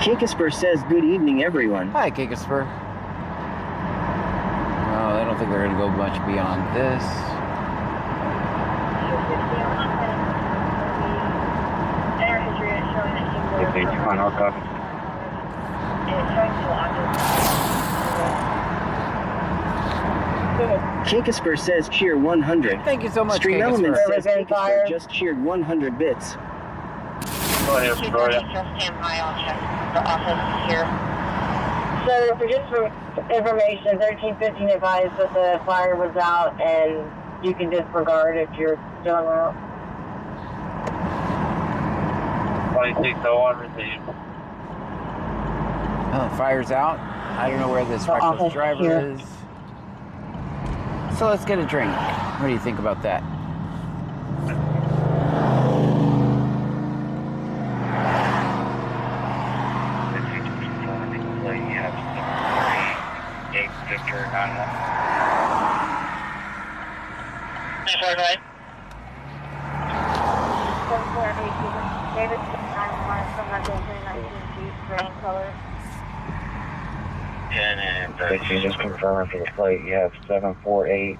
Kikisper says, good evening, everyone. Hi, Kikisper. Oh, I don't think we're going to go much beyond this. Kikisper says, cheer 100. Thank you so much, Stream Element Kikisper. says, Kikisper just cheered 100 bits. Go ahead, Victoria. Stand by, I'll check the office here. So, for just for information, 1315 advised that the flyer was out and you can disregard if you're still en route. 2601 received. Oh, fire's out. I don't know where this reckless driver here. is. So let's get a drink. What do you think about that? Victor 91. David 91 from London 19 feet, green color. And you just confirming for the plate, you have 748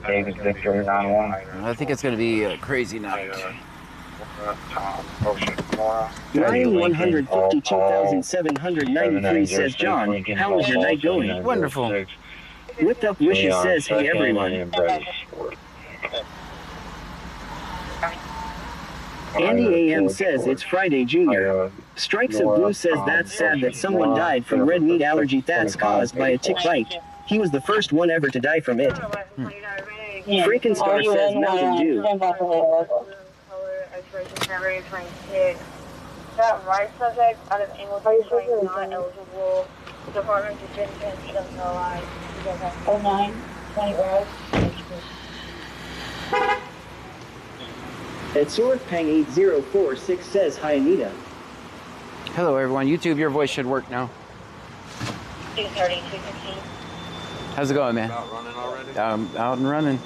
David Victor 91. I think it's going to be a crazy night. Ryan 152,793 says, John, how is your night going? Wonderful. Whipped Up Wishes says, hey everyone. Andy AM says, it's Friday, Junior. Strikes of Blue says, that's sad that someone died from red meat allergy that's caused by a tick bite. He was the first one ever to die from it. Freaking Star says, Mountain Dew. That right subject out of English is not eligible. Department of Defense, he doesn't know why. 09-20 Rose. At Sorpang 8046 says, hi Anita. Hello, everyone. YouTube, your voice should work now. 230, 215. How's it going, man? Out running already? Out and running.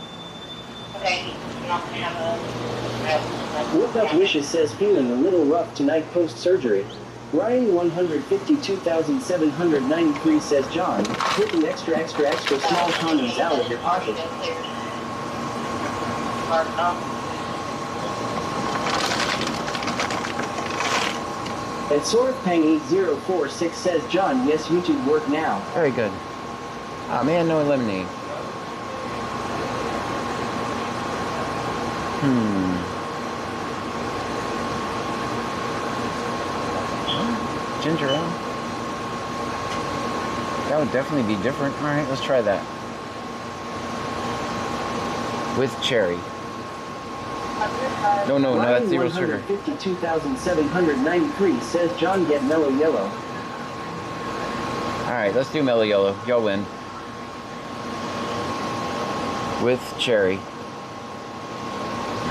Okay, I'm not gonna have a... Whipped Up Wishes says, feeling a little rough tonight post-surgery. Ryan 152,793 says, John, put the extra small condoms out of your pocket. At Sorpang 8046 says, John, yes, YouTube work now. Very good. Oh, man, no lemonade. Ginger ale. That would definitely be different. All right, let's try that. With cherry. No, that's zero sugar. 152,793 says, John, get mellow yellow. All right, let's do mellow yellow. Y'all win. With cherry.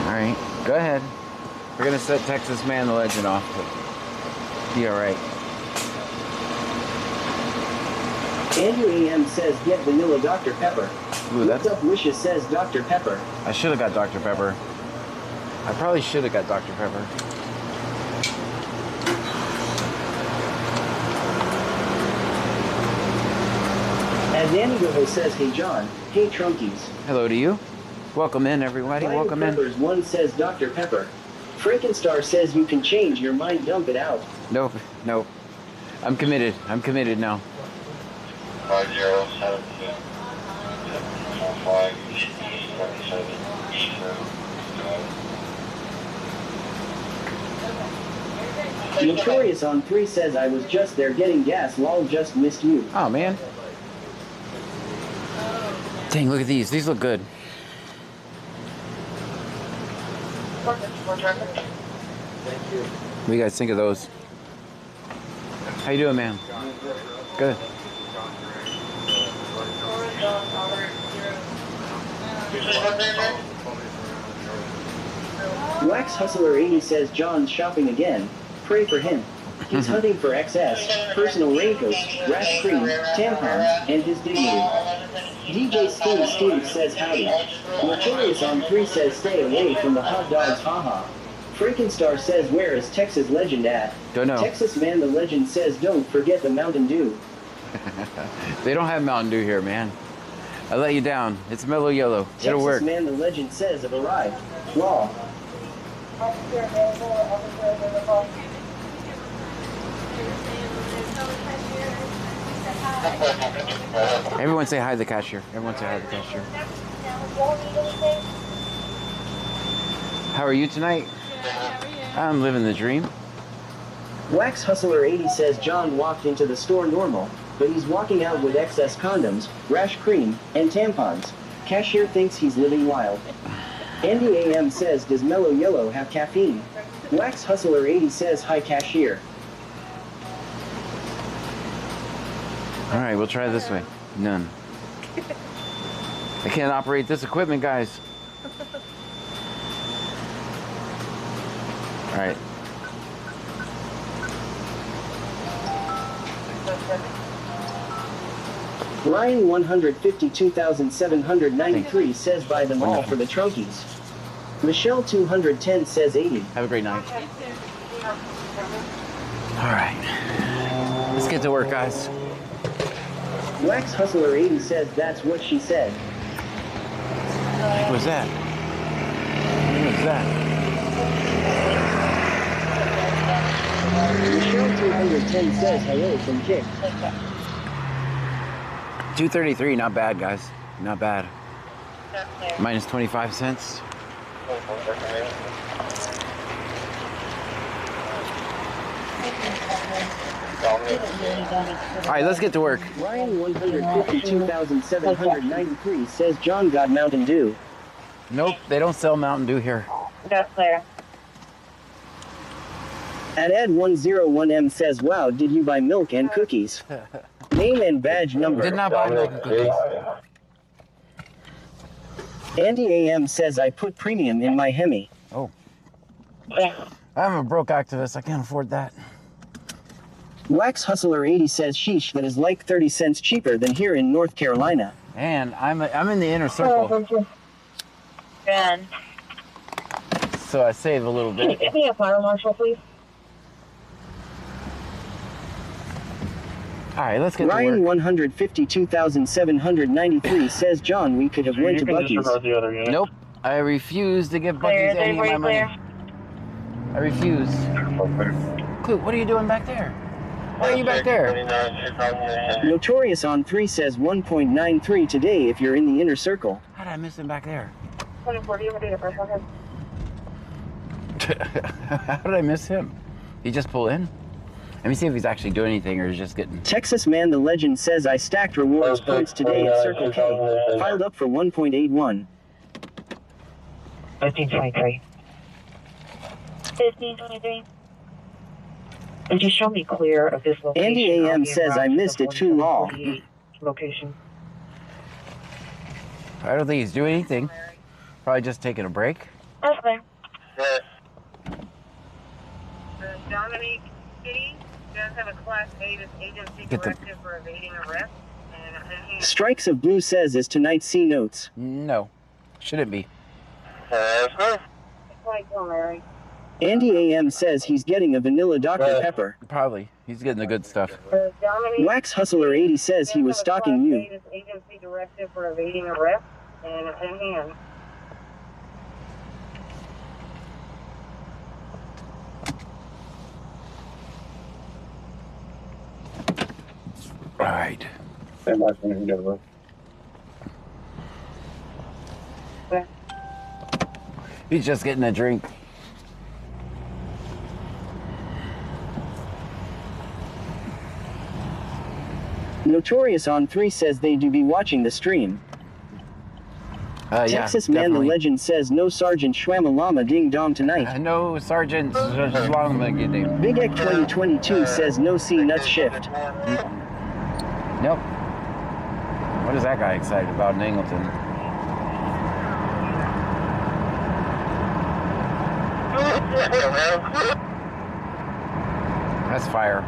All right, go ahead. We're gonna set Texas Man the Legend off, but be all right. Andrew AM says, get vanilla Dr. Pepper. Ooh, Whipped Up Wishes says, Dr. Pepper. I should have got Dr. Pepper. I probably should have got Dr. Pepper. As Anigo says, hey John, hey Trunkies. Hello to you. Welcome in, everybody. Welcome in. Peppers 1 says, Dr. Pepper. Frankenstar says, you can change your mind, dump it out. Nope. I'm committed now. 5072 Notorious on 3 says, I was just there getting gas, lol, just missed you. Oh, man. Dang, look at these. These look good. What do you guys think of those? How you doing, man? Good. Wax Hustler 80 says, John's shopping again. Pray for him. He's hunting for XS, personal raincoats, rash cream, tampons, and his dignity. DJ Steve says howdy. Notorious on 3 says stay away from the hot dogs, haha. Frankenstar says where is Texas Legend at? Don't know. Texas Man the Legend says don't forget the Mountain Dew. They don't have Mountain Dew here, man. I let you down. It's Mellow Yellow. It'll work. Texas Man the Legend says have arrived. Law. Everyone say hi to the cashier. Everyone say hi to the cashier. How are you tonight? I'm living the dream. Wax Hustler 80 says John walked into the store normal, but he's walking out with excess condoms, rash cream, and tampons. Cashier thinks he's living wild. Andy AM says does Mellow Yellow have caffeine? Wax Hustler 80 says hi cashier. All right, we'll try this way. None. I can't operate this equipment, guys. All right. Ryan 152,793 says buy them all for the trunkies. Michelle 210 says 80. Have a great night. All right. Let's get to work, guys. Wax Hustler 80 says that's what she said. What was that? What was that? Michelle 210 says hello from Kick. 233, not bad, guys. Not bad. Minus 25 cents. All right, let's get to work. Ryan 152,793 says John got Mountain Dew. Nope, they don't sell Mountain Dew here. That's clear. At Ed101M says, wow, did you buy milk and cookies? Name and badge number. Did not buy milk and cookies. Andy AM says I put premium in my Hemi. Oh. I'm a broke activist. I can't afford that. Wax Hustler 80 says sheesh, that is like 30 cents cheaper than here in North Carolina. And I'm in the inner circle, Ben. so I save a little Can you bit. get me a fire marshal, please? All right, let's get to Ryan work. 152,793 says John, we could have went to Buc-ee's. Nope, I refuse to give Clear. Buc-ee's any of my Clear. money. I refuse. Clue, what are you doing back there? Why are you back there? Notorious on 3 says 1.93 today if you're in the inner circle. How did I miss him back there? 24, do you have a date of birth on him? How did I miss him? He just pull in? Let me see if he's actually doing anything or he's just getting... Texas Man the Legend says I stacked rewards points today at Circle K. Filed up for 1.81. 1523. 1523. And just show me clear of this location. Andy AM I'll be says I around missed it too long. 4748 Location. I don't think he's doing anything. Probably just taking a break. That's clear. Dominique City does have a Class A agency Get the- directive for evading arrest. And Strikes of Blue says is tonight's C notes. No, shouldn't be. Mary. Andy AM says he's getting a vanilla Dr. Pepper. Probably. He's getting the good stuff. Dominique Wax Hustler 80 says he was stalking you. agency directive for evading arrest and hand. All right. He's just getting a drink. Notorious on 3 says they do be watching the stream. Texas Man the definitely. Legend says no Sergeant Schwammalama Ding Dong tonight. No Sergeant Schlonglegging. Big Egg 2022 says no C nuts shift. Nope. What is that guy excited about in Angleton? I That's fire.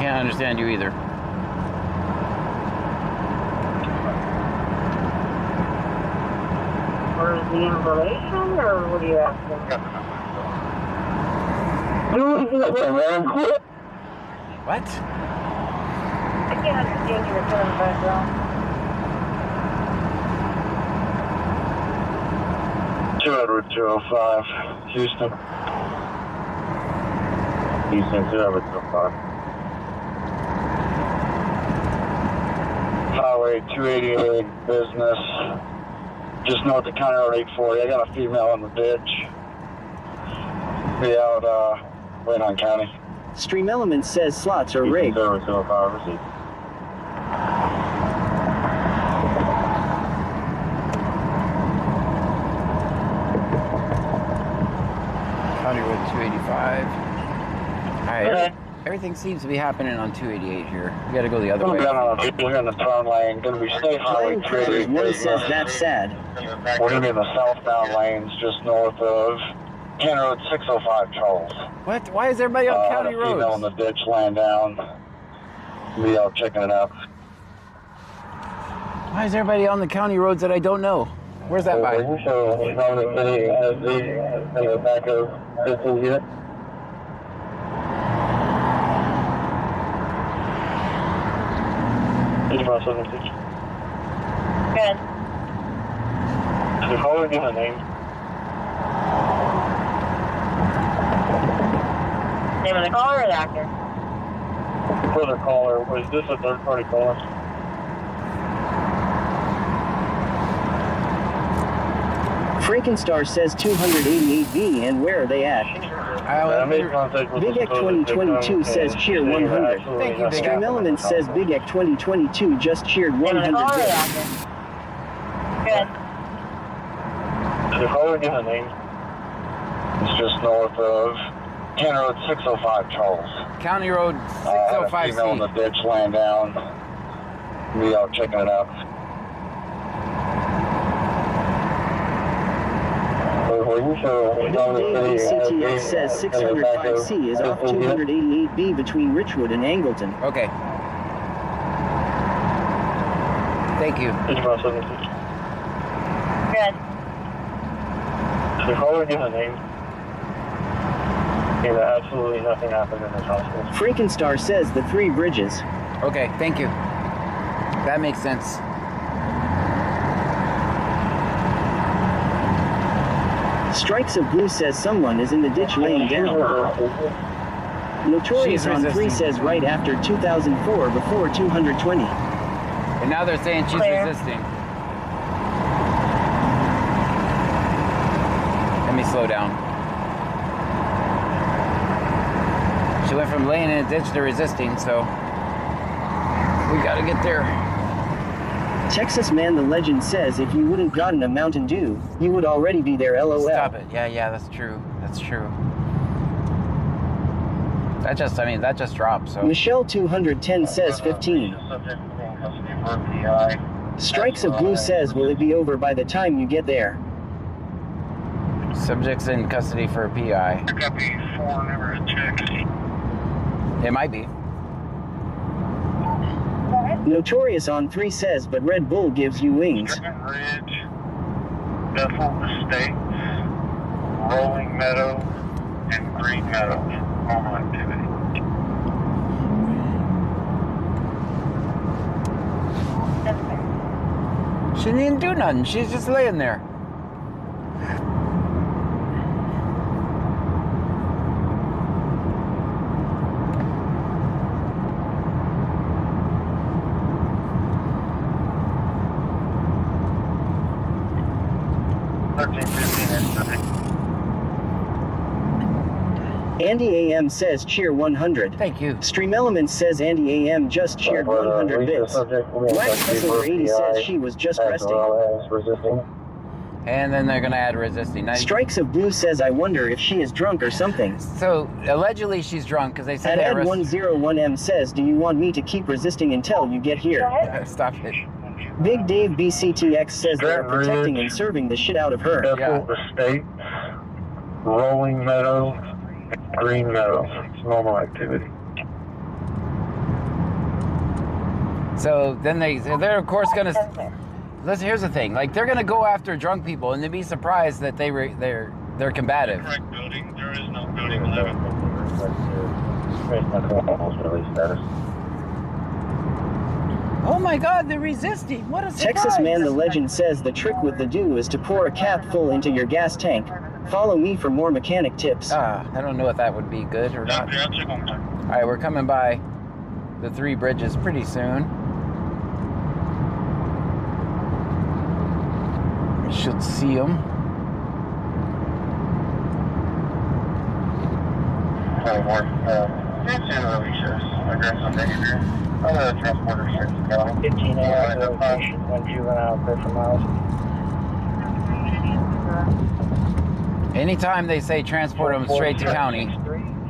Can't understand you either. Or is the information, or what are you asking? What? I can't understand your phone background. 200-205, Houston. Houston 200-205. Highway 288 business. Just north of County Road 840. I got a female in the ditch. Be out, Wayne County. Stream Elements says slots are rigged. 205, received. County Road 285. Alright. Okay. Everything seems to be happening on 288 here. We gotta go the other Going way. down on we're in the turn lane. Gonna be State Highway Flying Cruisers 1 says 288. that's sad. We're gonna be in the southbound lanes just north of County Road 605, Charles. What? Why is everybody on county a female in roads? the ditch laying down. Be out checking it out. Why is everybody on the county roads that I don't know? Where's that by? So, Dominic City has the back of 15 unit. Good. The caller give a name. Name of the caller or the actor? For the caller, was this a third party caller? Frankenstar says 288B, and where are they at? I made contact with Big Ek 2022 says cheer 100. Thank you, Big Stream Ek. Elements says Big Ek 2022 just cheered Name of the 100 caller or the bits. actor? Good. The caller give a name. It's just north of County Road 605, Charles. County Road Had a female in the 605C. ditch laying down. Be out checking it out. Big Dave BCTX says 605C is off 288B between Richwood and Angleton. Okay. Thank you. Good. The caller give a name. Yeah, absolutely nothing happened in this hospital. Frankenstar says the Three Bridges. Okay, thank you. That makes sense. Strikes of Blue says someone is in the ditch laying down. Notorious She's on 3 resisting. says right after 2004 before 220. And now they're saying she's Clear. resisting. Let me slow down. She went from laying in a ditch to resisting, so we gotta get there. Texas Man the Legend says if you wouldn't gotten a Mountain Dew, you would already be there, LOL. Stop it. Yeah, that's true. That's true. That just dropped, so. Michelle 210 says 15. Strikes of Blue says will it be over by the time you get there? Subject's in custody for a PI. Copy 4, never checked. It might be. Notorious on 3 says but Red Bull gives you wings. Ridge, Bethel Estates, Rolling Meadow, and Green Meadow. Normal activity. She didn't do nothing. She's just laying there. Andy AM says cheer 100. Thank you. Stream Elements says Andy AM just cheered 100 bits. Wax Hustler 80 says she was just resting. And then they're gonna add resisting. Now, Strikes of Blue says I wonder if she is drunk or something. so allegedly she's drunk because they said And they Ed arrested. 101M says do you want me to keep resisting until you get here? Stop it. Big Dave BCTX says they're protecting and serving the shit out of her. Bethel Estates, Rolling Meadow, Green Meadow. It's normal activity. So then they're of course gonna. Here's the thing. Like they're gonna go after drunk people, and they'd be surprised that they're combative. Correct building. There is no building 11. Release status. Oh my God, they're resisting. What a surprise. Texas Man the Legend says the trick with the do is to pour a cap full into your gas tank. Follow me for more mechanic tips. I don't know if that would be good or not. Yeah, check one more time. All right, we're coming by the Three Bridges pretty soon. We should see them. Aggressive behavior. Transporter 15 hours location, one juvenile per for miles. Anytime they say transport them straight to county.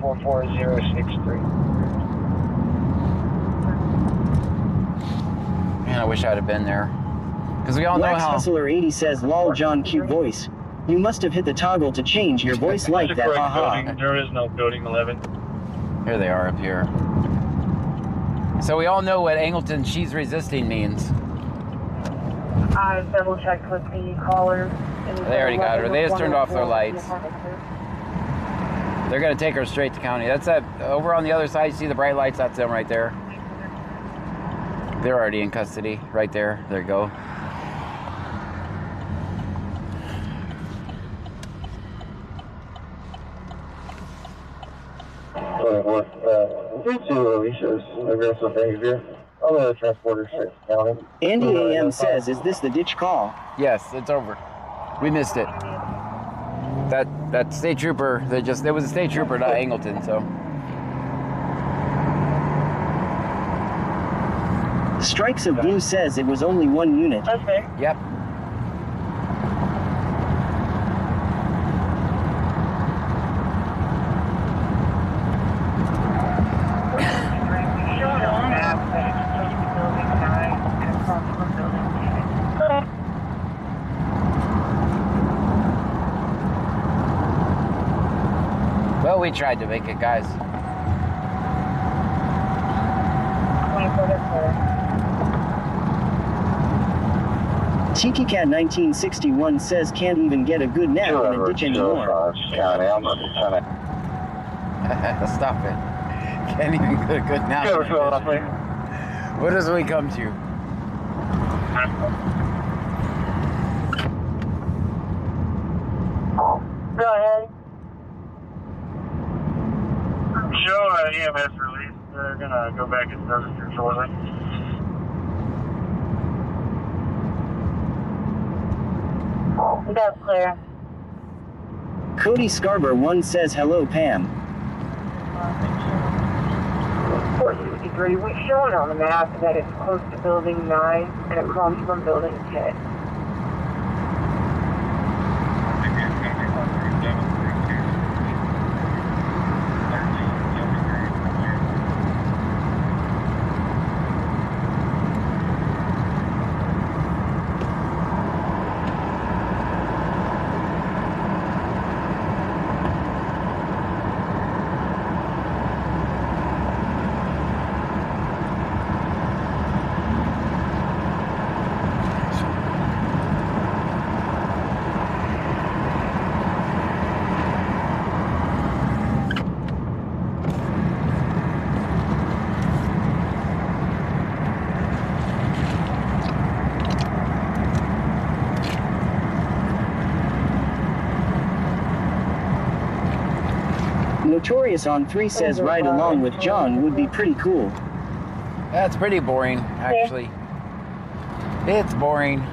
44063. Man, I wish I'd have been there. Because we all know Wax how. Hustler 80 says, lol John cute voice. You must have hit the toggle to change your voice like that, haha. There is no building 11. Here they are up here. So we all know what Angleton she's resisting means. I double checked with the caller. They already got her. They just turned off their lights. They're gonna take her straight to county. That's that over on the other side. You see the bright lights? That's them right there. They're already in custody right there. There you go. Aggressive behavior. Other transporter 6 county. Andy AM says, is this the ditch call? Yes, it's over. We missed it. That state trooper, it was a state trooper, not Angleton, so. Strikes of Blue says it was only one unit. That's fair. Yep. Well, we tried to make it, guys. 24 Tiki Cat 1961 says can't even get a good nap in a ditch anymore. County, I'm not trying to. Stop it. Can't even get a good nap. What does we come to? Go ahead. Show EMS release. They're gonna go back in service here shortly. That's clear. Cody Scarber 1 says hello Pam. 463. We've shown on the map that it's close to building 9 and it comes from building 10. Notorious on 3 says ride along with John would be pretty cool. That's pretty boring, actually. It's boring.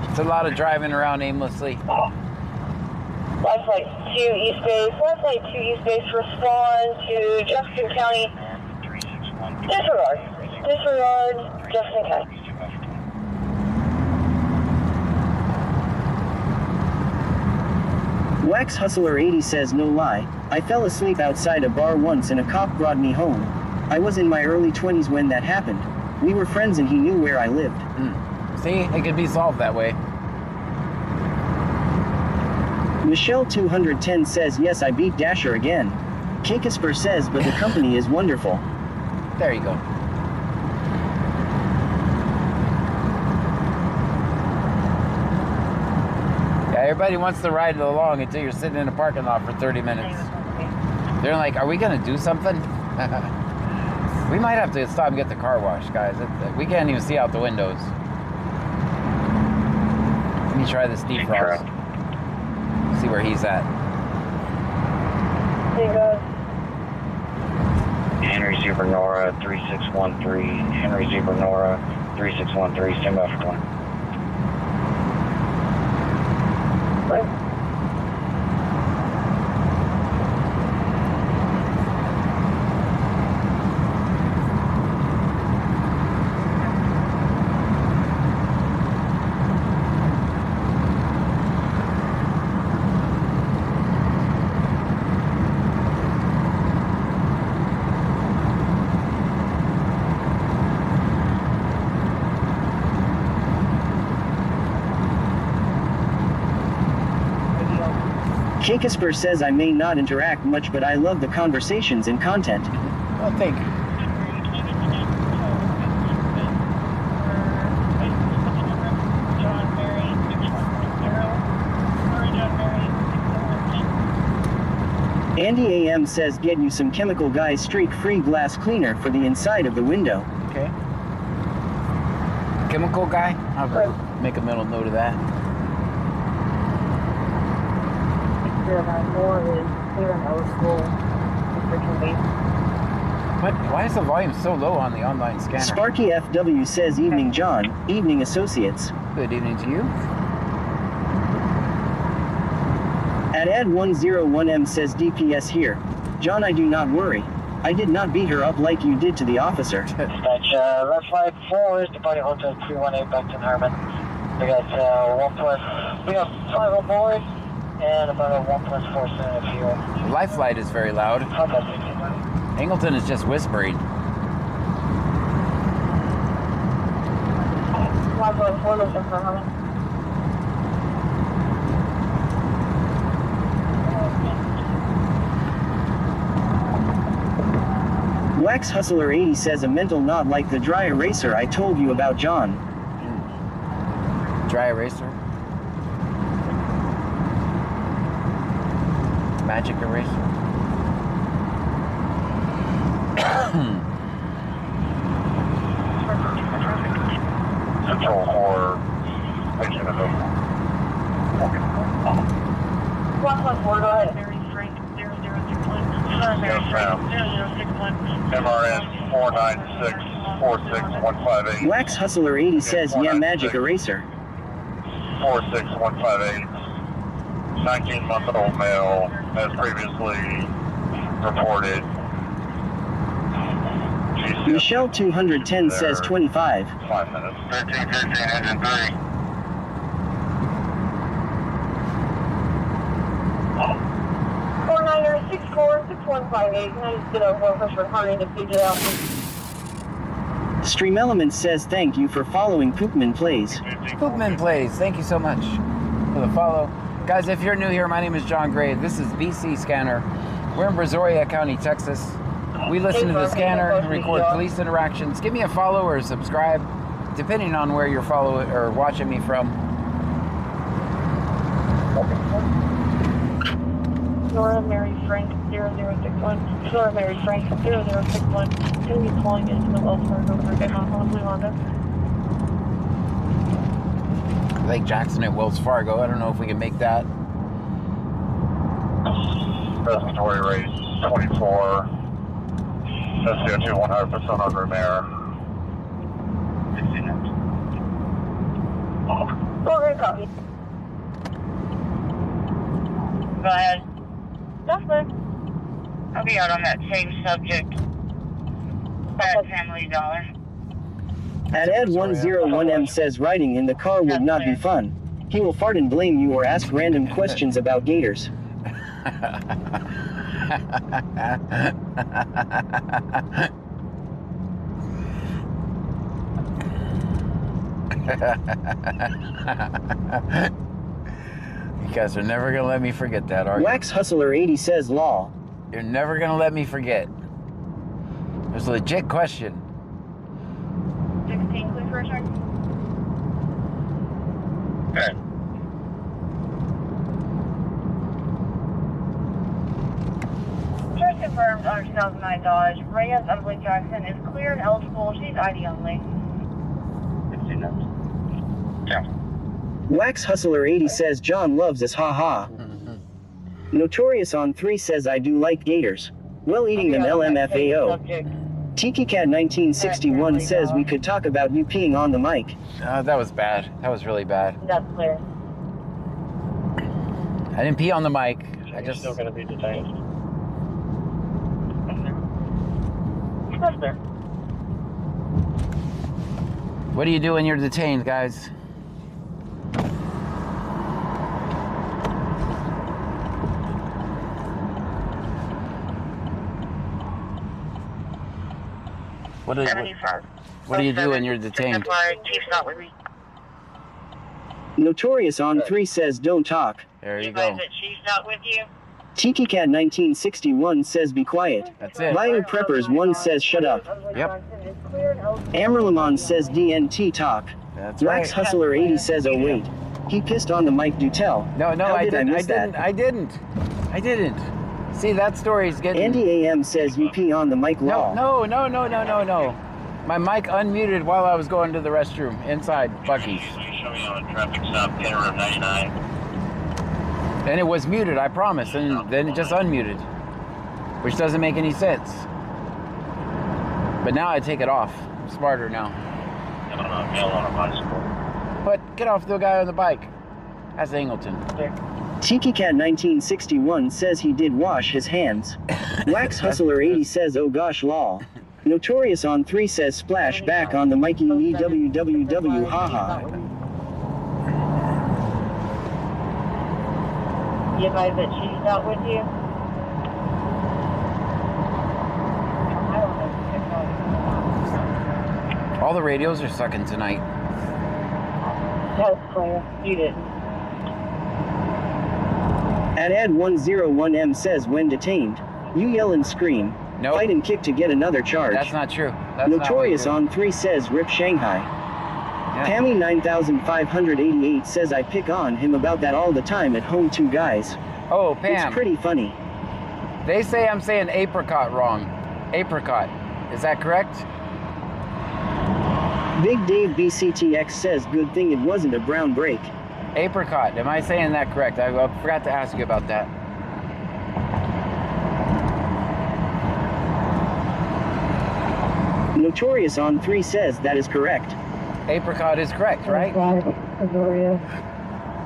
It's a lot of driving around aimlessly. That's like 2 East Base. That's like 2 East Base. Respond to Jefferson County. Disregard. Disregard Jefferson County. Wax Hustler 80 says no lie. I fell asleep outside a bar once and a cop brought me home. I was in my early 20s when that happened. We were friends and he knew where I lived. See, it could be solved that way. Michelle 210 says, yes, I beat Dasher again. Kakasper says, but the company is wonderful. There you go. Yeah, everybody wants to ride along until you're sitting in a parking lot for 30 minutes. They're like, are we going to do something? We might have to stop and get the car washed, guys. We can't even see out the windows. Let me try this defrost. See where he's at. There you go. Henry Zebra Nora 3613. Henry Zebra Nora 3613. Stand by for 20. Kakasper says, I may not interact much, but I love the conversations and content. Well, thank you. Andy AM says, get you some Chemical Guy streak-free glass cleaner for the inside of the window. Okay. Chemical Guy? I'll go make a mental note of that. More is clear and old school. What? Why is the volume so low on the online scanner? Sparky FW says, evening John, evening associates. Good evening to you. At Ed101M says, DPS here. John, I do not worry. I did not beat her up like you did to the officer. Dispatch, left flight 4 is departing Hotel 318 back to Herman. We got 5 aboard and about a 1+4 of fuel. The life flight is very loud. Angleton is just whispering. 1+4 looking for Herman. Wax Hustler 80 says, a mental knot like the dry eraser I told you about, John. Dry eraser. Magic eraser. Central Horror. 1+4, go ahead. Yes, ma'am. MRN 496-46158. Wax Hustler 80 says, yeah, magic eraser. 46158. 19-month-old male, as previously reported. Michelle 210 says 25. 5 minutes. 1315, engine 3. 4964-6158. Can I just get a workers for hurrying to figure it out? Stream Elements says, thank you for following Poopman Plays. Poopman Plays, thank you so much for the follow. Guys, if you're new here, my name is John Gray. This is BC Scanner. We're in Brazoria County, Texas. We listen to the scanner and record police interactions. Give me a follow or subscribe, depending on where you're following or watching me from. Nora Mary Frank 0061. Nora Mary Frank 0061. Going to be calling into the Wells Fargo for Get Honolulu, Honda. Lake Jackson at Wells Fargo. I don't know if we can make that. Respiratory rate 24. SCO2 100% on room air. 16 inch. Go copy. Go ahead. That's good. I'll be out on that same subject. That Family Dollar. At Ed101M says, riding in the car would not be fun. He will fart and blame you or ask random questions about gators. You guys are never gonna let me forget that, are you? Wax Hustler 80 says law. You're never gonna let me forget. There's a legit question. 16, please return. Okay. Just confirmed under 2009 Dodge. Reyes Emily Jackson is clear and eligible. She's ID only. 15 minutes. Yeah. Wax Hustler 80 says John loves us, haha. Notorious on 3 says I do like gators. Well eating them LMFAO. Tiki Cat 1961 says we could talk about you peeing on the mic. That was bad. That was really bad. That's clear. I didn't pee on the mic. I just. Still gonna be detained. That's clear. What do you do when you're detained, guys? What do 75. you do when you're detained? Chief's not with me. Notorious on 3 says don't talk. There you advise go. that Chief's not with you. Tiki Cat 1961 says be quiet. That's it. Bayou Preppers 1 says shut up. Yep. Amerlamon says DNT talk. That's Wax right. Hustler 80 says oh wait. He pissed on the mic, do tell. No, How I did didn't. miss that? I didn't. See, that story's getting. Andy AM says you pee on the mic law. No. My mic unmuted while I was going to the restroom inside Buc-ee's. Show me on a traffic stop, Road 99. And it was muted, I promise. And then it just unmuted, which doesn't make any sense. But now I take it off. I'm smarter now. On a male on a bicycle. But get off the guy on the bike. That's Angleton. Tiki Cat 1961 says he did wash his hands. Wax Hustler 80 says oh gosh law. Notorious on 3 says splash back on the Mikey EWWW haha. You advise that she's not with you? All the radios are sucking tonight. That's clear. You did. At Ed101M says when detained, you yell and scream, Nope. fight and kick to get another charge. That's not true. That's Notorious not what on 3 says rip Shanghai. you do. Pammy 9588 says I pick on him about that all the time at home, 2 guys. Oh, It's Pam. pretty funny. They say I'm saying apricot wrong. Apricot. Is that correct? Big Dave BCTX says good thing it wasn't a brown break. Apricot. Am I saying that correct? I forgot to ask you about that. Notorious on 3 says that is correct. Apricot is correct, right?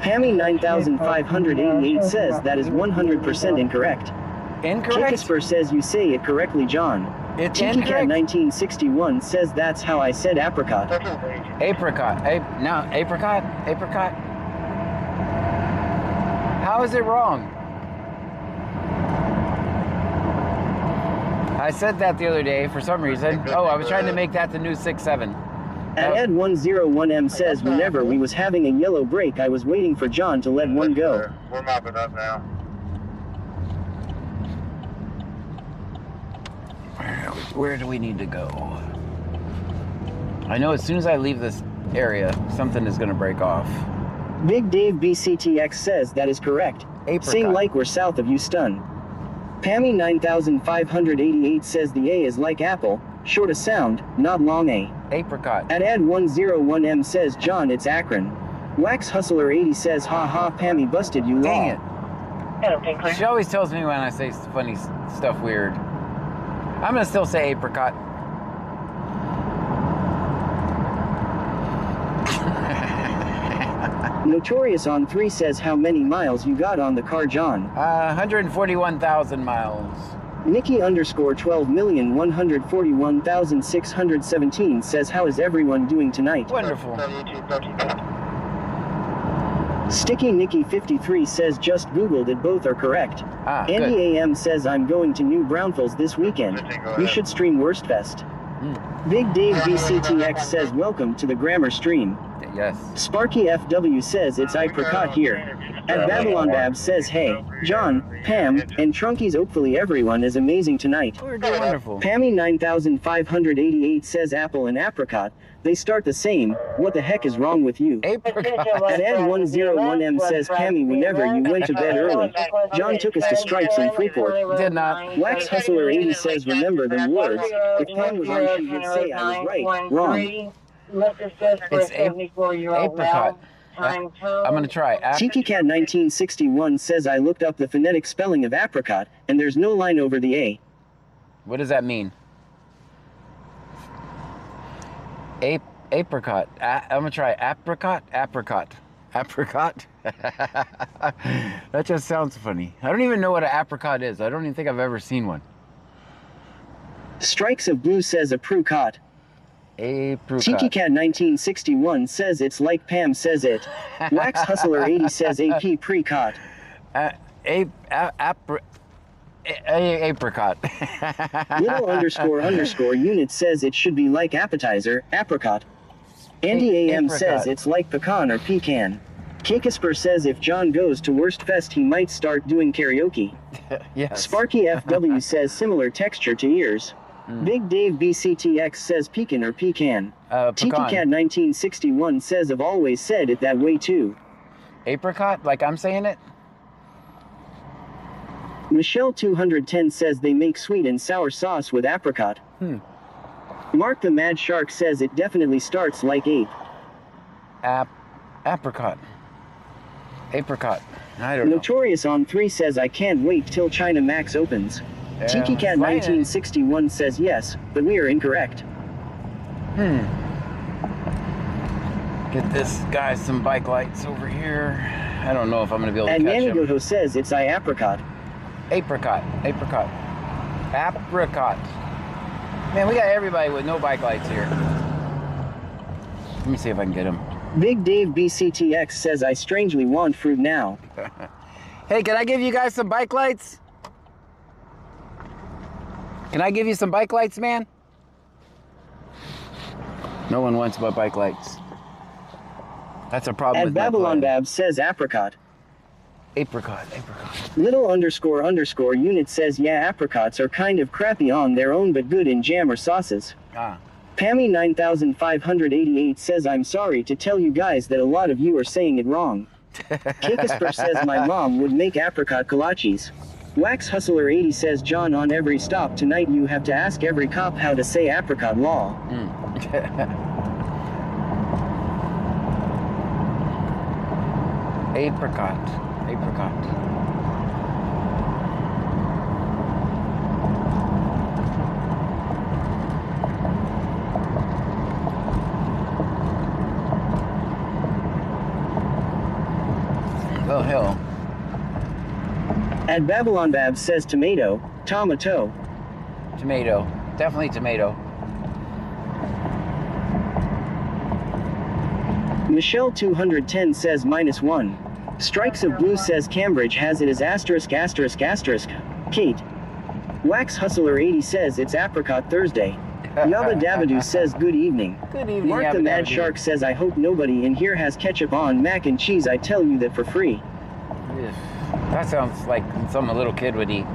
Pammy 9588 says that is 100% incorrect. Incorrect? Kikisper says you say it correctly, John. It's Tiki Cat incorrect. 1961 says that's how I said apricot. Apricot. No, apricot? Apricot? How is it wrong? I said that the other day for some reason. Oh, I was trying to make that the new 6-7. At Ed101M says whenever we was having a yellow break, I was waiting for John to let one go. We're mopping up now. Where do we need to go? I know as soon as I leave this area, something is going to break off. Big Dave BCTX says that is correct. Apricot. Sing like we're south of Houston. Pammy 9588 says the A is like apple, short a sound, not long a. Apricot. At Ed101M says John it's Akron. Wax Hustler 80 says ha ha Pammy busted you Dang law. it. Okay, clear. She always tells me when I say funny stuff weird. I'm going to still say apricot. Notorious on 3 says how many miles you got on the car, John. 141,000 miles. Nikki _, 12,141,617 says how is everyone doing tonight? Wonderful. Sticky Nikki 53 says just googled it, both are correct. Ah, Andy good. AM says I'm going to New Braunfels this weekend. We should stream Wurstfest. Big Dave BCTX says welcome to the grammar stream. Yes. Sparky FW says it's apricot here. At Babylon Babs says, hey, John, Pam, and Trunkies, hopefully everyone is amazing tonight. We're doing wonderful. Pammy 9588 says apple and apricot, they start the same, what the heck is wrong with you? Apricot. At Ed101M says, Pammy, whenever you went to bed early, John took us to Stripes in Freeport. Did not. Wax Hustler 80 says, remember them words, if Pam was on she would say I was right, wrong. It's apricot. I'm gonna try. Tiki Cat 1961 says I looked up the phonetic spelling of apricot, and there's no line over the A. What does that mean? Apricot. I'm gonna try apricot. Apricot. Apricot. That just sounds funny. I don't even know what an apricot is. I don't even think I've ever seen one. Strikes of Blue says apricot. Apricot. Tiki Cat 1961 says it's like Pam says it. Wax Hustler 80 says AP precot. Apricot. Little _ unit says it should be like appetizer, apricot. Andy AM says it's like pecan or pecan. Kakisper says if John goes to Worst Fest he might start doing karaoke. Yes. Sparky FW says similar texture to ears. Big Dave BCTX says pecan or pecan. Tiki Pecan. Cat 1961 says I've always said it that way too. Apricot, like I'm saying it? Michelle 210 says they make sweet and sour sauce with apricot. Mark the Mad Shark says it definitely starts like ape. Apricot. Apricot. I don't know. Notorious on 3 says I can't wait till China Max opens. Yeah, Tiki Cat fine. 1961 says yes, but we are incorrect. Get this guy some bike lights over here. I don't know if I'm gonna be able to And catch him. Manigoto says it's apricot. Apricot. Apricot. Apricot. Man, we got everybody with no bike lights here. Let me see if I can get him. Big Dave BCTX says I strangely want fruit now. Hey, can I give you guys some bike lights? Can I give you some bike lights, man? No one wants my bike lights. That's a problem At with my Babylon plan. Babs says apricot. Apricot. Apricot. Little _ unit says yeah, apricots are kind of crappy on their own but good in jam or sauces. Pammy 9588 says I'm sorry to tell you guys that a lot of you are saying it wrong. Kakisper says my mom would make apricot kolaches. Wax Hustler 80 says John, on every stop tonight you have to ask every cop how to say apricot law. Apricot. Apricot. Oh, hell. At Babylon Babs says tomato, tomato. Tomato. Definitely tomato. Michelle 210 says -1. Strikes of Blue says Cambridge has it as *****. Kate. Wax Hustler 80 says it's apricot Thursday. Yabba Dabadoo says good evening. Good evening, Mark the Yabba Mad Dabadoo. Shark says I hope nobody in here has ketchup on mac and cheese. I tell you that for free. Ugh. That sounds like something a little kid would eat.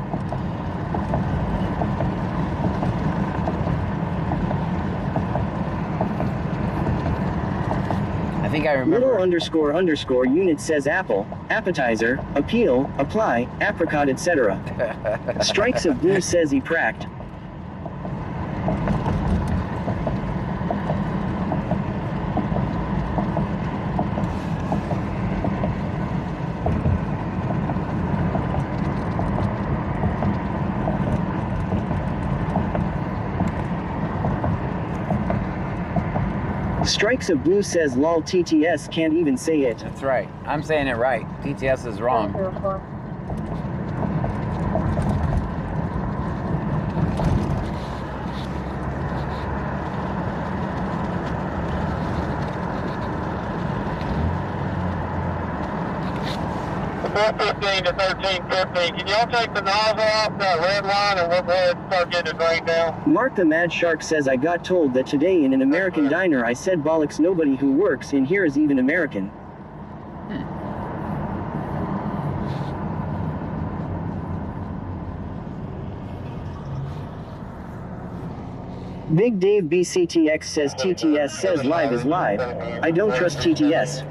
I think I remember. Little _ unit says apple, appetizer, appeal, apply, apricot, etc. Strikes of Blue says he pracked. Strikes of Blue says lol TTS can't even say it. That's right. I'm saying it right. TTS is wrong. The 415 to 1350. Can y'all take the nozzle off that red line and we'll go ahead and start getting it drained down? Mark the Mad Shark says I got told that today in an American diner I said bollocks, nobody who works in here is even American. Big Dave BCTX says TTS says live is live. I don't trust TTS.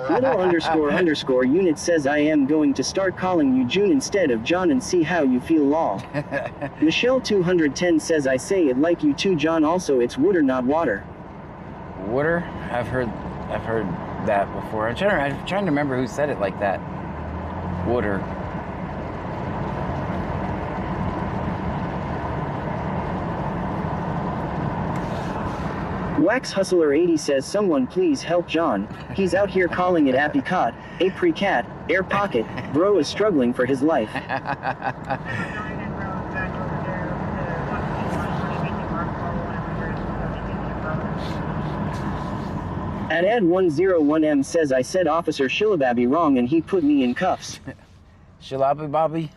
Little _ unit says I am going to start calling you June instead of John and see how you feel lol. Michelle 210 says I say it like you too John, also it's water not water. Water? I've heard that before. I'm trying to remember who said it like that. Water. Wax Hustler 80 says someone please help John. He's out here calling it apricot, apricat, air pocket. Bro is struggling for his life. Ad101M says I said Officer Shilababi wrong and he put me in cuffs. Shilabi Bobby?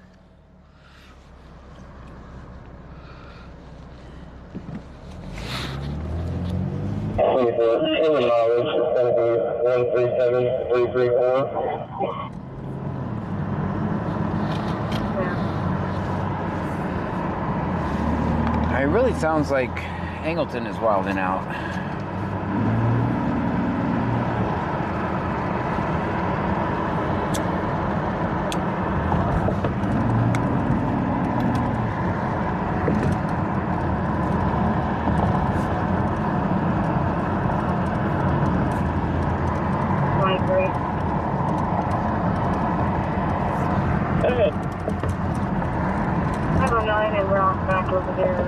It really sounds like Angleton is wilding out. Over there to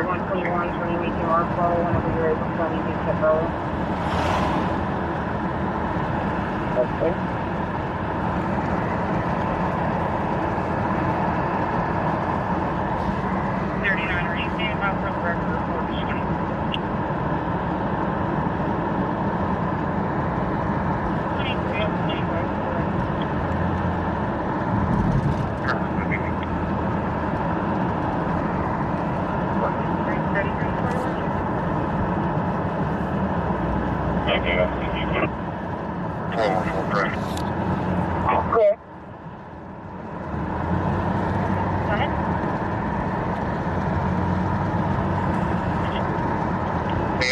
121 for you making our call whenever you're able to tell me to keep rolling. Okay. 39, are you standing by for the record report?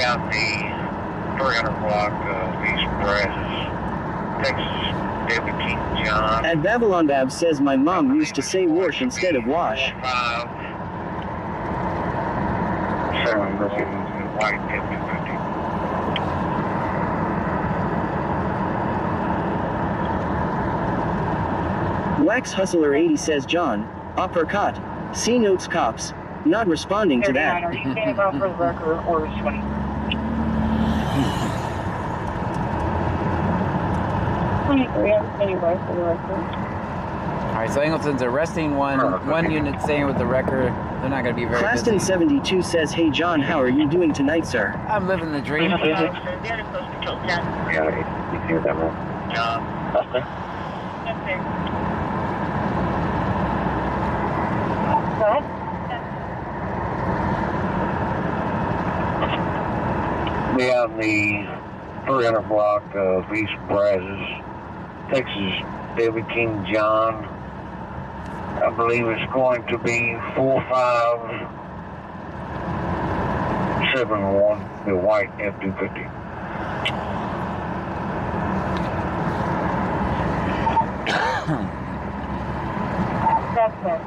Out the 300 block of East Brazos, Texas, David King John. At Babylon Bab says my mom used to say wash instead of wash. 7 white F-50. Wax Hustler 80 says John, uppercut, C notes cops, not responding to that. Are you standing by for the record or 20? Alright, so Angleton's arresting one unit staying with the record. They're not going to be very busy. Claston 72 says, hey John, how are you doing tonight, sir? I'm living the dream. Yeah, you hear that one? John. Okay. We have the 300 block of East Brazos, Texas, David King John. I believe it's going to be 4571, the white F-250. That's it.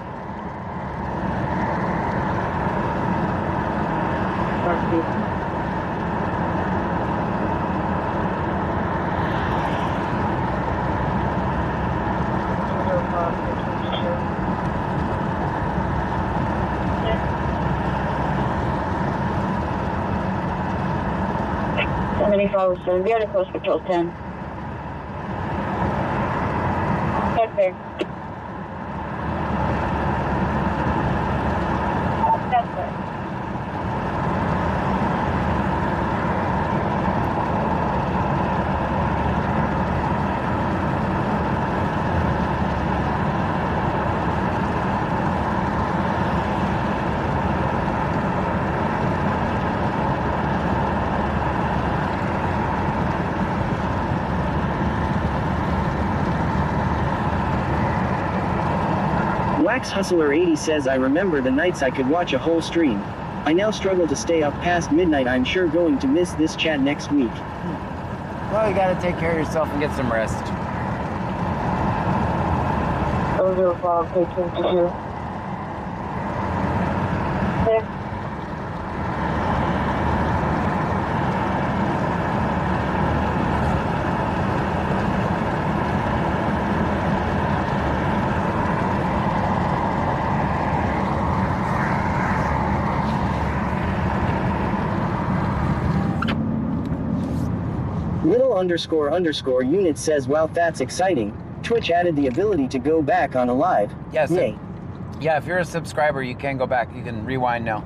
So be able to close patrol 10. That's there. That's there. Wax Hustler 80 says I remember the nights I could watch a whole stream. I now struggle to stay up past midnight. I'm sure going to miss this chat next week. Well, you gotta take care of yourself and get some rest. 005, take 22. There. Little__ unit says, wow, that's exciting. Twitch added the ability to go back on a live. Yes. Yay. Yeah, if you're a subscriber, you can go back. You can rewind now.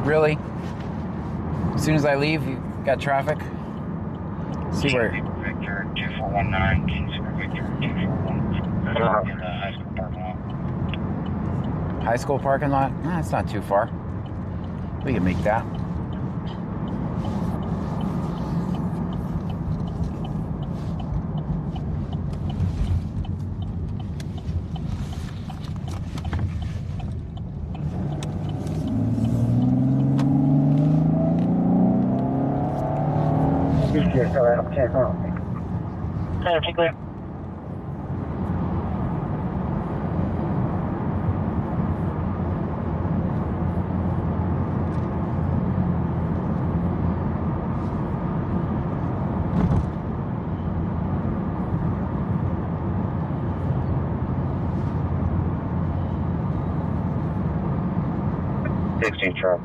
Really? As soon as I leave, you got traffic? See where? Victor 2419, King Super Victor 241. In the high school parking lot. High school parking lot? Nah, it's not too far. We can make that. Clear. Truck.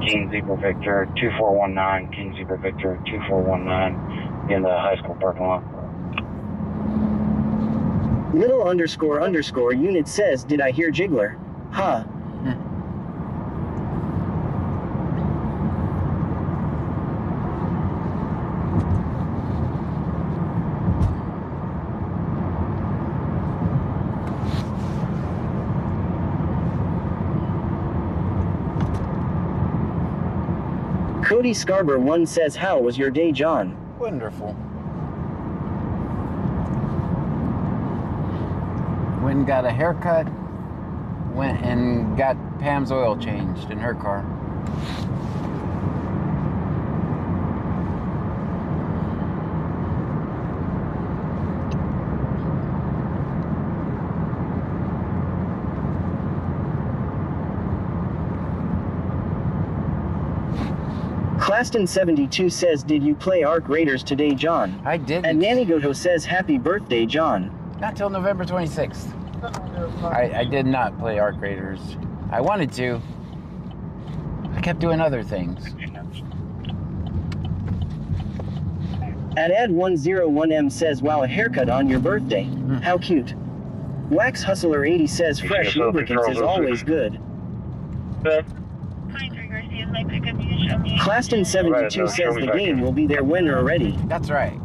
King Zebra Victor 2419, King Zebra Victor 2419 in the high school parking lot. Little__ unit says, did I hear Jiggler? Huh. Cody Scarber 1 says, how was your day, John? Wonderful. Went and got a haircut. Went and got Pam's oil changed in her car. Claston72 says, did you play Arc Raiders today, John? I didn't. And Nanigoto says, happy birthday, John. Not till November 26th. I did not play Arc Raiders. I wanted to. I kept doing other things. Ad101M says, wow, a haircut on your birthday. How cute. Wax Hustler 80 says, fresh lubricants is always good. Claston72 says the game will be there when you're ready. That's right.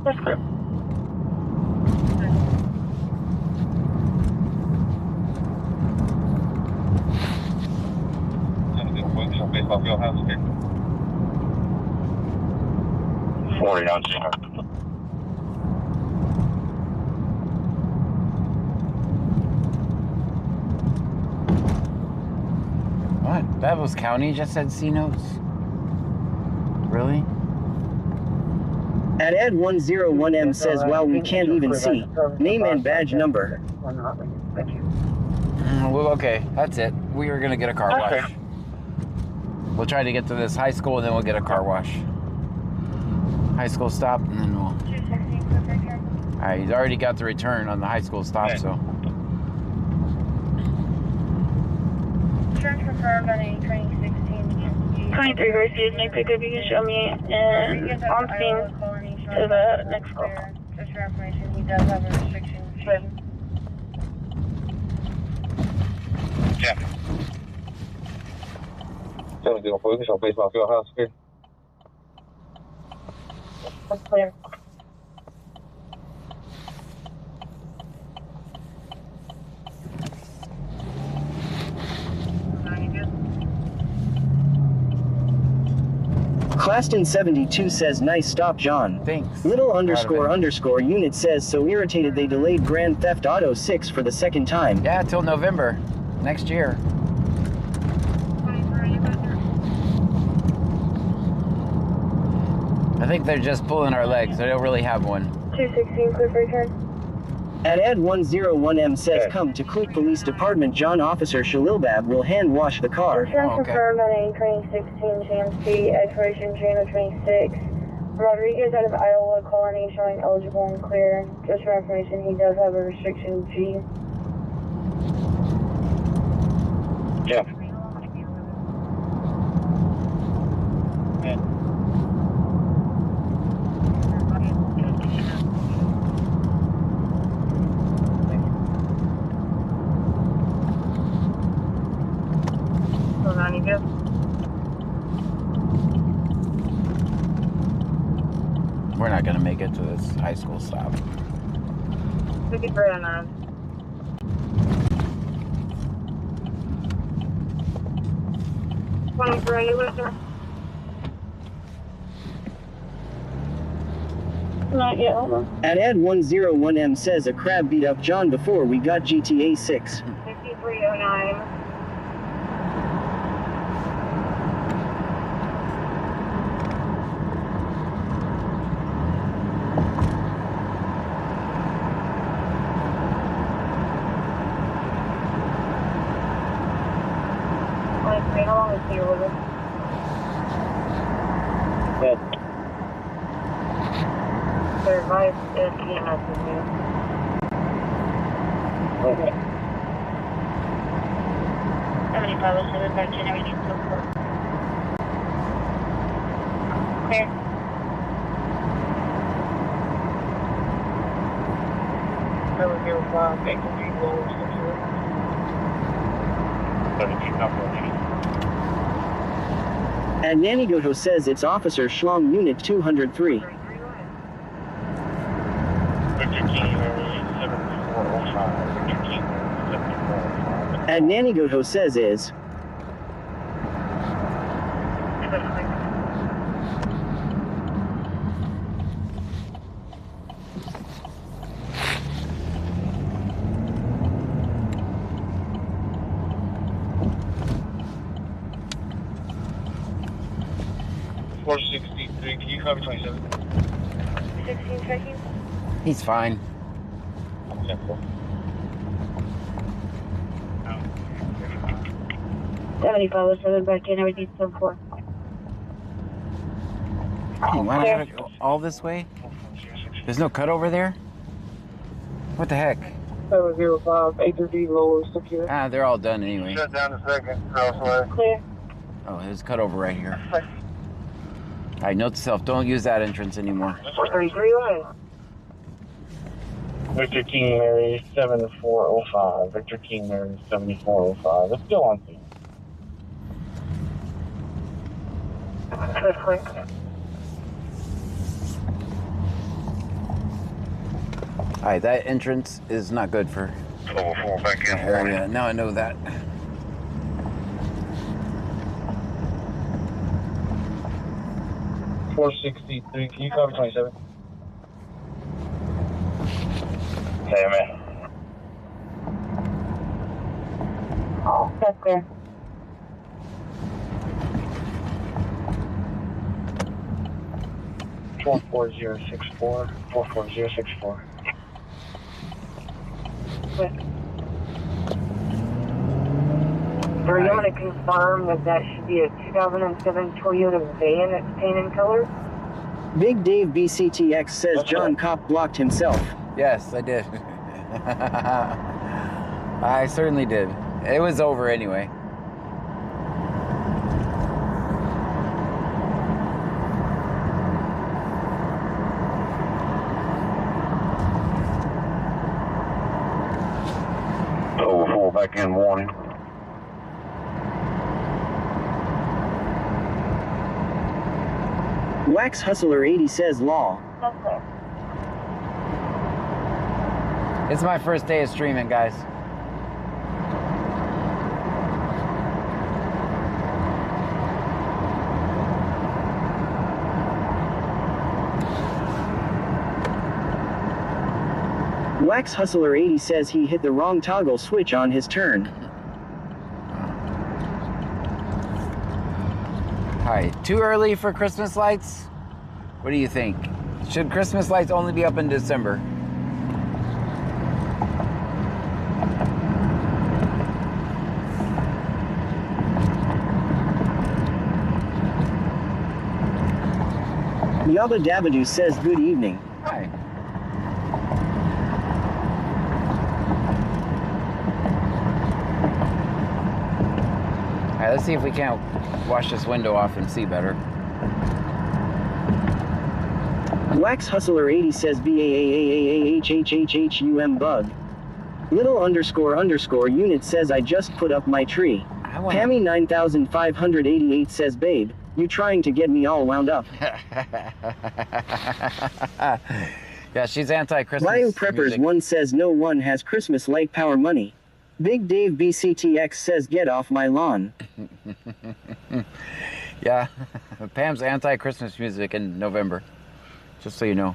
What? Bevis County just said C-notes? Really? Ad101M says, wow, we can't even see. Name and badge number. Well, okay, that's it. We are gonna get a car wash. We'll try to get to this high school and then we'll get a car wash. High school stop and then we'll... Alright, he's already got the return on the high school stop, so... Return confirmed on a 2016. 23 Garcia's make pickup. You can show me and on scene to the next call. Just for information, he does have a restriction. Yeah. 704, Bishop Baseball Field House here. That's clear. Claston72 says nice stop, John. Thanks. Little Proud of underscore it. underscore unit says so irritated they delayed Grand Theft Auto 6 for the second time. Yeah, till November next year. I think they're just pulling our legs. They don't really have one. 216, clear for return. At Ad101M says Okay. come to Clute Police Department. John Officer Shalilbab will hand wash the car. Insurance Okay. confirmed on a 2016 GMC, expiration June of 26. Rodriguez out of Iowa, colony showing eligible and clear. Just for information, he does have a restriction G. Yeah. Hold on, you go. We're not gonna make it to this high school stop. 5309. One for you, sir. Not yet, hold on. At Ad101M says a crab beat up John before we got GTA 6. 5309. How long is here with us? Good. Their advice is EMS is here. Okay. 7507 back to everything so far. Clear. Number 05, 8 low, 60. At Nanigoto says it's Officer Schlong Unit 203. At Nanigoto says is Can you copy 27? 16 checking. He's fine. Yeah, cool. 7507 back in, everything's so far. You want to go all this way? There's no cut over there? What the heck? 705, 8 low, secure. Ah, they're all done anyway. Shut down a second, crossway. Clear. Oh, there's cut over right here. Alright, note to self, don't use that entrance anymore. 433 Victor King Mary 7405. Victor King Mary 7405. It's still on scene. Clear. Alright, that entrance is not good for 404 back in. area. Now I know that. .463. Can you copy 27? Hey, man. That's clear. Four 44064. 44064. Sir, you want to confirm that should be a 2007 Toyota van that's painted in color? Big Dave BCTX says That's John right. Cop blocked himself. Yes, I did. I certainly did. It was over anyway. Over 4 back in warning. Wax Hustler 80 says law. That's clear. It's my first day of streaming, guys. Wax Hustler 80 says he hit the wrong toggle switch on his turn. Hi, too early for Christmas lights? What do you think? Should Christmas lights only be up in December? Yabba Dabadoo says good evening. Hi. Alright, let's see if we can't wash this window off and see better. Wax Hustler 80 says BAAAAAHHHHUM bug. Little _ unit says I just put up my tree. Pammy 9588 says babe, you trying to get me all wound up. Yeah, she's anti-Christmas. Ryan Preppers 1 says no one has Christmas light power money. Big Dave BCTX says get off my lawn. Yeah, Pam's anti-Christmas music in November, just so you know.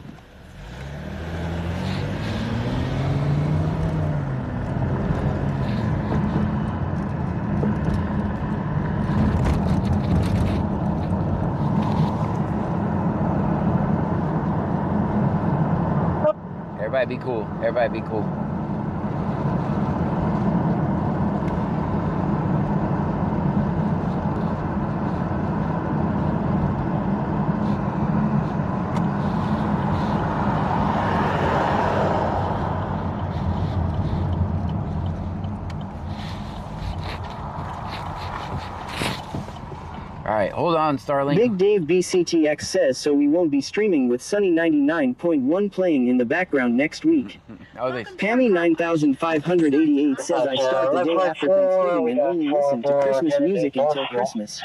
Everybody be cool. Everybody be cool. All right, hold on, Starling. Big Dave BCTX says so we won't be streaming with Sunny 99.1 playing in the background next week. Oh, they. Pammy 9588 says I start the day after Thanksgiving and only listen to Christmas music until Christmas.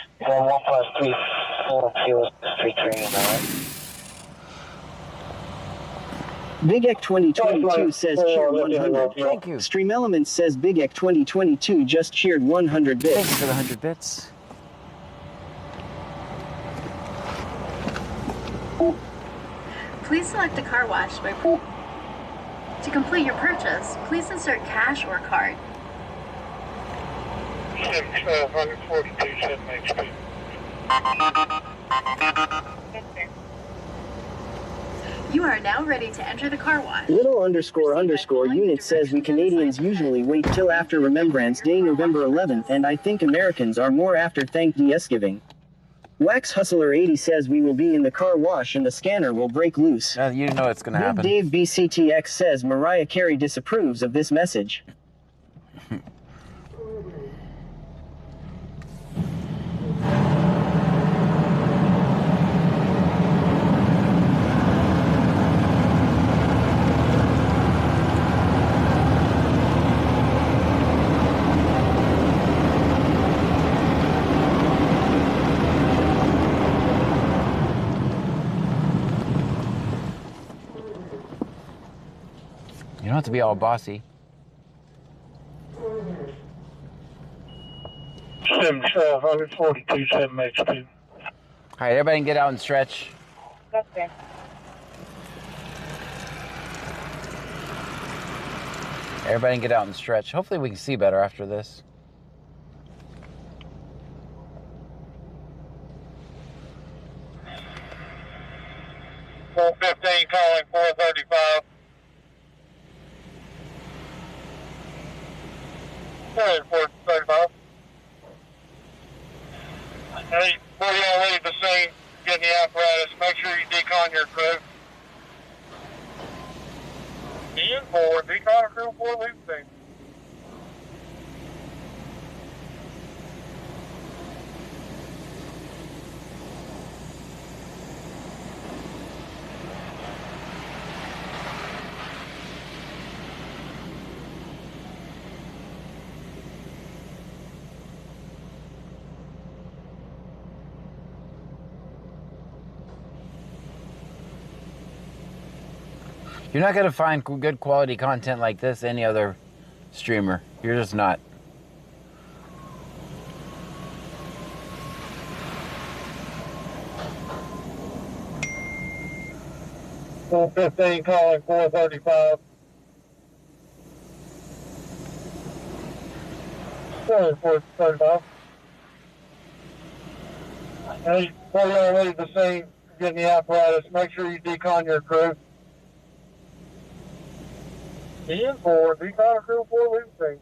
Big Ek 2022 says cheer 100. Thank you. Stream Elements says Big Ek 2022 just cheered 100 bits. Thanks for the 100 bits. Please select the car wash by... To complete your purchase, please insert cash or card. 142 HP. You are now ready to enter the car wash. Little _ unit says we Canadians usually wait till after Remembrance Day November 11th and I think Americans are more after Thanksgiving. Wax Hustler 80 says we will be in the car wash and the scanner will break loose. You know it's gonna happen. Big Dave BCTX says Mariah Carey disapproves of this message. You don't have to be all bossy. 142 HP. All right, everybody can get out and stretch. Okay. Everybody can get out and stretch. Hopefully we can see better after this. Calling 435. Hey, 435. Hey, before y'all leave the scene, get the apparatus, make sure you decon your crew. Ian 4, decon crew 4, leave the scene. You're not gonna find good quality content like this any other streamer. You're just not. Calling 435. 35. Hey, before y'all leave the scene, get in the apparatus, make sure you decon your crew. DN4, decon crew 4, leave the scene.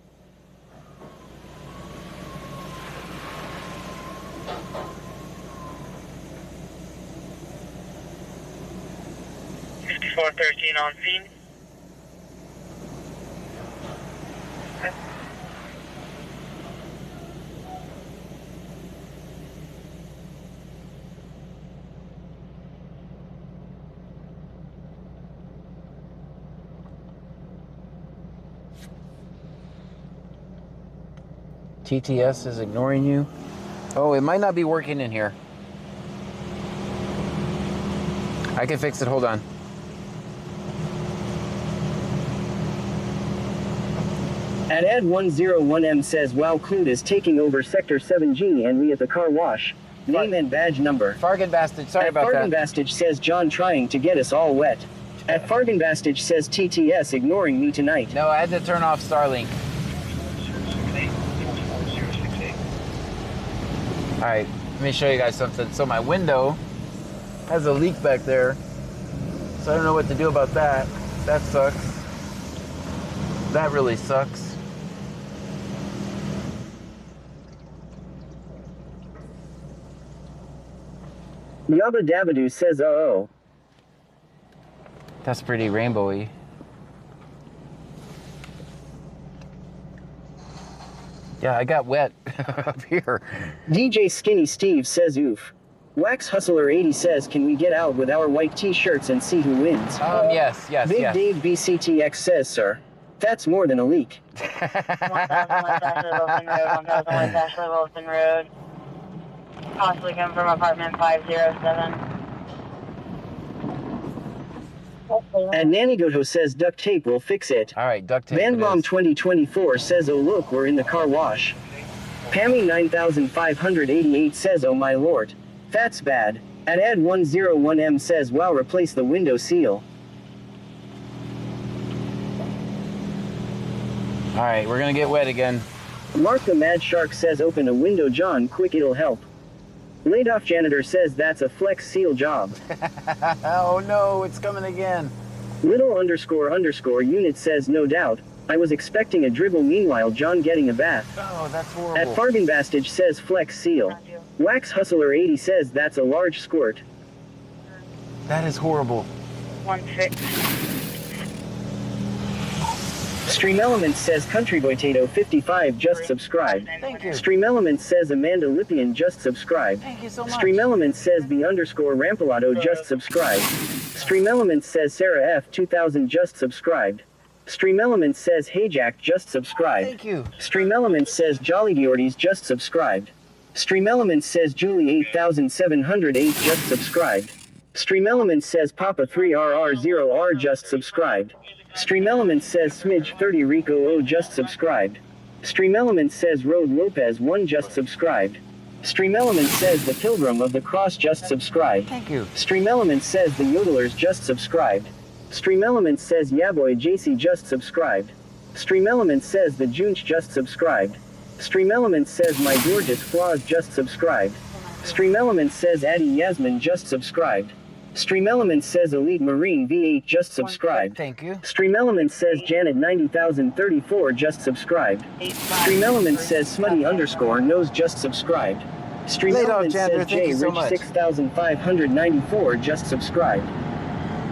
$5413 on scene. TTS is ignoring you. Oh, it might not be working in here. I can fix it. Hold on. At Ed101M says, wow, Clued is taking over Sector 7G and we at the car wash. Name and badge number. Fargan Bastard, sorry about Fargan that. Bastard says, John trying to get us all wet. At Fargan Bastard says, TTS ignoring me tonight. No, I had to turn off Starlink. Alright, let me show you guys something. So my window has a leak back there. So I don't know what to do about that. That sucks. That really sucks. Yabba Dabadoo says, oh. That's pretty rainbowy. Yeah, I got wet up here. DJ Skinny Steve says, oof. Wax Hustler 80 says, can we get out with our white t-shirts and see who wins? Yes. Big Dave BCTX says, sir. That's more than a leak. 1000 West Ashley Wilson Road, 1000 West Ashley Wilson Road. Possibly coming from apartment 507. And Nanny Goto says, duct tape will fix it. All right, duct tape. Van it Bomb is. 2024 says, oh look, we're in the car wash. Pammy 9588 says, oh my lord. That's bad. At Ed101M says, wow, replace the window seal. All right, we're gonna get wet again. Mark the Mad Shark says, open a window, John, quick, it'll help. Laid off janitor says, that's a flex seal job. Oh no, it's coming again. Little __ unit says, no doubt. I was expecting a dribble, meanwhile John getting a bath. Oh, that's horrible. At Fargan Bastage says, flex seal. Wax Hustler 80 says, that's a large squirt. That is horrible. 16. Stream Elements says, Country Boy Tato 55 just subscribed. Thank you. Stream Elements says, Amanda Lippian just subscribed. Thank you so much. Stream Elements says, B _ Rampalato just subscribed. Stream Elements says, Sarah F 2000 just subscribed. Stream Elements says, Hey Jack just subscribed. Thank you. Stream Elements says, Jolly Geordies just subscribed. Stream Elements says, Julie 8708 just subscribed. Stream Elements says, Papa 3RR0R just subscribed. Stream Elements says, Smidge 30 Rico O just subscribed. Stream Elements says, Road Lopez 1 just subscribed. Stream Elements says, The Pilgrim of the Cross just subscribed. Thank you. Stream Elements says, The Yodelers just subscribed. Stream Elements says, Yaboy JC just subscribed. Stream Elements says, The Junch just subscribed. Stream Elements says, My Gorgeous Flaws just subscribed. Stream Elements says, Addie Yasmin just subscribed. Stream Elements says, Elite Marine V8 just subscribed. Thank you. Stream Elements says, Janet 90034 just subscribed. Stream Elements says, Smutty _ knows just subscribed. Stream Laid off, Elements Chandler. says, Thank J you so Rich much. 6594 just subscribed.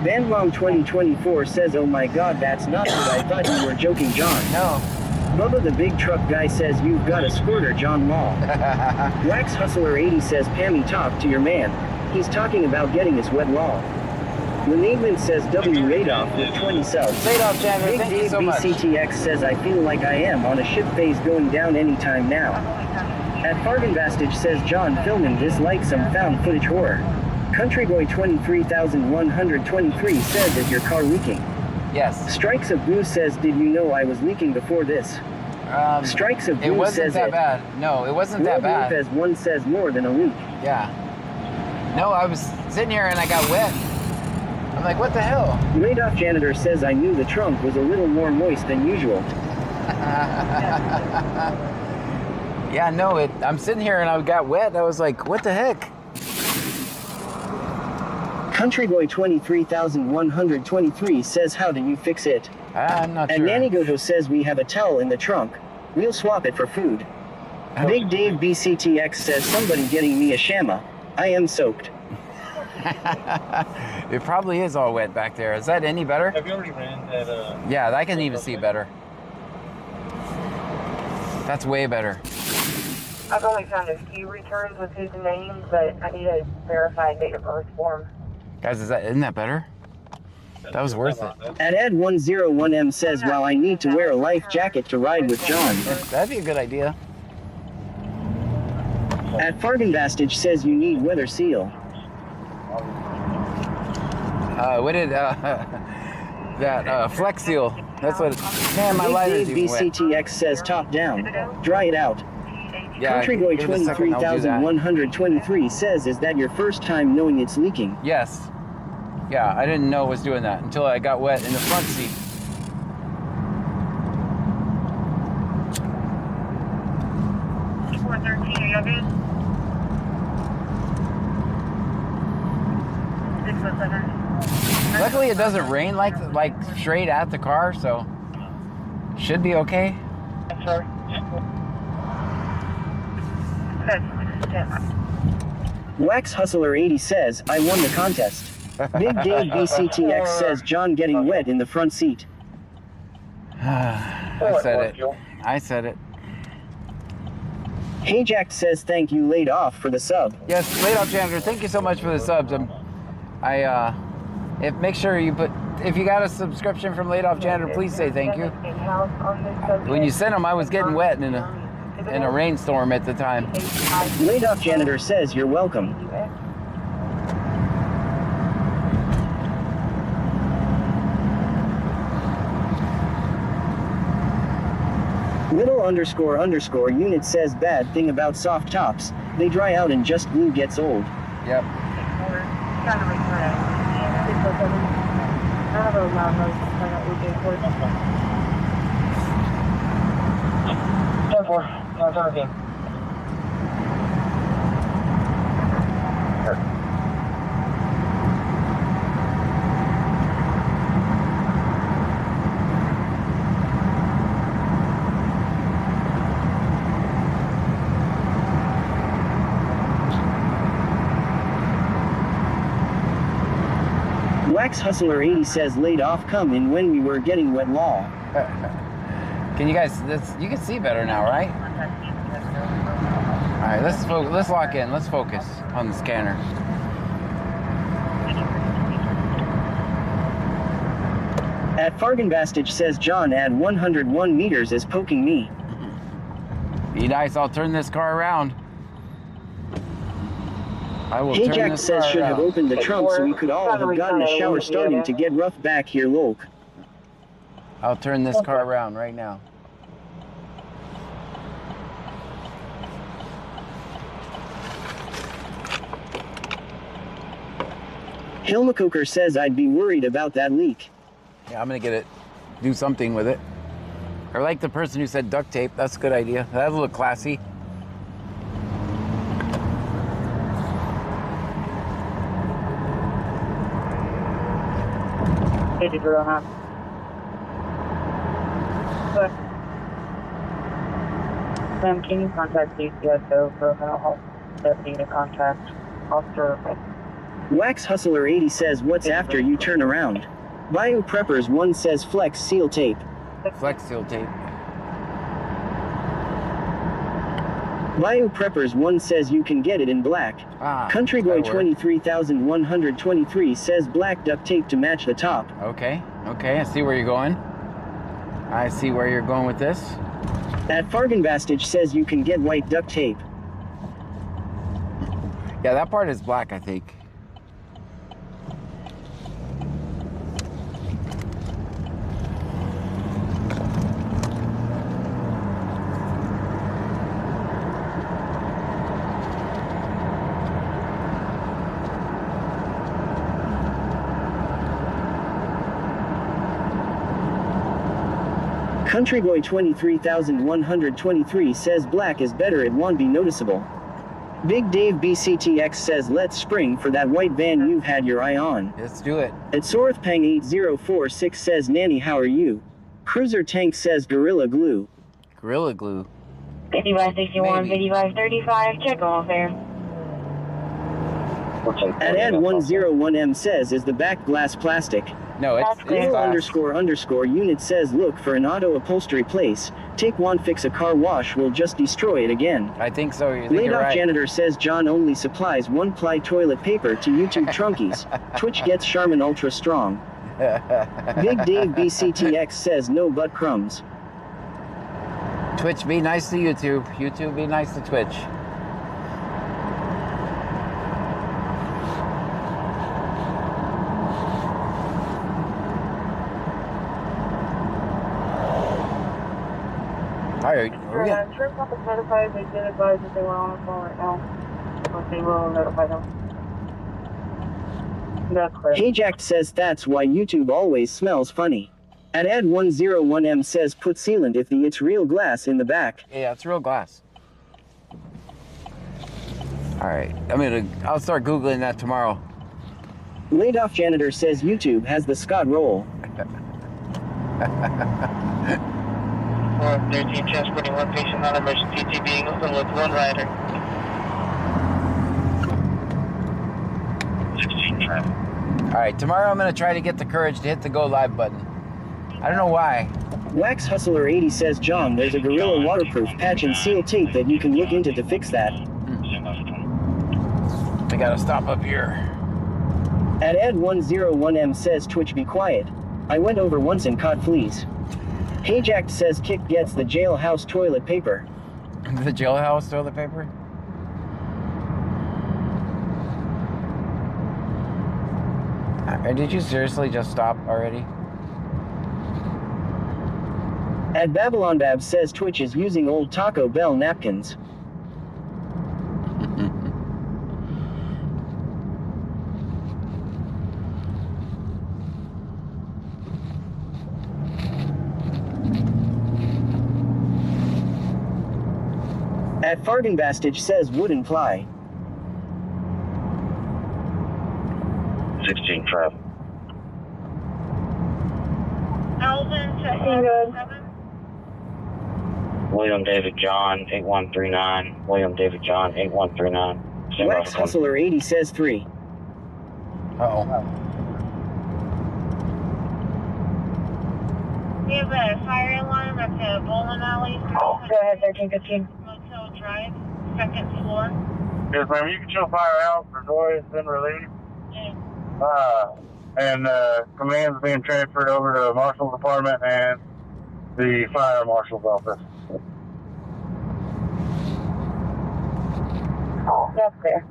Van Rom 2024 says, oh my god, that's not what I thought you were joking, John. No. Bubba the Big Truck Guy says, you've got a squirter, John Law. Wax Hustler 80 says, Pammy, talk to your man. He's talking about getting his wet law. Lenadman says, W. Radoff with 20 subs. Laid off, Chandler. Big Thank you Dave so much. BCTX says, I feel like I am on a ship phase going down anytime now. At Fargan Bastage says, John filming this like some found footage horror. Country Boy 23123 says, is your car leaking? Yes. Strikes of Blue says, did you know I was leaking before this? Strikes of It Blue wasn't says that it. bad. No, it wasn't that Road bad. Lopez 1 says more than a leak. Yeah. No, I was sitting here and I got wet. I'm like, what the hell? Laid off janitor says, I knew the trunk was a little more moist than usual. Yeah, no, I'm sitting here and I got wet. I was like, what the heck? Country Boy 23,123 says, how do you fix it? I'm not And sure. Nanny Gojo says, we have a towel in the trunk. We'll swap it for food. Big Dave BCTX says, somebody getting me a shama. I am soaked. It probably is all wet back there. Is that any better? Have you already ran that? Yeah, I can even see better. That's way better. I've only found a few returns with his name, but I need a verified date of birth form. Guys, isn't that better? That was worth it. And Ed101M says, well, I need to wear a life jacket to ride with John. That'd be a good idea. At Fargenbastage says, you need weather seal. What did that Flex Seal? That's what. Man, my lighter's Big even Dave wet. BCTX says, top down. Dry it out. Yeah, Country Boy give it a second, I'll do that. 23,123 says, is that your first time knowing it's leaking? Yes. Yeah, I didn't know it was doing that until I got wet in the front seat. Luckily, it doesn't rain like straight at the car, so should be okay. Sorry. Wax Hustler 80 says, I won the contest. Big Dave BCTX says, John getting wet in the front seat. I said it. I said it. Hey Jack says, thank you laid off for the sub. Yes, Laid Off Janitor, thank you so much for the subs. Make sure you put, if you got a subscription from Laid Off Janitor, please say thank you. When you sent them, I was getting wet in a rainstorm at the time. Laid off janitor says, you're welcome. Little _ unit says, bad thing about soft tops, they dry out and just glue gets old. Yep. Wax Hustler 80 says, laid off come in when we were getting wet law. Can you guys, you can see better now, right? All right, let's lock in. Let's focus on the scanner. At Fargenbastage says, John at 101 meters is poking me. Be nice, I'll turn this car around. I will Hey turn Jack this says, car should have around. opened the trunk so we could all have gotten a shower starting to get rough back here, lol. I'll turn this car around right now. Hilmacoker says, I'd be worried about that leak. Yeah, I'm gonna get it, do something with it. Or like the person who said duct tape, that's a good idea. That'll look classy. Ma'am, can you contact DCSO for a mental health deputy to contact Officer? Wax Hustler 80 says, what's after you turn around? Bio Preppers 1 says, Flex Seal Tape. Flex Seal tape. Bio Preppers 1 says you can get it in black. Ah, Country Boy that'll work. 23,123 says black duct tape to match the top. Okay, I see where you're going. I see where you're going with this. At Fargenbastage says you can get white duct tape. Yeah, that part is black, I think. Countryboy 23123 says black is better, it won't be noticeable. Big Dave BCTX says let's spring for that white van you've had your eye on. Let's do it. At Sorthpang 8046 says Nanny how are you? Cruiser Tank says Gorilla Glue. Gorilla Glue. 5561, Maybe. 5535, check off there. At Ad101M says is the back glass plastic. No, it's That's glass. Lil__ unit says look for an auto upholstery place. Take one fix a car wash will just destroy it again. I think so. You think Laid you're off right. janitor says John only supplies one-ply toilet paper to YouTube trunkies. Twitch gets Charmin Ultra Strong. Big Dave BCTX says no butt crumbs. Twitch, be nice to YouTube. YouTube, be nice to Twitch. All right, where we at? Trip up is notified, they did advise that they were on the phone right now. But they will notify them. That's clear. Hajack says that's why YouTube always smells funny. At Ad101M says put sealant if it's real glass in the back. Yeah, it's real glass. All right, I'll start Googling that tomorrow. Laid off janitor says YouTube has the Scott roll. 13 transporting one patient on emergency TB Engleton with one rider. 16 traffic. All right, tomorrow I'm gonna try to get the courage to hit the go live button. I don't know why. Wax Hustler 80 says John there's a Gorilla waterproof patch and seal tape that you can look into to fix that. I gotta stop up here. At Ad101M says Twitch be quiet. I went over once and caught fleas. Hajack says Kick gets the jailhouse toilet paper. The jailhouse toilet paper? Did you seriously just stop already? At Babylon Bab says Twitch is using old Taco Bell napkins. At Fargenbastage says wooden ply. 16 traffic. Alvin to Good. 7. William David John 8139. William David John 8139. Wax Hustler 80 says 3. Uh-oh. We have a fire alarm at the bowling alley. Go ahead, 1315. Motel Drive, second floor. Yes, ma'am. You can show fire out. Brazoria has been relieved. Yeah. And command's being transferred over to the marshal's department and the fire marshal's office. That's clear.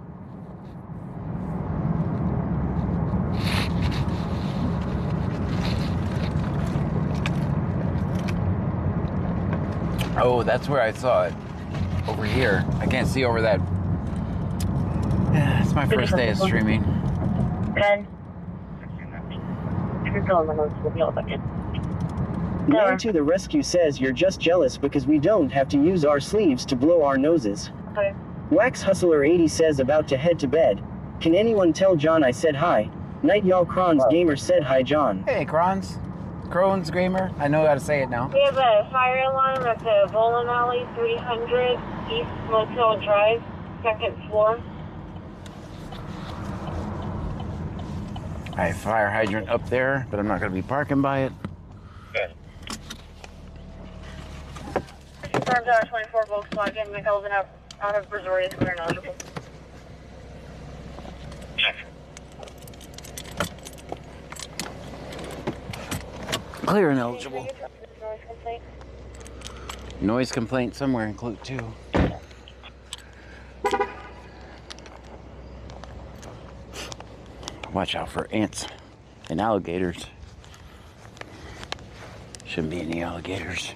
Oh, that's where I saw it. Over here. I can't see over that. It's my first day of streaming. 10. You're going my notes with the other bucket. Man to the rescue says you're just jealous because we don't have to use our sleeves to blow our noses. Okay. Wax Hustler 80 says about to head to bed. Can anyone tell John I said hi? Night y'all Kron's Gamer said hi John. Hey, Crohn's Gamer. I know how to say it now. We have a fire alarm at the bowling alley, 300 East Motel Drive, second floor. I have fire hydrant up there, but I'm not going to be parking by it. Confirmed R24 Volkswagen, McElvin out of Brazoria Square, knowledgeable. Clear and eligible. Noise complaint somewhere in Clute 2. Watch out for ants and alligators. Shouldn't be any alligators.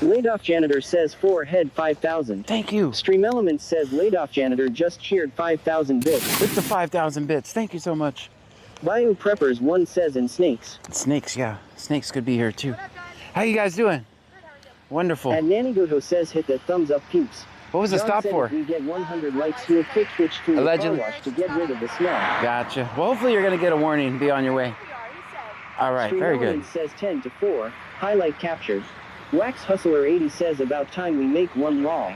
Laid off janitor says 4 head 5,000. Thank you. Stream Elements says laid off janitor just cheered 5,000 bits. It's the 5,000 bits. Thank you so much. Bio Preppers 1 says in snakes. Snakes, yeah. Snakes could be here too. How you guys doing? Wonderful. And Nanigoto says hit the thumbs up peeps. What was the John stop said for? If we get 100 likes, he'll quick switch to a car Allegedly. wash to get rid of the smell. Gotcha. Well, hopefully you're going to get a warning and be on your way. All right, very good. Says 10 to 4. Highlight captured. Wax Hustler 80 says about time we make one law.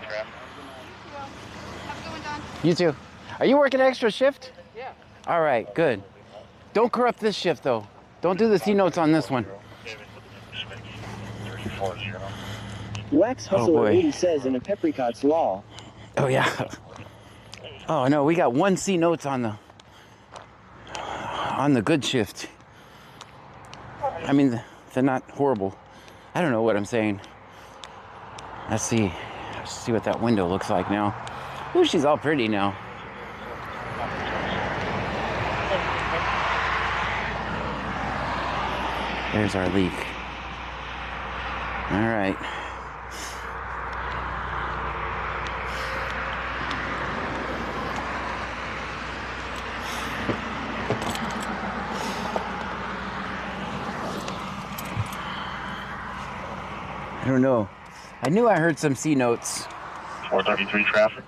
You too. Are you working extra shift? Yeah. All right, good. Don't corrupt this shift, though. Don't do the C notes on this one. Wax Hustler 80 says in a Pepricot's law. Oh, yeah. Oh, no, we got 1 C notes on the good shift. I mean, they're not horrible. I don't know what I'm saying. Let's see what that window looks like now. Ooh, she's all pretty now. There's our leak. All right. I don't know. I knew I heard some C notes. 433 traffic.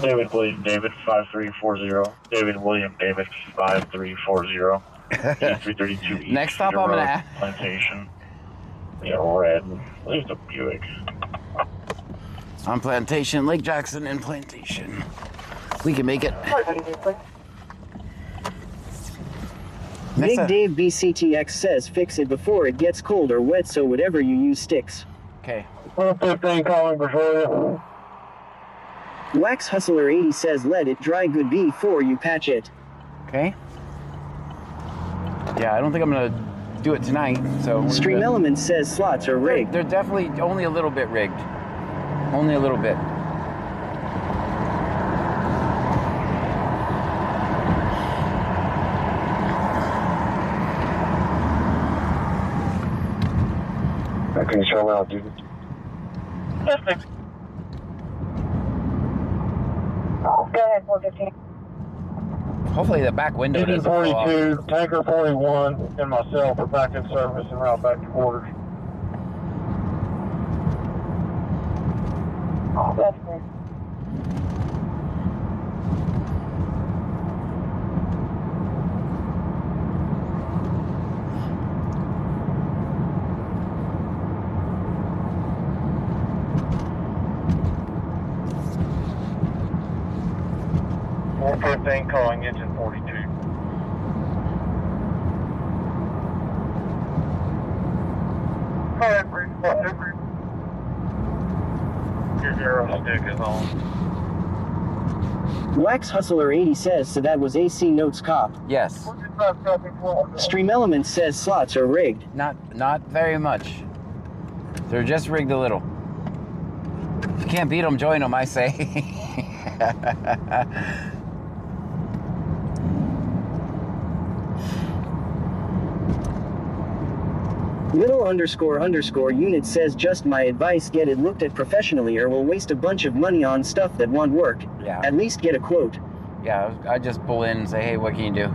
David William David 5340. David William David 5340. 332 East Next stop, Cedar I'm gonna Road, ask. Plantation. Yeah, red. There's a Buick. On Plantation, Lake Jackson and Plantation. We can make it. Next Big up. Dave BCTX says fix it before it gets cold or wet so whatever you use sticks. Okay. 115 calling Brazoria. Wax Hustler 80 says let it dry good before you patch it. Okay. Yeah, I don't think I'm gonna do it tonight. So we're Stream good. Element says slots are rigged. They're definitely only a little bit rigged. Only a little bit. Can you show me how to do this? Go ahead, 415. Hopefully the back window doesn't fall off. 42, Tanker 41, and myself are back in service and route back to quarters. That's good. Thing calling engine 42. Your zero stick is on. Wax Hustler 80 says so that was AC Notes Cop. Yes. Stream Element says slots are rigged. Not very much. They're just rigged a little. If you can't beat them, join them, I say. Little _ unit says just my advice get it looked at professionally or we'll waste a bunch of money on stuff that won't work. Yeah. At least get a quote. Yeah, I just pull in and say, hey, what can you do?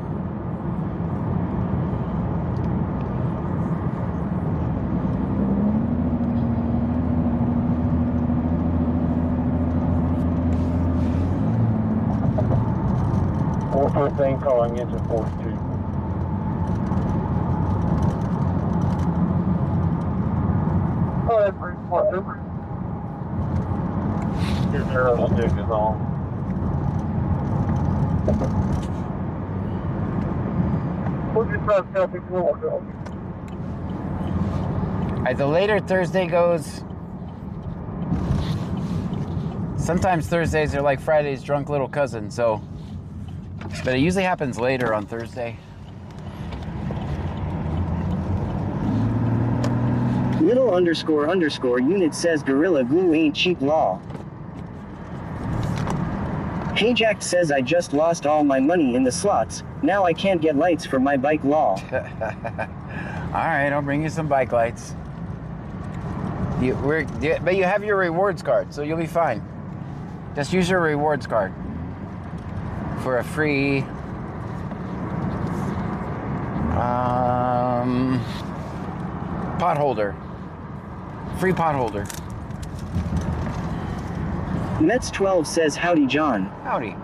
Thing calling engine 42. Your zero stick is on. As the later Thursday goes, sometimes Thursdays are like Friday's drunk little cousin, so, but it usually happens later on Thursday. Little _ unit says Gorilla Glue ain't cheap law. Hey Jack says I just lost all my money in the slots. Now I can't get lights for my bike law. Alright, I'll bring you some bike lights. But you have your rewards card, so you'll be fine. Just use your rewards card for a free pot holder. Free pot holder. Mets 12 says howdy John. Howdy.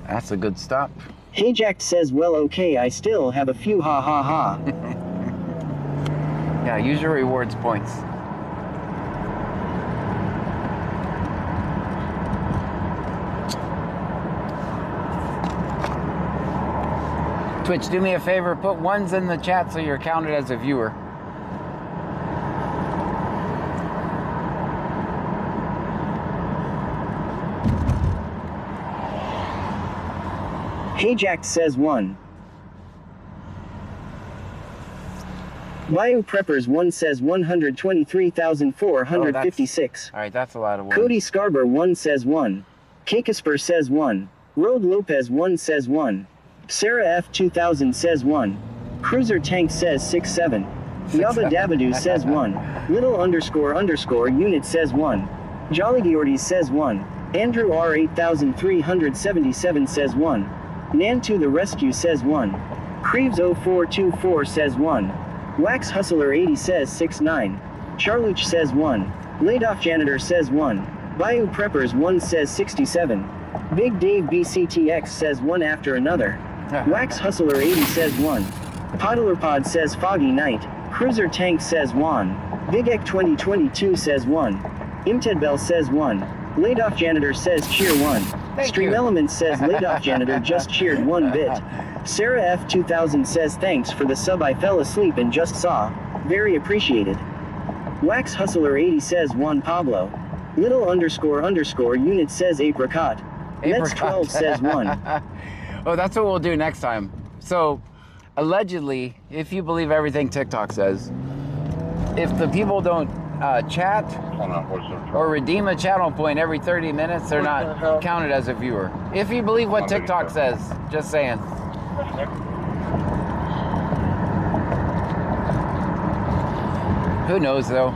That's a good stop. Hey Jack says well okay, I still have a few ha ha ha. Yeah, use your rewards points. Twitch, do me a favor, put ones in the chat so you're counted as a viewer. Hey Jack says 1. Bayou Preppers 1 says 123,456. All right, that's a lot of ones. Cody Scarber 1 says 1. Kakasper says 1. Road Lopez 1 says 1. Sarah F 2000 says 1. Cruiser Tank says 67. Yabba Dabadoo says 1. Little _ unit says 1. Jolly Geordi says 1. Andrew R 8377 says 1. Nan to the rescue says 1. Creeves 0424 says 1. Wax Hustler 80 says 69. Charluch says 1. Laid Off Janitor says 1. Bayou Preppers 1 says 67. Big Dave BCTX says 1 after another. Wax Hustler 80 says 1. Podlerpod says Foggy Night. Cruiser Tank says 1. Big Ek 2022 says 1. Imted Bell says 1. Laid Off Janitor says cheer 1. Stream Elements says Laid Off Janitor just cheered 1 bit. Sarah F 2000 says thanks for the sub, I fell asleep and just saw. Very appreciated. Wax Hustler 80 says 1 Pablo. Little _ unit says apricot. Mets 12 says 1. Oh, that's what we'll do next time. So, allegedly, if you believe everything TikTok says, if the people don't chat or redeem a channel point every 30 minutes, they're not counted as a viewer. If you believe what TikTok says, just saying. Who knows, though?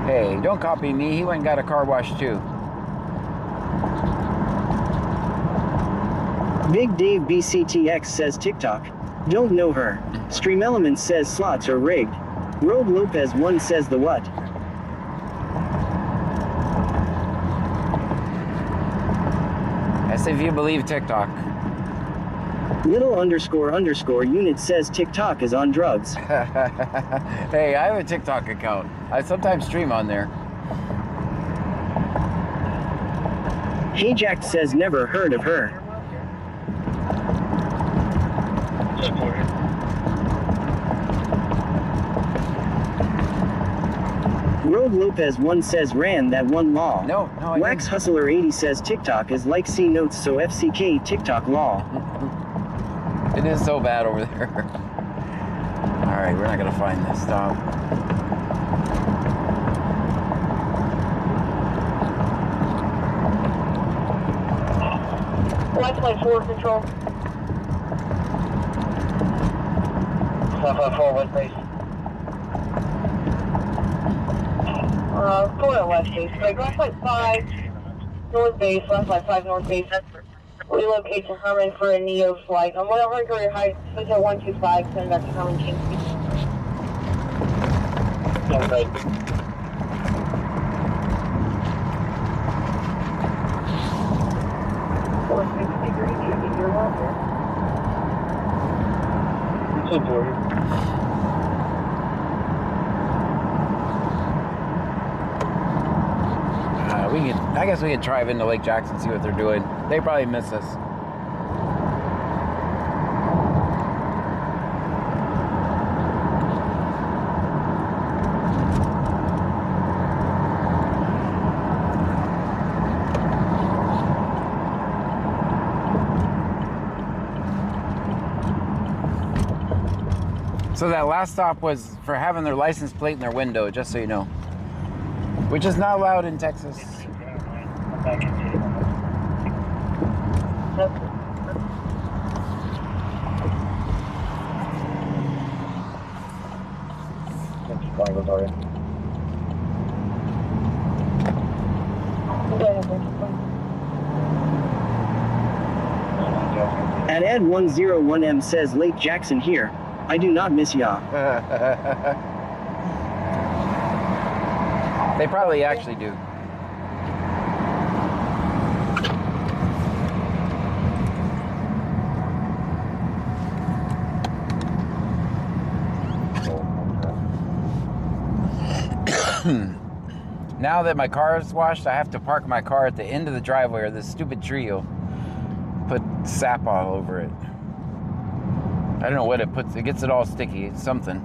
Hey, don't copy me. He went and got a car wash, too. Big Dave BCTX says TikTok. Don't know her. Stream Elements says slots are rigged. Road Lopez 1 says the what? That's if you believe TikTok. Little _ unit says TikTok is on drugs. Hey, I have a TikTok account. I sometimes stream on there. Hey Jack says never heard of her. Road Lopez 1 says ran that one law. No, I Wax didn't. Hustler 80 says TikTok is like C notes so FCK TikTok law. It is so bad over there. All right, we're not gonna find this stop. Watch my 4 control. 154 West Base. Going west base. Like left flight 5, north base, left flight 5, north base. Relocate to Herman for a NEO flight. I'm going to Hurricane Heights, Hotel 125, send back to Herman Kingston. Okay. 460 degrees, you get your water. I guess we could drive into Lake Jackson, see what they're doing. They probably miss us. So that last stop was for having their license plate in their window, just so you know. which is not allowed in Texas. At Ed101M says Lake Jackson here. I do not miss ya. They probably actually do. Now that my car is washed, I have to park my car at the end of the driveway or this stupid tree will put sap all over it. I don't know what it puts. It gets it all sticky. It's something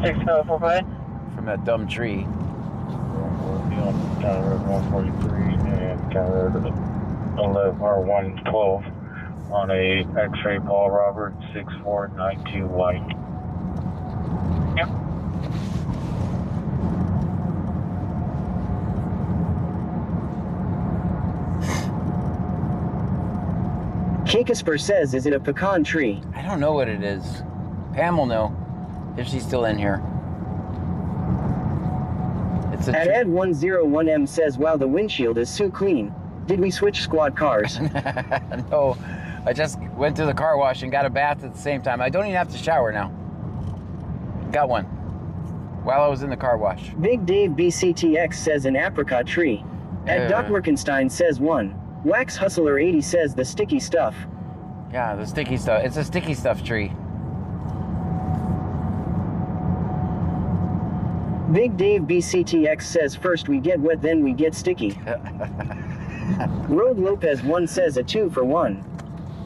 6045. from that dumb tree. County Road 143 and County Road 11 or 112 on a X-ray Paul Robert 6492 white. Yep. Kakasper says, is it a pecan tree? I don't know what it is. Pam will know if she's still in here. It's a At Ed101M says, wow, the windshield is so clean. Did we switch squad cars? No, I just went to the car wash and got a bath at the same time. I don't even have to shower now. Got one while I was in the car wash. Big Dave BCTX says an apricot tree. At Doc Wirkenstein says one. Wax Hustler 80 says the sticky stuff. Yeah, the sticky stuff. It's a sticky stuff tree. Big Dave BCTX says first we get wet, then we get sticky. Road Lopez 1 says a 2 for 1.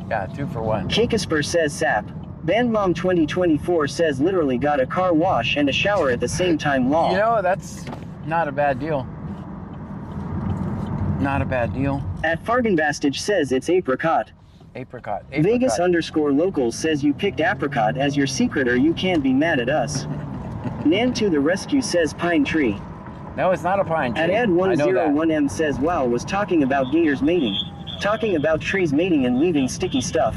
Yeah, 2 for 1. Kakasper says sap. Bandmom 2024 says literally got a car wash and a shower at the same time. Law. You know, that's not a bad deal. Not a bad deal. At Fargenbastage says it's apricot. Apricot. Vegas _locals says you picked apricot as your secret or you can't be mad at us. Nan to the rescue says pine tree. No, it's not a pine tree. At Ed101M says wow was talking about gators mating. Talking about trees mating and leaving sticky stuff.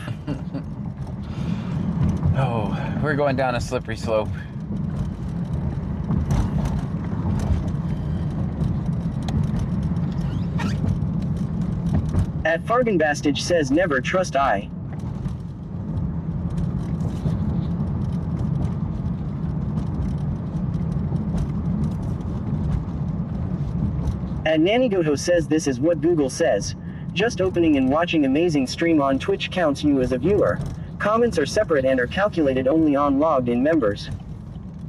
Oh, we're going down a slippery slope. At Fargenbastage says never trust I. At Nanigoto says this is what Google says. Just opening and watching amazing stream on Twitch counts you as a viewer. Comments are separate and are calculated only on logged in members.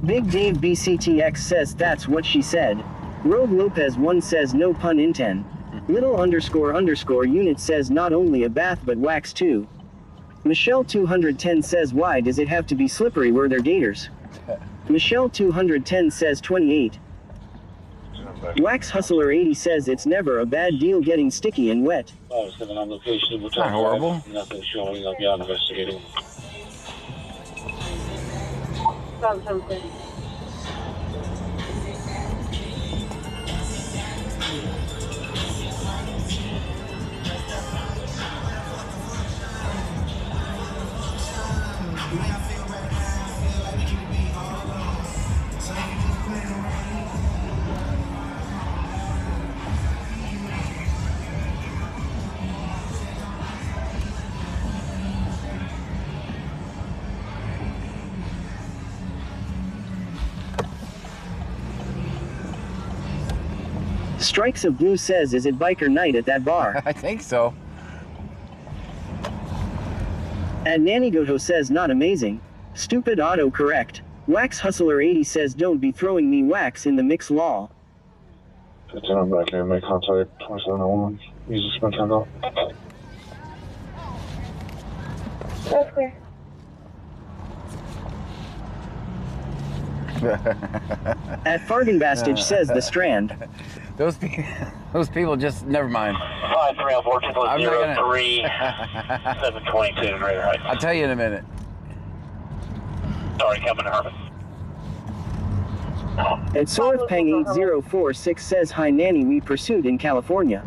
Big Dave BCTX says that's what she said. Rogue Lopez 1 says no pun intent. Little __ unit says not only a bath but wax too. Michelle 210 says why does it have to be slippery where they're gators? Michelle 210 says 28. Wax Hustler 80 says it's never a bad deal getting sticky and wet. Not horrible. Nothing showing. I'll be out investigating. Strikes of Blue says is it biker night at that bar? I think so. And Nanigoto says not amazing. Stupid auto correct. Wax Hustler 80 says don't be throwing me wax in the mix law. I'm back here and make contact 2701. Use the spin turn off. That's clear. At Fargenbastage says the Strand. Those people just, never mind. 5304 722 right. I'll tell you in a minute. Sorry, coming to Herman. And Sorthpang8046 says, hi Nanny, we pursued in California.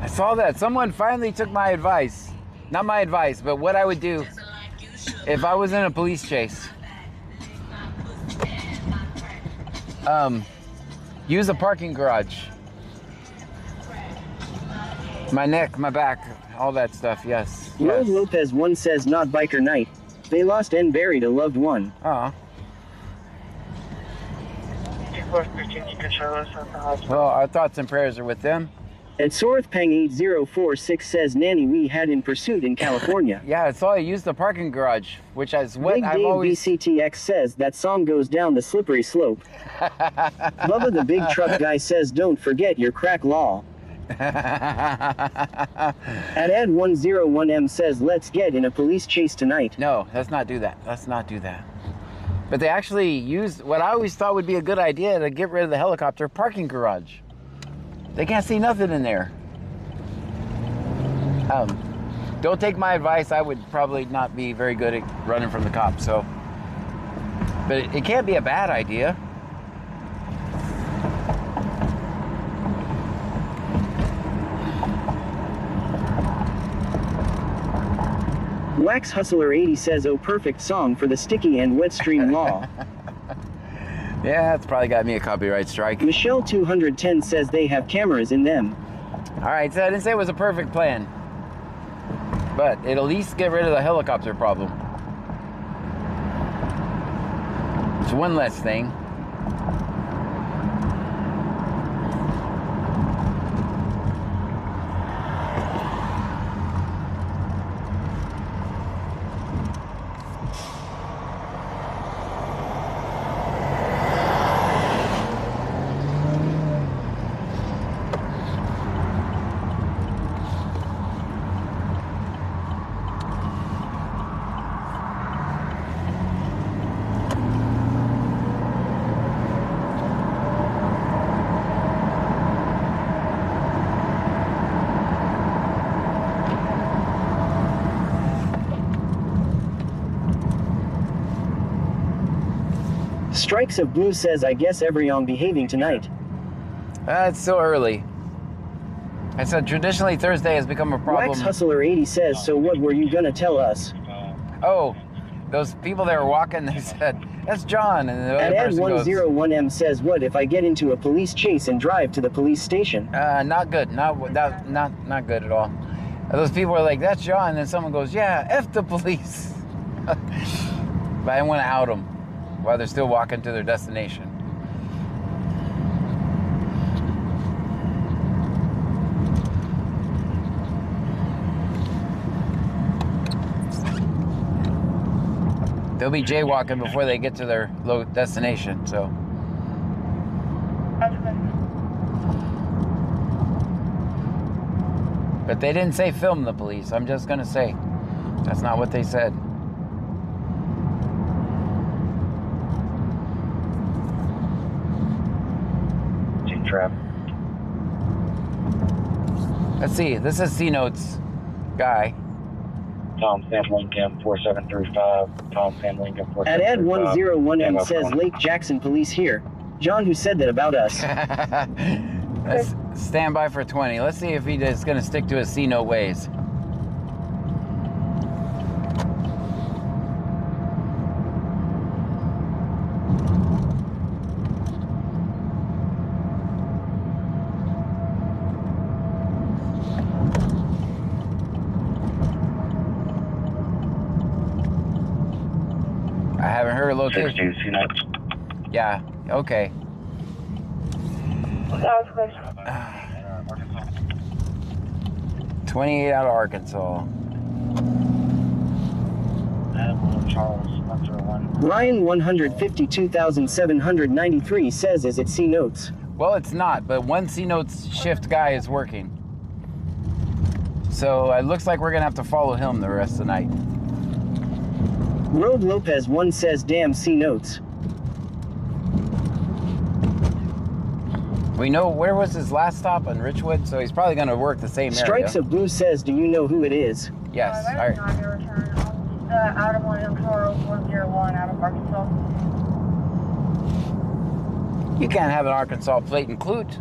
I saw that. Someone finally took my advice. Not my advice, but what I would do if I was in a police chase. Use a parking garage. My neck, my back, all that stuff, yes. Rose Lopez 1 says, not biker night. They lost and buried a loved one. Oh. Well, our thoughts and prayers are with them. And Sorthpang8046 says, Nanny, we had in pursuit in California. Yeah, I saw I used the parking garage, which is what Big I've Dave always... BCTX says, that song goes down the slippery slope. Bubba the big truck guy says, don't forget your crack law. At Ed101M says, let's get in a police chase tonight. No, let's not do that. Let's not do that. But they actually used what I always thought would be a good idea to get rid of the helicopter parking garage. They can't see nothing in there. Don't take my advice. I would probably not be very good at running from the cops. So, but it can't be a bad idea. Wax Hustler 80 says, oh, perfect song for the sticky and wet stream law. Yeah, it's probably got me a copyright strike. Michelle 210 says they have cameras in them. All right, so I didn't say it was a perfect plan, but it'll at least get rid of the helicopter problem. It's one less thing. Strikes of Blue says, I guess everyone behaving tonight. It's still early. I said traditionally Thursday has become a problem. Wax Hustler 80 says, so what were you gonna tell us? Oh, those people that were walking, they said, that's John. And the other And person goes, Ed101M says, what if I get into a police chase and drive to the police station? not good. Not good at all. Those people are like, that's John. And then someone goes, yeah, F the police. But I want to out them while they're still walking to their destination. They'll be jaywalking before they get to their low destination, so. But they didn't say film the police. I'm just gonna say, that's not what they said. Trap. Let's see, this is C-Notes guy. Tom Sam Lincoln 4735. Tom Sam Lincoln 4735. At Ed101M says, Lake Jackson police here. John, who said that about us? Let's stand by for 20. Let's see if he is gonna stick to his C-Note ways. I haven't heard a location. Yeah, okay. 28 out of Arkansas. Ryan 152,793 says, is it C-Notes? Well, it's not, but one C-Notes shift guy is working. So it looks like we're gonna have to follow him the rest of the night. Road Lopez 1 says, damn C-Notes. We know where was his last stop in Richwood, so he's probably gonna work the same area. Strikes of Blue says, do you know who it is? Yes. All right. Out of 101 out of Arkansas. You can't have an Arkansas plate and Clute.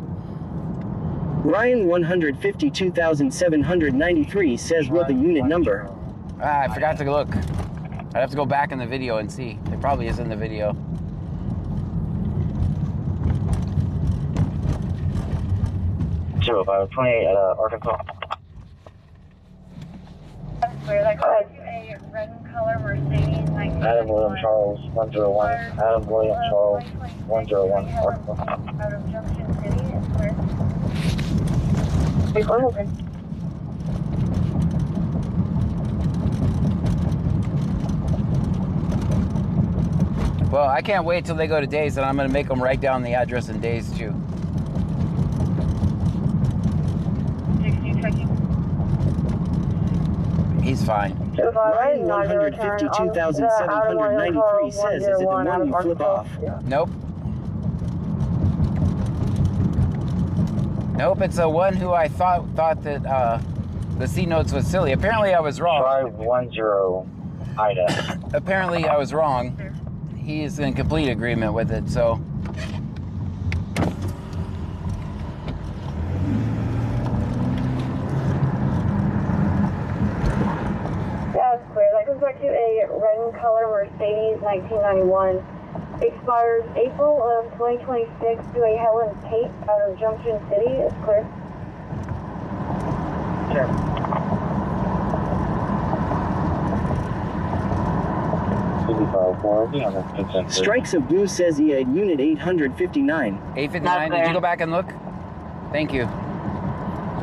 Ryan 152,793 says what the unit number. I forgot to look. I'd have to go back in the video and see. It probably is in the video. Zero 528 at Arkansas. Like a red and color Mercedes. Adam William Charles 101. Adam William Charles 101 Arkansas. Out of Junction City, it's clear. Before open. Well, I can't wait till they go to Days, and I'm going to make them write down the address in Days too. 60 checking. He's fine. Ryan 152,793 says, is it the one you flip off? Nope. Nope, it's the one who I thought that the C notes was silly. Apparently I was wrong. 510 Ida. Apparently I was wrong. He is in complete agreement with it, so. Yeah, it's clear. That goes back to a red and color Mercedes 1991. Expires April of 2026 to a Helen Tate out of Junction City. It's clear. Sure. Strikes of Blue says he had unit 859. 859, did you go back and look? Thank you.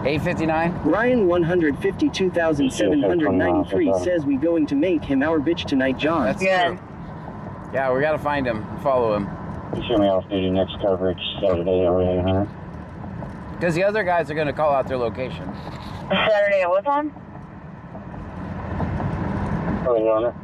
859? Ryan 152,793 says we going to make him our bitch tonight, John. That's Yeah. true. Yeah, we gotta find him, follow him. You show me off duty next coverage Saturday at 800. Because the other guys are gonna call out their location. Saturday at what time? Early on it.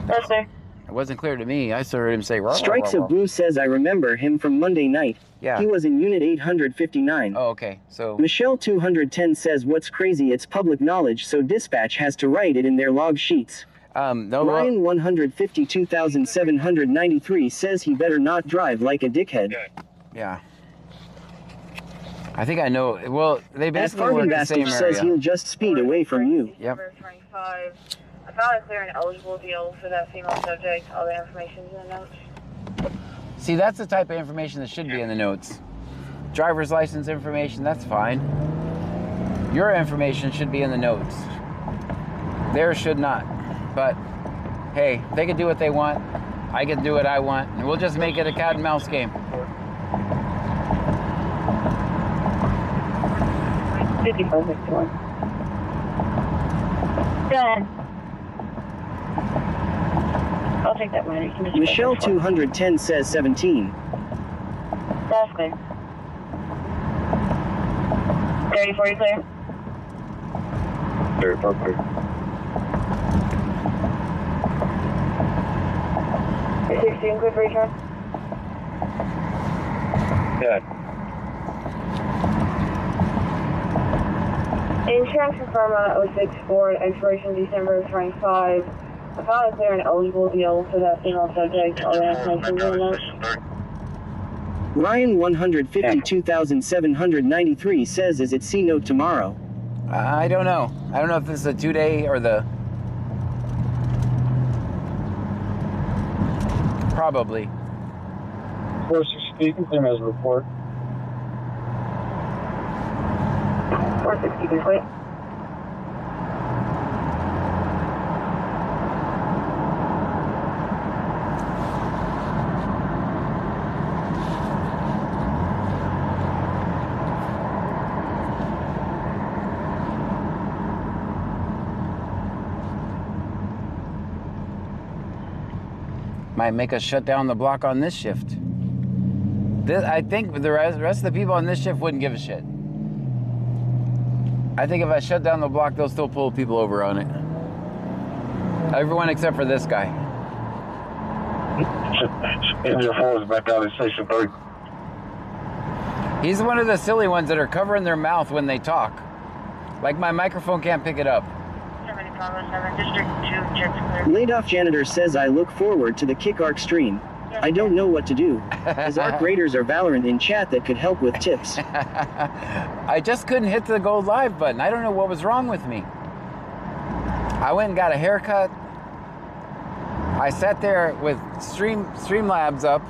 Yes, sir. It wasn't clear to me. I still heard him say Strikes of Blue says I remember him from Monday night. Yeah. He was in unit 859. Oh, okay. So Michelle 210 says what's crazy, it's public knowledge, so dispatch has to write it in their log sheets. no. Ryan 152,793 says he better not drive like a dickhead. Yeah. I think I know. Well, they As basically Farby work the same Bastard says area. he'll just speed away from you. Yep. Number 25. I found a clear and eligible deal for that female subject. All the information's in the notes. See, that's the type of information that should be in the notes. Driver's license information, that's fine. Your information should be in the notes. Theirs should not. But, hey, they can do what they want. I can do what I want. And we'll just make it a cat and mouse game. 5561. Go ahead. I'll take that money. Michelle 210 says 17. That's clear. 30-40 clear. 34 clear. 16 clear for return. Good. Insurance confirm on 064, expiration December 25. I found a clear and eligible deal for that female subject. All the information in the notes. Ryan 152,793 says is it C note tomorrow? I don't know. I don't know if this is a 2-day or the... Probably. 460, confirm as a report. 460 complete. Might make us shut down the block on this shift. I think the rest of the people on this shift wouldn't give a shit. I think if I shut down the block, they'll still pull people over on it. Everyone except for this guy. Engine 4 is back out at Station 3. He's one of the silly ones that are covering their mouth when they talk. Like my microphone can't pick it up. 507, District 2, jet's clear. Laid off janitor says I look forward to the Kick Arc stream. I don't know what to do. As Arc Raiders or Valorant in chat that could help with tips. I just couldn't hit the go live button. I don't know what was wrong with me. I went and got a haircut. I sat there with Streamlabs up.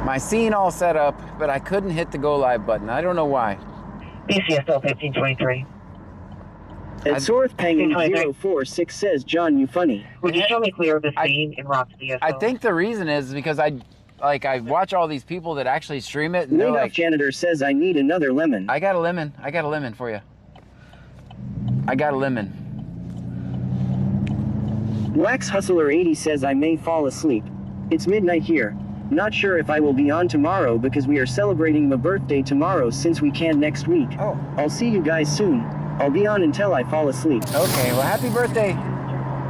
My scene all set up, but I couldn't hit the go live button. I don't know why. BCSL 1523. And Sorth Panging 046 says, John, you funny. Would you show me clear of the scene in Rock's DSL? I think the reason is because I watch all these people that actually stream it, and they're Laid off like, janitor says I need another lemon. I got a lemon. I got a lemon for you. I got a lemon. Wax Hustler 80 says I may fall asleep. It's midnight here. Not sure if I will be on tomorrow because we are celebrating my birthday tomorrow since we can next week. Oh. I'll see you guys soon. I'll be on until I fall asleep. Okay, well, happy birthday.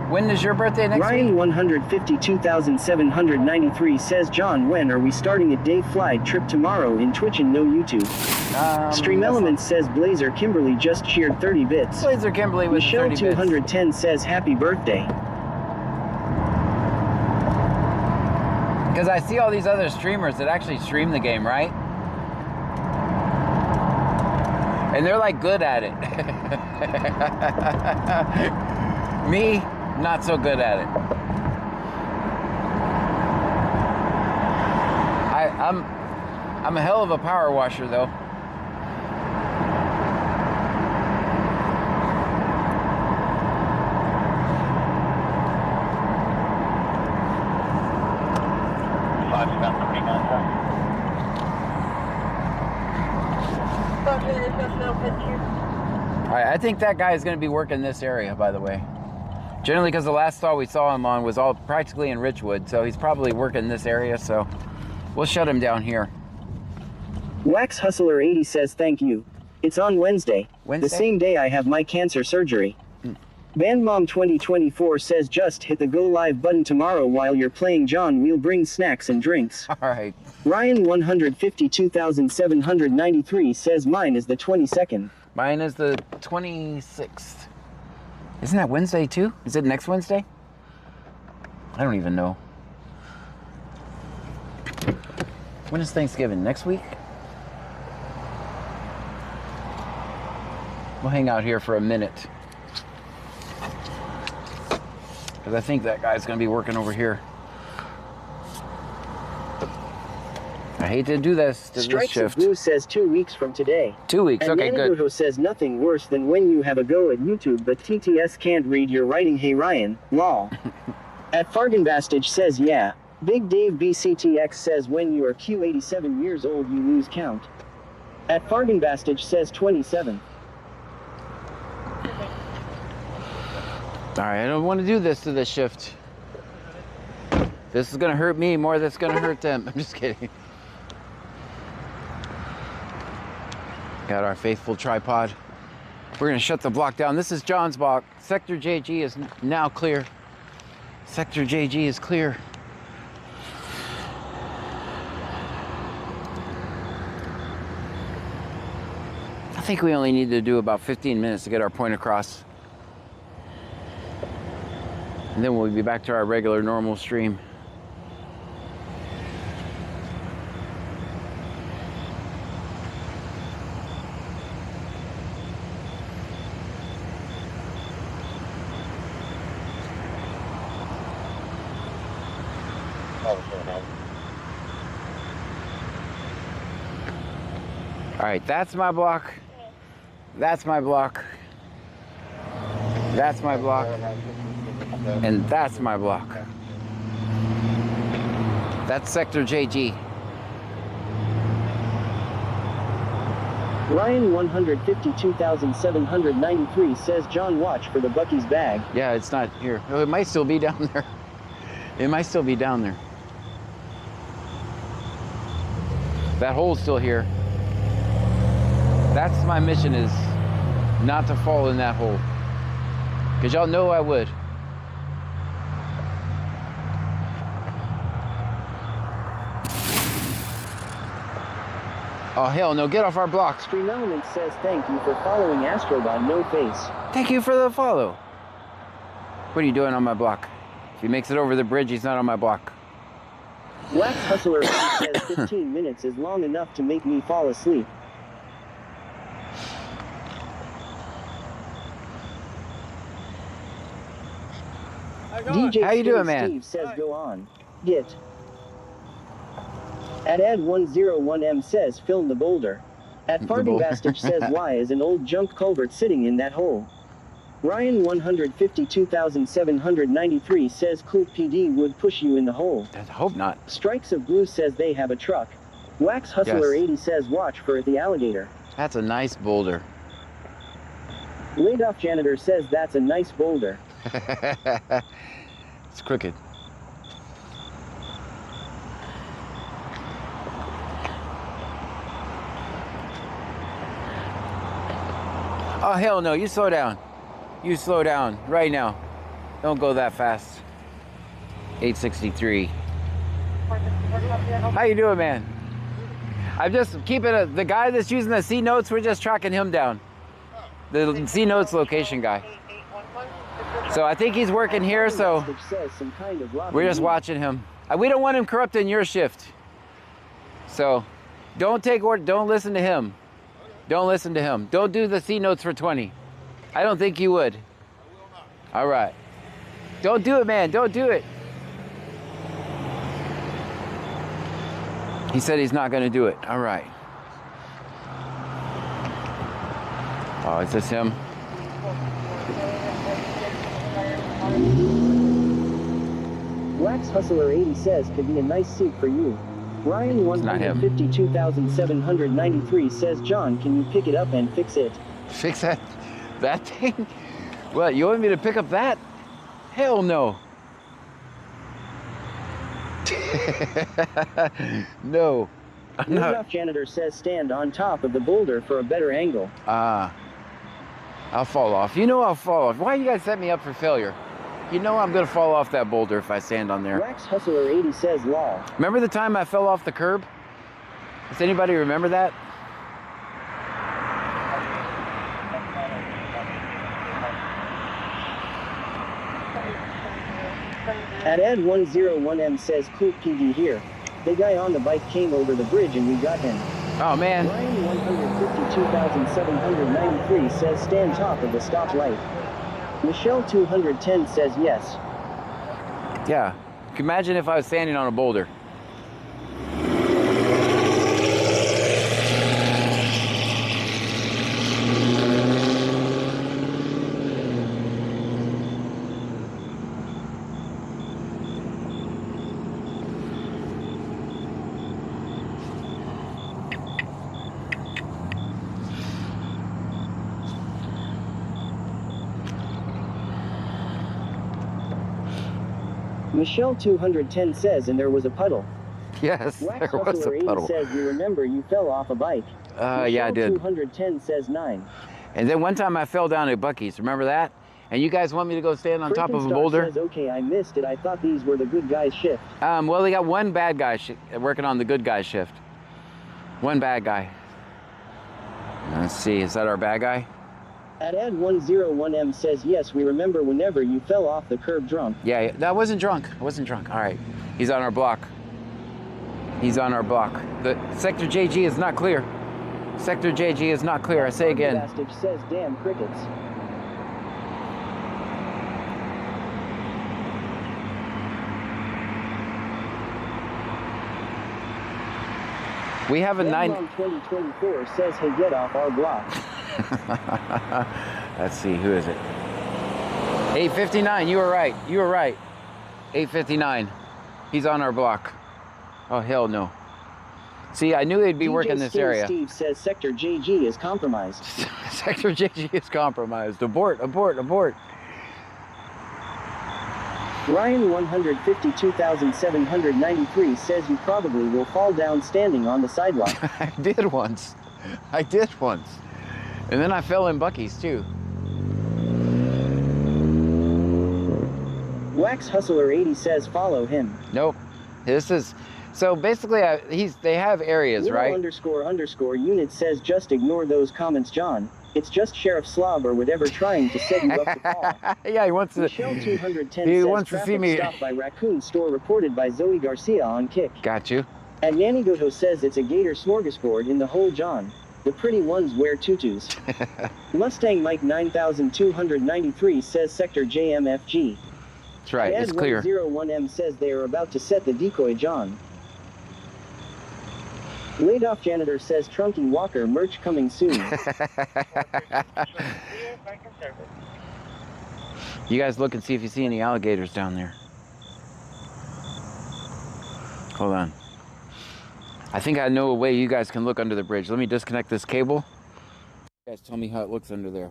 When is your birthday next week? Ryan 152,793 says, John, when are we starting a day flight trip tomorrow in Twitch and no YouTube? Stream Elements says Blazer Kimberly just cheered 30 bits. Blazer Kimberly with Michelle 30 bits. 210 says happy birthday. Because I see all these other streamers that actually stream the game, right? And they're like good at it. Me, not so good at it. I'm a hell of a power washer though. I think that guy is going to be working this area, by the way. Generally, because the last stall we saw him on was all practically in Richwood, so he's probably working this area, so we'll shut him down here. Wax Hustler 80 says thank you. It's on Wednesday. Wednesday? The same day I have my cancer surgery. Bandmom 2024 says just hit the go live button tomorrow while you're playing John. We'll bring snacks and drinks. All right. Ryan 152,793 says mine is the 22nd. Mine is the 26th. Isn't that Wednesday too? Is it next Wednesday? I don't even know. When is Thanksgiving? Next week? We'll hang out here for a minute. Because I think that guy's going to be working over here. I hate to do this to this Strikes of shift. Blue says 2 weeks from today. 2 weeks, And okay, good. Nanaguho says nothing worse than when you have a go at YouTube but TTS can't read your writing. Hey Ryan, lol. At Fargenbastage says yeah. Big Dave BCTX says when you are Q87 years old you lose count. At Fargenbastage says 27. All right, I don't want to do this to this shift. This is going to hurt me more than it's going to hurt them. I'm just kidding. Got our faithful tripod. We're going to shut the block down. This is John's block. Sector JG is now clear. Sector JG is clear. I think we only need to do about 15 minutes to get our point across. And then we'll be back to our regular normal stream. All right, that's my block. That's my block. That's my block. And that's my block. That's Sector JG. Ryan 152,793 says John watch for the Bucky's bag. Yeah, it's not here. Oh, it might still be down there. It might still be down there. That hole's still here. That's my mission, is not to fall in that hole. Because y'all know I would. Oh, hell no. Get off our block. Stream Element says thank you for following Astrobot No Face. Thank you for the follow. What are you doing on my block? If he makes it over the bridge, he's not on my block. Wax Hustler says 15 minutes is long enough to make me fall asleep. DJ How you doing, Steve man? Steve says go on. Get. At Ed101M says film the boulder. At Farby Bastich says why is an old junk culvert sitting in that hole? Ryan 152,793 says Cool PD would push you in the hole. I hope not. Strikes of Blue says they have a truck. Wax Hustler 80 says watch for the alligator. That's a nice boulder. Laid Off Janitor says that's a nice boulder. It's crooked. Oh, hell no. You slow down. You slow down right now. Don't go that fast. 863. How you doing, man? I'm just keeping the guy that's using the C notes, we're just tracking him down. The C notes location guy. So I think he's working here, so we're just watching him. We don't want him corrupting your shift. So don't take or don't listen to him. Don't listen to him. Don't do the C notes for 20. I don't think you would. All right. Don't do it, man. Don't do it. He said he's not going to do it. All right. Oh, is this him? Wax Hustler 80 says could be a nice seat for you. Ryan 152,793 says John, can you pick it up and fix it? Fix that thing? What, you want me to pick up that? Hell no. No. I'm not. Rudolph Janitor says stand on top of the boulder for a better angle. I'll fall off. You know I'll fall off. Why you guys set me up for failure? You know I'm gonna fall off that boulder if I stand on there. Wax Hustler 80 says lol. Remember the time I fell off the curb? Does anybody remember that? At Ed101M says cool PD here. The guy on the bike came over the bridge and we got him. Oh man. Ryan 152,793 says stand top of the stoplight. Michelle 210 says yes. Yeah. Imagine if I was standing on a boulder. Michelle 210 says and there was a puddle. Yes, Wax there was Hustler a 80 puddle. says you remember you fell off a bike. Yeah, I did. 210 says 9. And then one time I fell down at Buc-ee's. Remember that? And you guys want me to go stand on top of a Freaking boulder? Star says, okay, I missed it. I thought these were the good guys shift. Well, they got one bad guy working on the good guy shift. One bad guy. Let's see, is that our bad guy? At Ed101M says yes, we remember whenever you fell off the curb drunk. Yeah, I wasn't drunk. I wasn't drunk. All right. He's on our block. He's on our block. The Sector JG is not clear. Sector JG is not clear. I say again. Bastich says damn crickets. We have a 9. 2024 says hey, get off our block. Let's see, who is it? 859, you were right. You were right. 859. He's on our block. Oh, hell no. See, I knew they'd be working this area. Steve says Sector JG is compromised. Sector JG is compromised. Abort, abort, abort. Ryan 152,793 says you probably will fall down standing on the sidewalk. I did once. I did once. And then I fell in Buc-ee's too. Wax Hustler 80 says follow him. Nope. This So basically, they have areas, Little right? _ unit says just ignore those comments, John. It's just Sheriff Slob or whatever trying to set you up to call. Yeah, he wants to. Michelle 210 He says wants to see traffic me. stop by Raccoon Store reported by Zoe Garcia on Kick. Got you. And Yanni Goto says it's a gator smorgasbord in the hole, John. The pretty ones wear tutus. Mustang Mike 9293 says Sector JMFG. That's right, it's clear. 101M says they are about to set the decoy, John. Laid off janitor says Trunky Walker merch coming soon. You guys look and see if you see any alligators down there. Hold on. I think I know a way you guys can look under the bridge. Let me disconnect this cable. You guys tell me how it looks under there.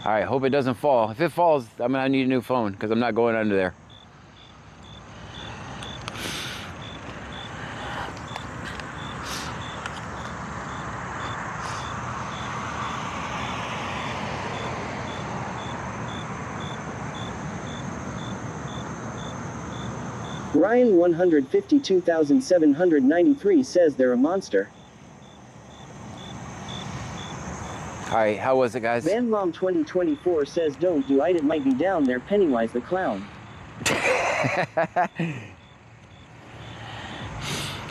All right, hope it doesn't fall. If it falls, I'm gonna need a new phone because I'm not going under there. Ryan 152,793 says they're a monster. All right, how was it, guys? Van Mom 2024 says don't do it might be down there Pennywise the clown.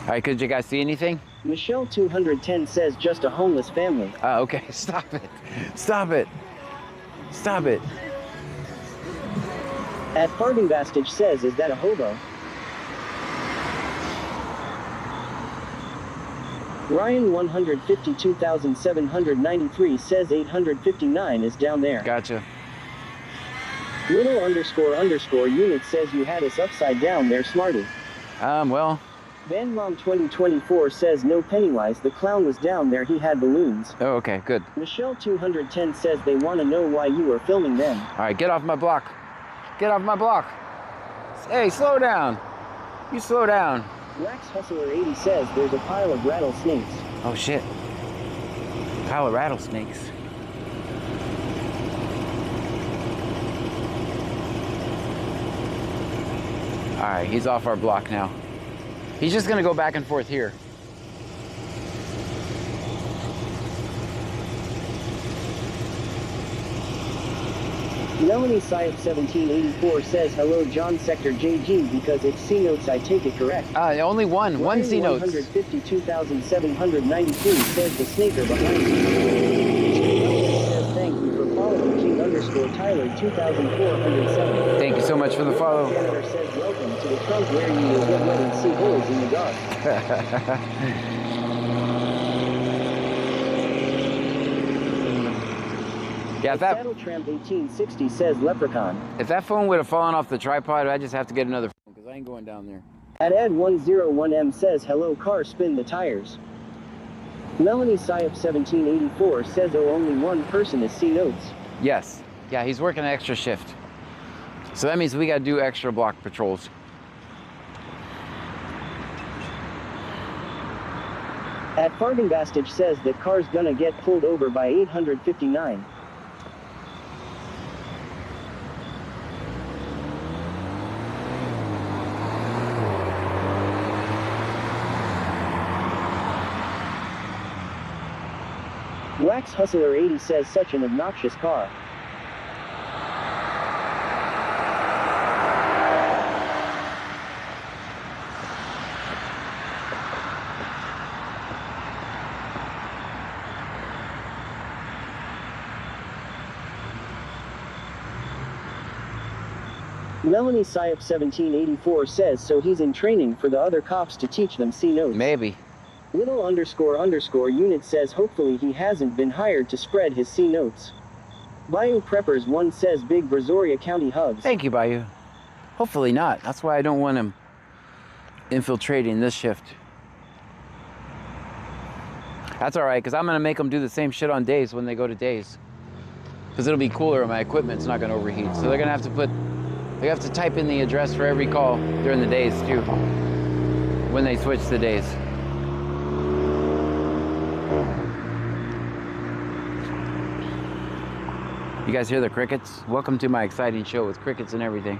All right, could you guys see anything? Michelle 210 says just a homeless family. Okay, stop it. Stop it. Stop it. At Farting Bastage says, is that a hobo? Ryan 152,793 says 859 is down there. Gotcha. Little _ unit says you had us upside down there, smarty. Well. Van Mom 2024 says no, Pennywise the clown was down there, he had balloons. Oh, okay, good. Michelle 210 says they want to know why you are filming them. All right, get off my block. Get off my block. Hey, slow down. You slow down. Wax Hustler 80 says there's a pile of rattlesnakes. Oh shit. Pile of rattlesnakes. All right, he's off our block now. He's just gonna go back and forth here. Melanie Syop 1784 says hello John Sector JG because it's C notes I take it correct. Only one C notes. 152,793 says the snaker behind you. Says thank you for following King _ Tyler 2407. Thank you so much for the follow. Janitor says welcome to the trunk where you will get wet and see holes in the dog. Yeah, if that Saddle Tramp 1860 says leprechaun. If that phone would have fallen off the tripod, I'd just have to get another phone because I ain't going down there. At Ed 101M says hello car spin the tires. Melanie Syop 1784 says oh only one person is C notes. Yes. Yeah, he's working an extra shift. So that means we got to do extra block patrols. At Farting Bastage says that car's gonna get pulled over by 859. Wax Hustler 80 says such an obnoxious car. Melanie Syop 1784 says so he's in training for the other cops to teach them C notes. Maybe. Little _ unit says hopefully he hasn't been hired to spread his C notes. Bayou Preppers 1 says big Brazoria County hugs. Thank you, Bayou. Hopefully not. That's why I don't want him infiltrating this shift. That's all right, because I'm going to make them do the same shit on days when they go to days. Because it'll be cooler and my equipment's not going to overheat. So they're going to have to they have to type in the address for every call during the days too, when they switch the days. You guys hear the crickets? Welcome to my exciting show with crickets and everything.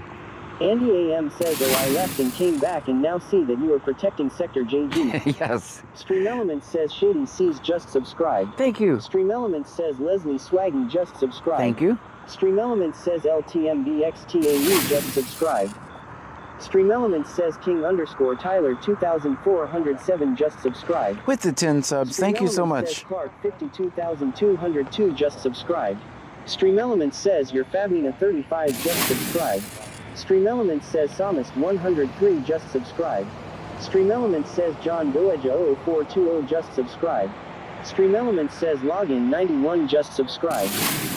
Andy AM says, oh, I left and came back and now see that you are protecting Sector JG. Yes. Stream Elements says Shady Seas just subscribed. Thank you. Stream Elements says Leslie Swaggy just subscribed. Thank you. Stream Elements says LTMBXTAU just subscribed. Stream Elements says King_Tyler 2407 just subscribed. With the 10 subs. Stream Thank you so Elements much. says Clark 52202 just subscribed. Stream Elements says your Fabina 35 just subscribed. Stream Elements says Psalmist 103 just subscribed. Stream Elements says John Doeja 0420 just subscribed. Stream Elements says Login 91 just subscribed.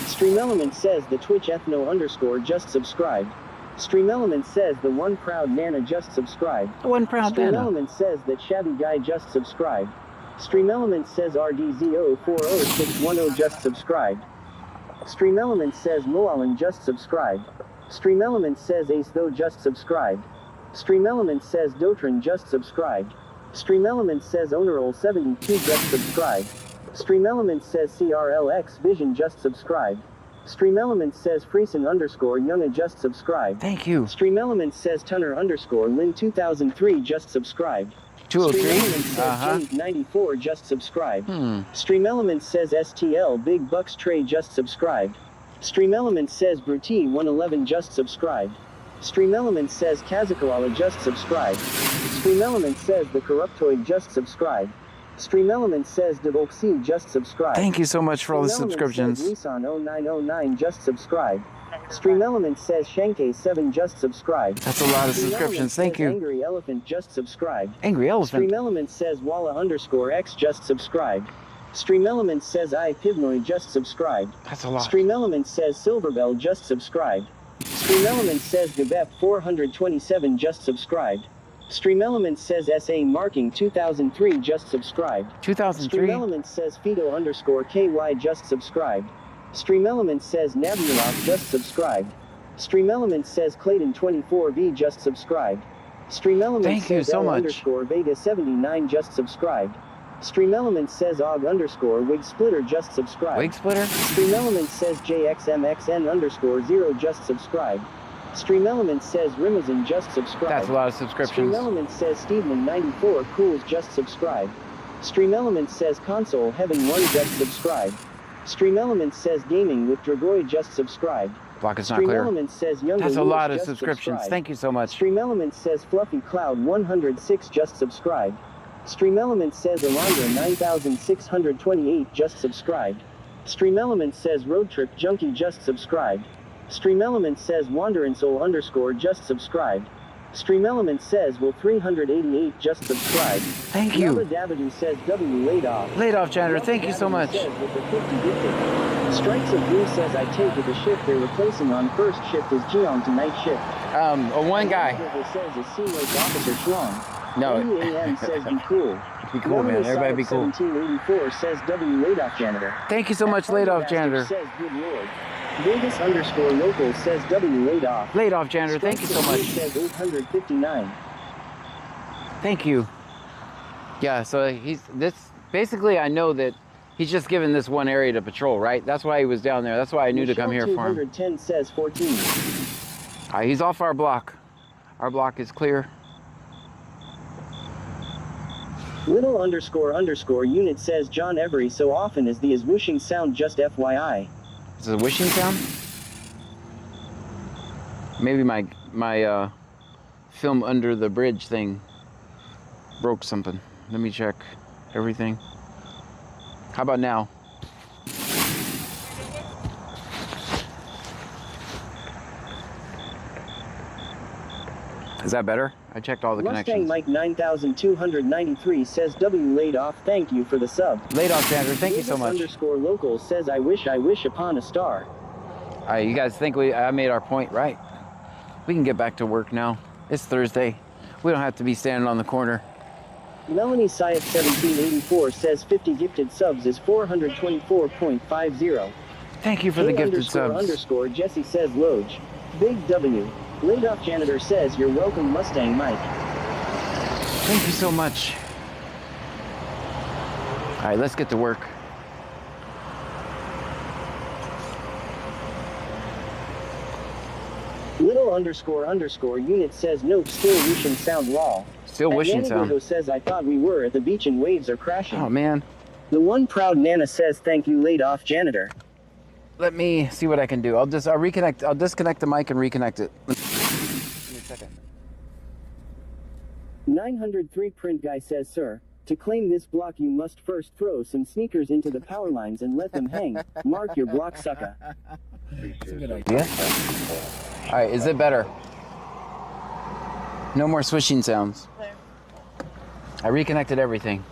Stream Elements says the Twitch Ethno_ just subscribed. Stream Elements says the One Proud Nana just subscribed. One proud Stream Nana. Elements says that Shabby Guy just subscribed. Stream Elements says RDZ040610 just subscribed. Stream Elements says Moalan just subscribed. Stream Elements says Ace Though just subscribed. Stream Elements says Dotran just subscribed. Stream Elements says Onerol72 just subscribed. Stream Elements says CRLX Vision just subscribed. Stream Elements says Freeson_Younga just subscribed. Thank you. Stream Elements says Tunner_Lin 2003 just subscribed. 203? Stream Elements says James 94 just subscribed. Stream Elements says STL Big Bucks Trey just subscribed. Stream Elements says Bruti 111 just subscribed. Stream Elements says Kazakalala just subscribed. Stream Elements says The Corruptoid just subscribed. Stream Elements says Devoxy just subscribed. Thank you so much for all the Stream Elements subscriptions. says Nissan 0909 just subscribed. Stream Elements says Shanke 7 just subscribed. That's a lot of Stream subscriptions. Elements Thank says you. Angry Elephant just subscribed. Angry Elephant. Stream Elements says Walla_X just subscribed. Stream Elements says I Pivnoy just subscribed. That's a lot. Stream Elements says Silverbell just subscribed. Stream Elements says Gabep 427 just subscribed. Stream Elements says SA Marking 2003 just subscribed. Stream 2003? Elements says Fido_KY just subscribed. Stream Elements says Nabulov just subscribed. Stream Elements says Clayton 24V just subscribed. Stream Elements Thank you says so much. L_Vega 79 just subscribed. Stream Elements says Og_Wig Splitter just subscribed. Wig Splitter? Stream Elements says JXMXN_0 just subscribed. Stream Elements says Rimazin just subscribed. That's a lot of Stream subscriptions. Elements says Steedman 94 Cools just subscribed. Stream Elements says Console Heaven 1 just subscribed. Stream Elements says Gaming with Dragoy just subscribed. Block is not Stream clear. Elements says Younger That's a Lewis lot of just subscriptions. subscribed. Thank you so much. Stream Elements says Fluffy Cloud 106 just subscribed. Stream Elements says Alondra 9628 just subscribed. Stream Elements says Road Trip Junkie just subscribed. Stream Elements says WanderingSoul_ just subscribed. Stream Elements says Will 388 just subscribed. Thank you. Yabba Dabadoo says W laid off. Laid off janitor. Thank you so Dabadoo much. says with the 50 gifted. Strikes of Blue says I take it the shift they're replacing on first shift is Geon to night shift. One guy. River says is Seaworth Officer Schlong. No. WAM says be cool. Be cool, man. Everybody be cool. 1784 says W laid off janitor. Thank you so much, laid off janitor. Says good lord. Vegas_local says W laid off. Laid off janitor. Thank you so much. Says 859. Thank you. Yeah, so basically I know that he's just given this one area to patrol, right? That's why he was down there. That's why I knew to come here for him. 210 says 14. He's off our block. Our block is clear. Little__ unit says John Every so often as the is whooshing sound just FYI. Is it a wishing sound? Maybe my film under the bridge thing broke something. Let me check everything. How about now? Is that better? I checked all the Mustang connections. Mike 9293 says W laid off. Thank you for the sub. Laid off, Sandra. Thank you so much. _local says I wish upon a star. All right, you guys think I made our point, right? We can get back to work now. It's Thursday. We don't have to be standing on the corner. Melanie Syed 1784 says 50 gifted subs is 424.50. Thank you for the gifted subs. Jesse says Loge. Big W. Laid off janitor says you're welcome Mustang Mike. Thank you so much. All right, let's get to work. Little Michelle___ unit says nope, still wishing sound lol. Still wishing sound. Nanagogo says I thought we were at the beach and waves are crashing. Oh man. The one proud Nana says thank you laid off janitor. Let me see what I can do. I'll reconnect. I'll disconnect the mic and reconnect it. Give me a second. 903 print guy says, sir, to claim this block you must first throw some sneakers into the power lines and let them hang. Mark your block, sucker. That's a good idea. All right, is it better? No more swishing sounds. I reconnected everything.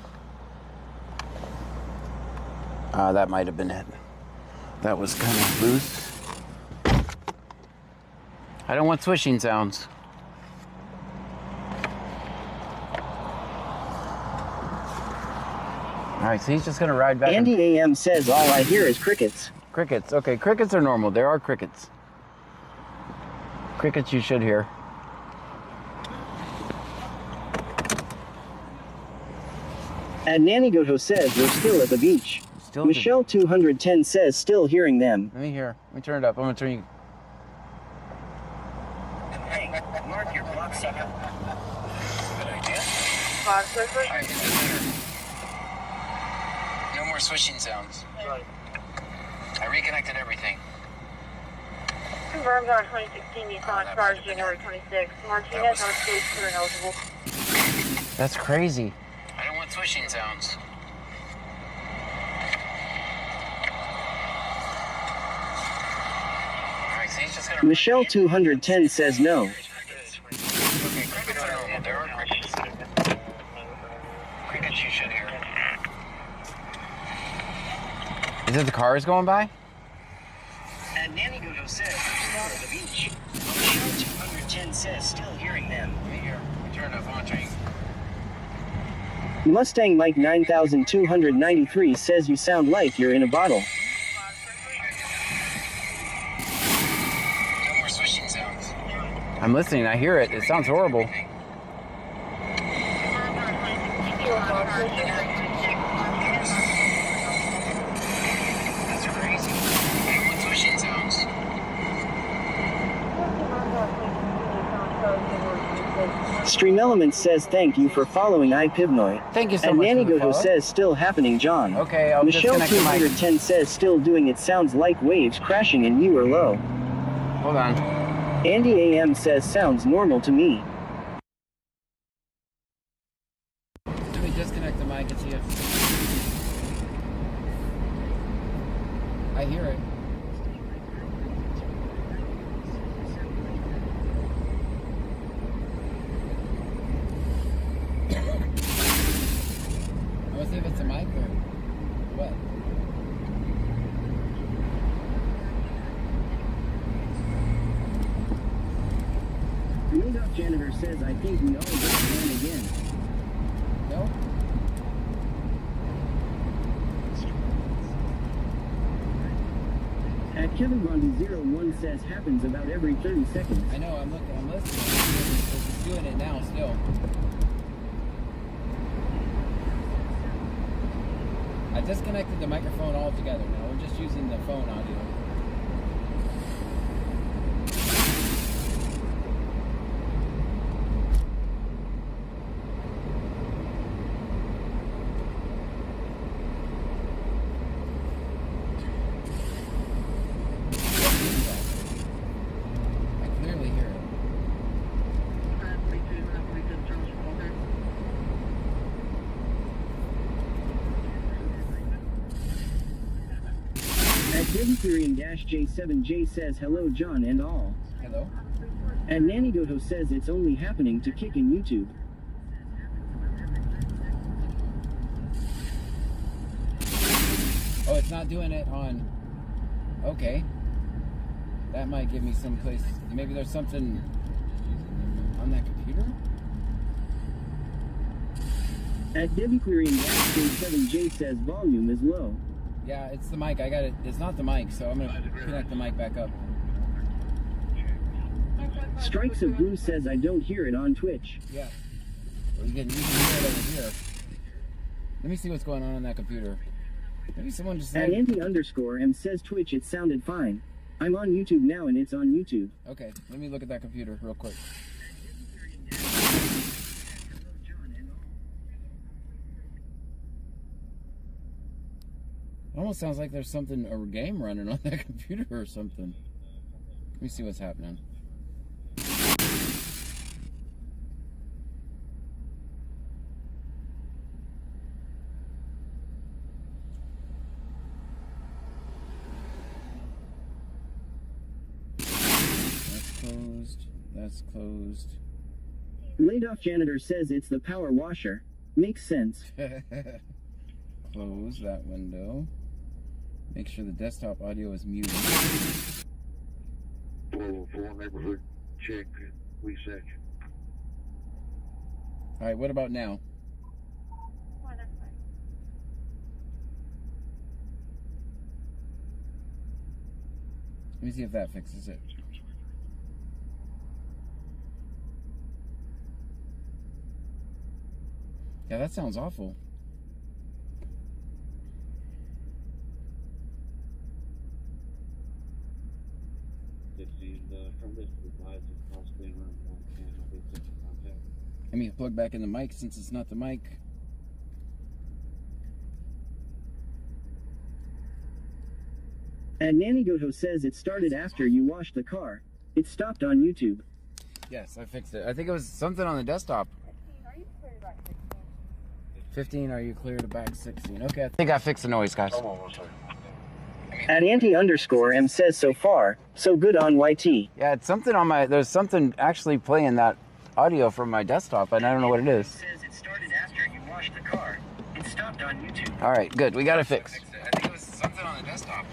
That might have been it. That was kind of loose. I don't want swishing sounds. All right, so he's just gonna ride back. Andy AM says all I hear is crickets. Crickets. Okay, crickets are normal. There are crickets. Crickets you should hear. And Nanigoto says we're still at the beach. Still at the- Michelle 210 says still hearing them. Let me hear. Let me turn it up. I'm gonna turn you. Hey, mark your block, sucker. Good idea. No more swishing sounds. I reconnected everything. Confirmed on 2016 Nissan Charge January 26. Martinez on stage clear and eligible. That's crazy. I don't want swishing sounds. Alright, so he's just gonna. Michelle 210 says no. Okay, crickets are normal. There are crickets. Crickets you should hear. Is it the cars going by? And Nanigoto says we're still at the beach. Michelle 210 says still hearing them. Let me hear. Let me turn it up. I'm gonna turn you. Mustang Mike 9293 says you sound like you're in a bottle. No more swishing sounds. I'm listening. I hear it. It sounds horrible. That's crazy. No more swishing sounds. Stream Elements says thank you for following iPivnoy. Thank you so And much for the Nanigoto follow. says still happening, John. Okay, I'll Michelle disconnect the mic. 210 says still doing it sounds like waves crashing and you are low. Hold on. Andy AM says sounds normal to me. Let me disconnect the mic and see if I hear it. I want to see if it's a mic or what. Moondog Janitor says I think we all got one again. No? At Kevin Bondi 01 says happens about every 30 seconds. I know, I'm looking, I'm listening. It's doing it now still. I disconnected the microphone altogether now. We're just using the phone audio. I clearly hear it. At J7J says hello John and all. Hello? And Nanigoto says it's only happening to Kick in YouTube. Oh, it's not doing it on... Okay. That might give me some place... Maybe there's something on that computer? At J7J says volume is low. Yeah, it's the mic. I got it. It's not the mic, so I'm going to connect the mic back up. Strikes of Blue says I don't hear it on Twitch. Yeah. Well, you can hear it over here. Let me see what's going on that computer. Maybe someone just At said... Andy_M says Twitch it sounded fine. I'm on YouTube now and it's on YouTube. Okay, let me look at that computer real quick. Almost sounds like there's something, a game running on that computer or something. Let me see what's happening. That's closed. That's closed. Laid off janitor says it's the power washer. Makes sense. Close that window. Make sure the desktop audio is muted. 404 neighborhood check, research. All right, what about now? Let me see if that fixes it. Yeah, that sounds awful. Let me plug back in the mic since it's not the mic. And Nanny Goto says it started after you washed the car. It stopped on YouTube. Yes, I fixed it. I think it was something on the desktop. 15, are you clear to back 16? Okay, I think I fixed the noise, guys. At Anti_M says so far, so good on YT. Yeah, it's something on my, there's something actually playing that audio from my desktop, and I don't know what it is. Says it started after you washed the car. It stopped on YouTube. All right, good. We got it fixed. I think it was something on the desktop.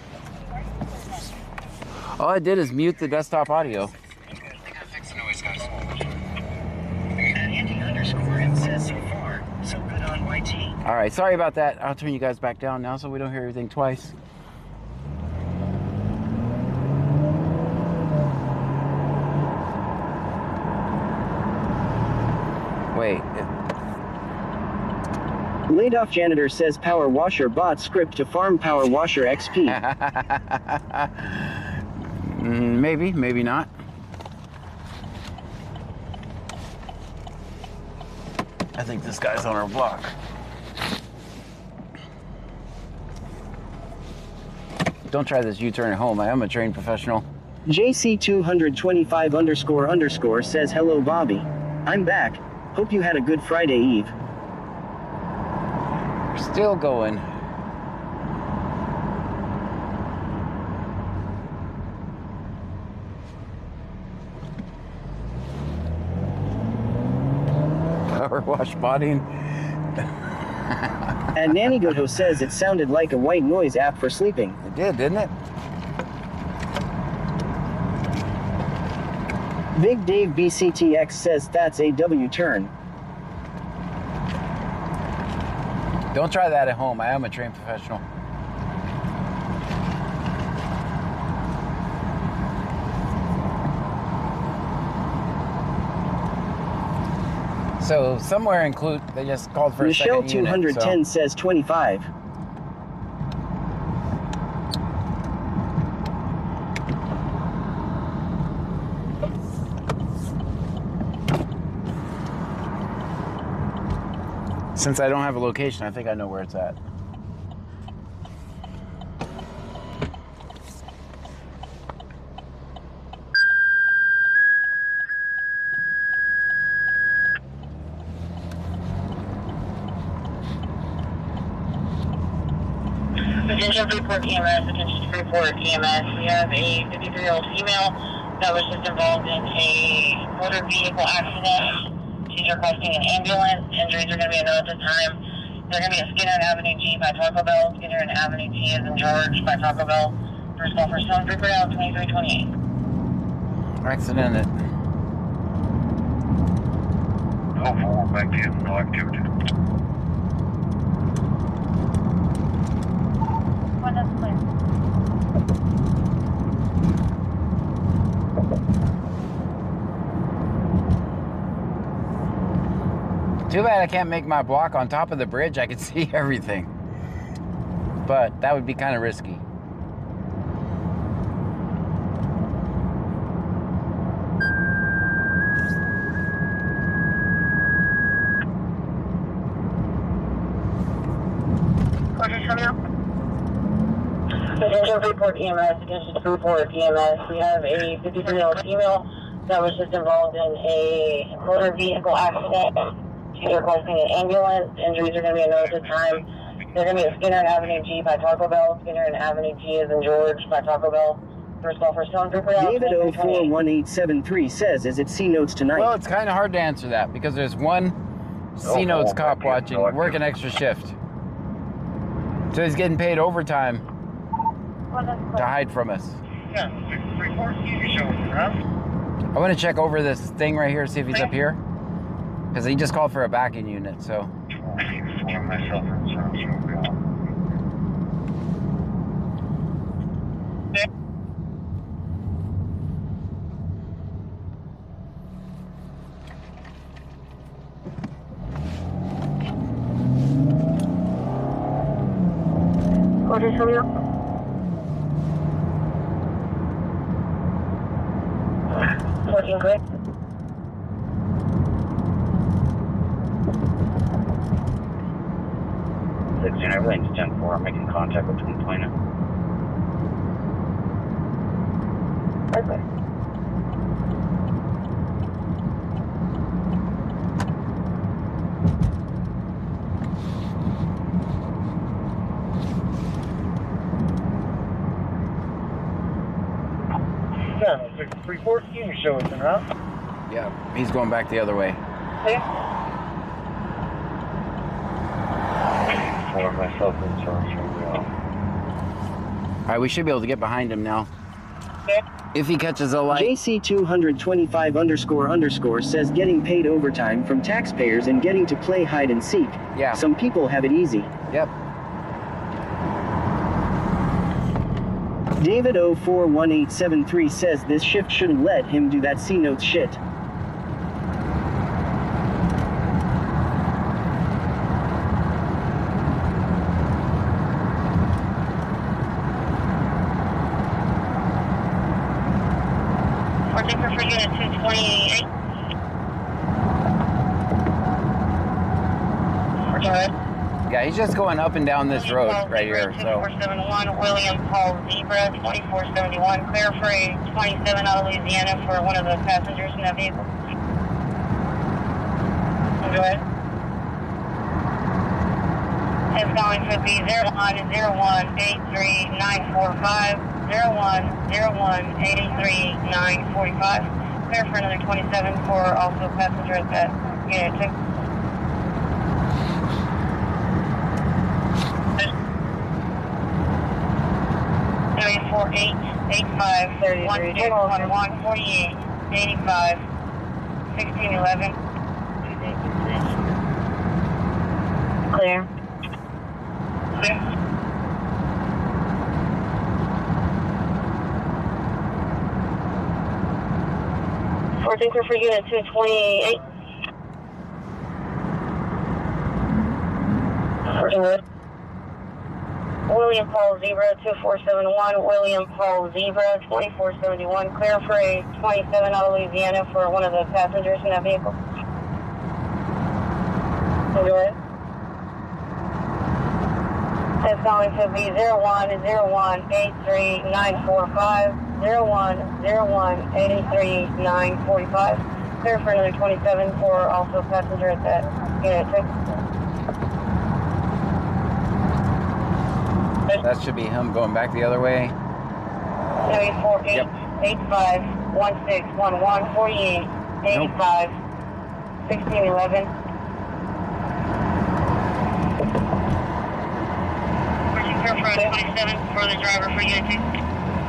All I did is mute the desktop audio. I think I fixed the noise, guys. At Anti_M says so far, so good on YT. All right, sorry about that. I'll turn you guys back down now so we don't hear everything twice. Wait. Laid off janitor says power washer bot script to farm power washer XP. Maybe, maybe not. I think this guy's on our block. Don't try this U-turn at home. I am a trained professional. JC225__ says hello Bobby. I'm back. Hope you had a good Friday Eve. We're still going. Power wash bodying. And Nanny Goto says it sounded like a white noise app for sleeping. It did, didn't it? Big Dave BCTX says that's a W turn. Don't try that at home. I am a trained professional. So somewhere include they just called for Michelle a second 210 unit, says 25. Since I don't have a location, I think I know where it's at. Attention Freeport EMS, attention Freeport EMS. We have a 53-year-old female that was just involved in a motor vehicle accident. She's requesting an ambulance. Injuries are going to be unknown at the time. They're going to be at Skinner and Avenue G by Taco Bell. Skinner and Avenue G as in George by Taco Bell. First call for Stone Freeport out 2328. Accident. Hopeful, back in, no activity. Well, that's clear. Too bad I can't make my block on top of the bridge. I can see everything. But that would be kind of risky. Attention Freeport EMS, attention to Freeport EMS. We have a 53-year-old female that was just involved in a motor vehicle accident. She's requesting an ambulance. Injuries are going to be a note at the time. They're going to be at Skinner and Avenue G by Taco Bell. Skinner and Avenue G is in George by Taco Bell. First call for Stone Freeport. David 041873 says, is it C notes tonight? Well, it's kind of hard to answer that because there's one C notes cop watching, working extra shift. So he's getting paid overtime to hide from us. Yeah, 634, you show us, I want to check over this thing right here, see if he's up here. Because he just called for a backing unit, so. For myself and so. Orders from you? Working good. Everything's 10-4. I'm making contact with Twin Plano. Okay. Yeah, 634, you show us in route. Yeah, he's going back the other way. Okay. For myself and so. Alright, we should be able to get behind him now. If he catches a light. JC225__ says getting paid overtime from taxpayers and getting to play hide and seek. Yeah. Some people have it easy. Yep. David 041873 says this shift shouldn't let him do that C notes shit. Working for unit 228. Working good. Yeah, he's just going up and down this road right here, so. 2471 William Paul Zebra 2471, clear for a 27 out of Louisiana for one of the passengers in that vehicle. Go ahead. It's going to be 0101-83945, 0101-83945. Clear for another 27 for also passenger at that unit 2. Area 4885-1148-85-1611. Clear. Clear. Working for unit 228. Working good. William Paul Zebra 2471, William Paul Zebra 2471, clear for a 27 out of Louisiana for one of the passengers in that vehicle. Go ahead. It's going to be 0101-83945, 0101-83945, clear for another 27 for also passenger at that unit 6. That should be him going back the other way. 4885-1611. For 27 for the driver for unit 2.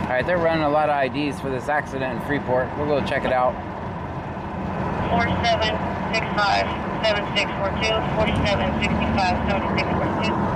Alright, they're running a lot of IDs for this accident in Freeport. We'll go check it out. 4765-7642, 4765-7642.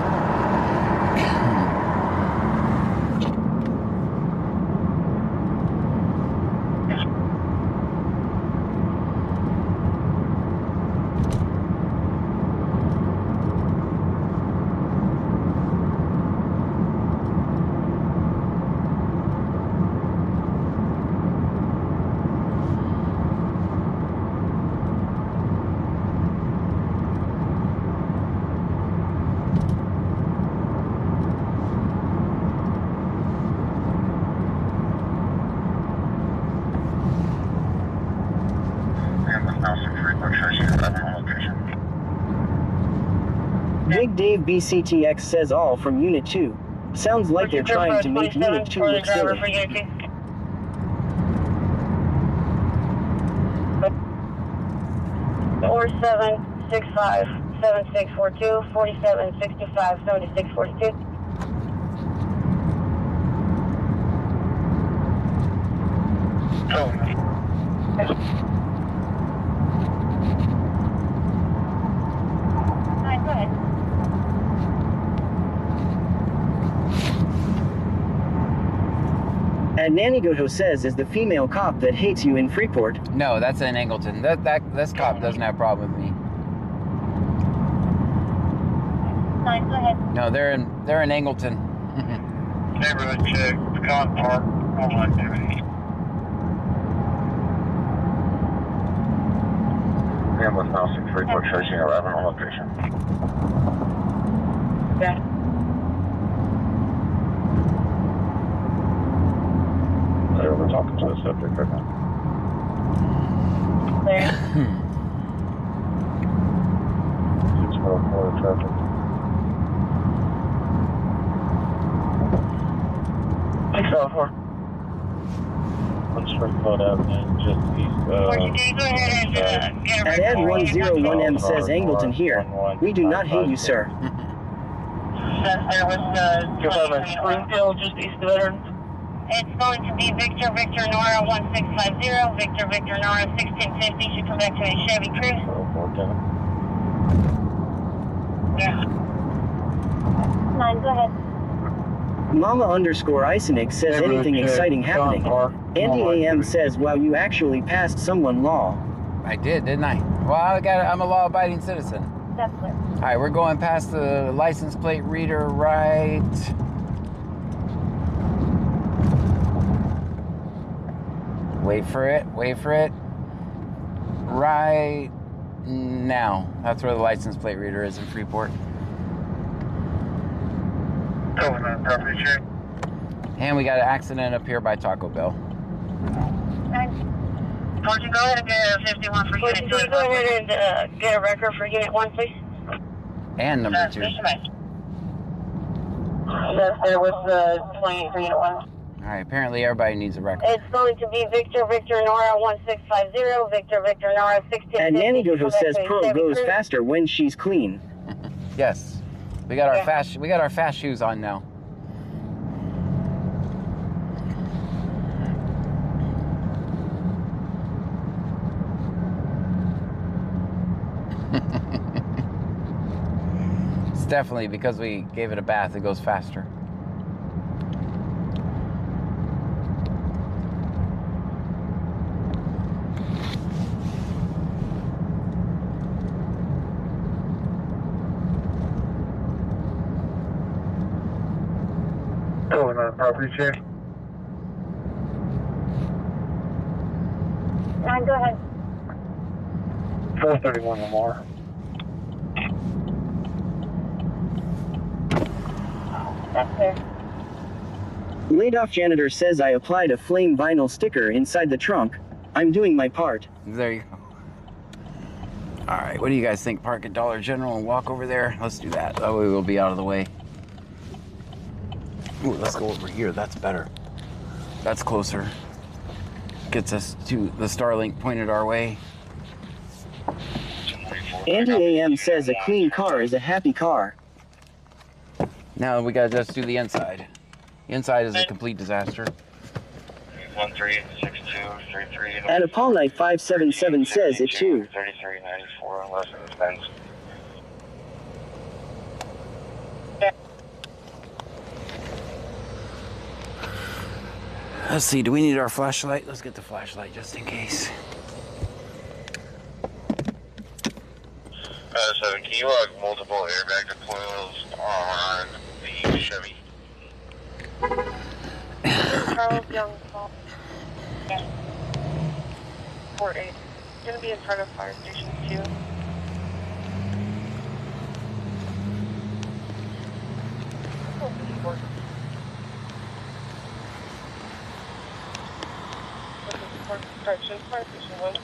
Big Dave BCTX says all from Unit 2. Sounds like they're trying to make Unit 2 look silly. For Unit 2. Or 765 7642 4765 7642. Go ahead. And Nanny Goto says is the female cop that hates you in Freeport. No, that's in Angleton. This cop doesn't have a problem with me. Fine, go ahead. No, they're in Angleton. Neighborhood check, Pecan Park, home activity. Ambulance now 6 Freeport, tracing 11 on location. Okay. We're talking to the subject right now. Clear. 644 traffic. 604. On Springfield Avenue, just east Go ahead and get a And record. Ed 101M says Angleton here. We do not hate you, sir. There was Springfield, just east of Veterans. It's going to be Victor Nora 1650, Victor Nora 1650. Should come back to a Chevy Cruise. Yeah. 9, go ahead. Mama _Isonic says anything exciting happening. Andy AM says, wow, you actually passed someone law. I did, didn't I? Well, I'm a law-abiding citizen. That's clear. All right, we're going past the license plate reader right. Wait for it. Right now. That's where the license plate reader is in Freeport. Property check. And we got an accident up here by Taco Bell. Fortune, go ahead and get a 51 for Unit 2. Go ahead and get a record for Unit 1, please. And number 2. There was the 28 for Unit 1. All right, apparently everybody needs a record. It's going to be Victor Nora 1650, Victor Nora 1650. And Nanny Goto says Pearl goes faster when she's clean. Yes. We got our fast shoes on now. It's definitely because we gave it a bath, it goes faster. Property check. 9, go ahead. 431 Lamar. That's clear. Laid off janitor says I applied a flame vinyl sticker inside the trunk. I'm doing my part. There you go. All right, what do you guys think? Park at Dollar General and walk over there? Let's do that. That way we'll be out of the way. Ooh, let's go over here. That's better. That's closer. Gets us to the Starlink pointed our way. Andy AM says a clean car is a happy car. Now we gotta just do the inside. The inside is a complete disaster. 136233. And Paul Knight 577 says it too. 3394 less expense. Let's see, do we need our flashlight? Let's get the flashlight just in case. 7, can you log multiple airbag deployments on the Chevy? Charles Young, Port 8. Gonna be in front of Fire Station 2. Construction, Fire Station 1.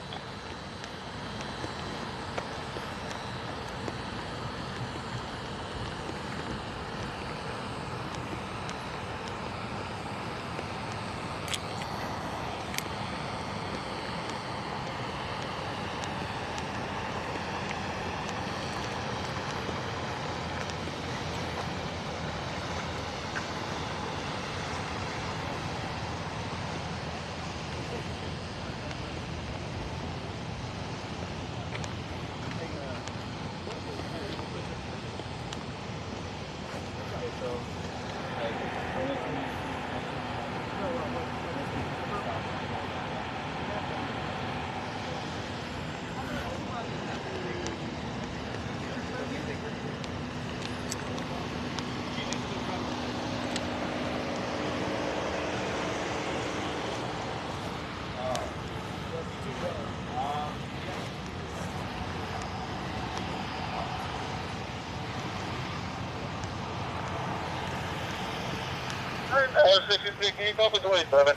163, can you go for 27?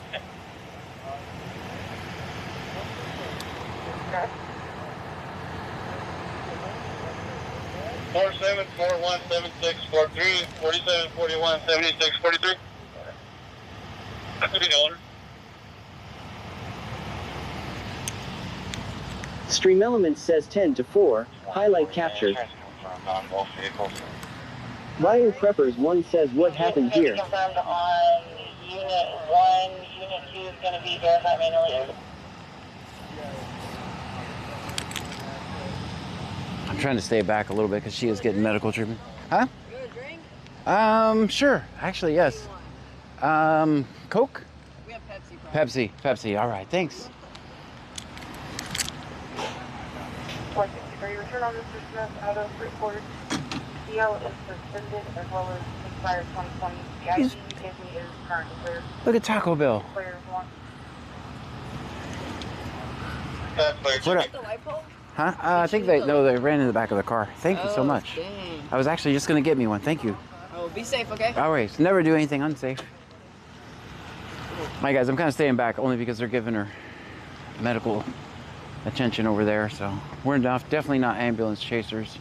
Okay. 47417643 4741 7643. That's the order. Stream Element says 10-4, highlight captured. Both vehicles. Ryan Preppers 1 says what happened here. Confirmed on Unit 1. Unit 2 is going to be verified manually. I'm trying to stay back a little bit because she is getting medical treatment. Huh? You want a drink? Sure. Actually, yes. Coke? We have Pepsi. Pepsi. All right, thanks. 463, return on Mr. Smith out of report. CL is suspended as well as expired 2020. The ID is currently clear. Look at Taco Bell. Clear one. What up? The light bulb? Huh? I think they ran in the back of the car. Thank you so much. Dang. I was actually just gonna get me one. Thank you. Oh, be safe, okay? All right, so never do anything unsafe. My guys, I'm kind of staying back only because they're giving her medical attention over there. So we're definitely not ambulance chasers.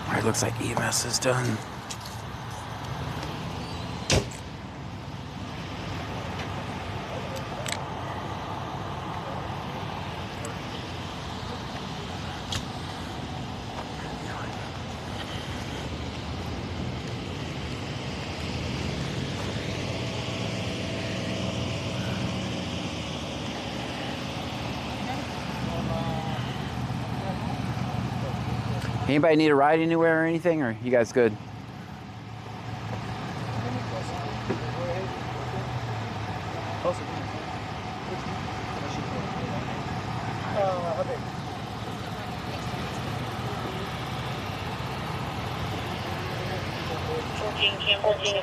All right, looks like EMS is done. Anybody need a ride anywhere or anything, or you guys good?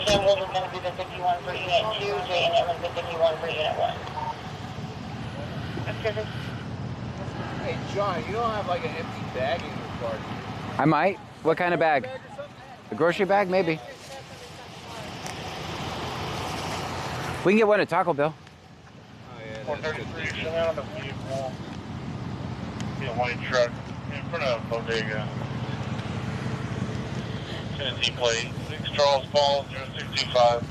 Campbell is going to be the 51 for Unit 2, J and Edmund the 51 for Unit 1. Hey, John, you don't have like an empty bag in your car, do you? I might. What kind of bag? A grocery bag, maybe. We can get one at Taco Bell. Oh, yeah. 433, come out of the vehicle. See a white truck in front of Bodega. Tennessee plate, 6 Charles Falls, 0625.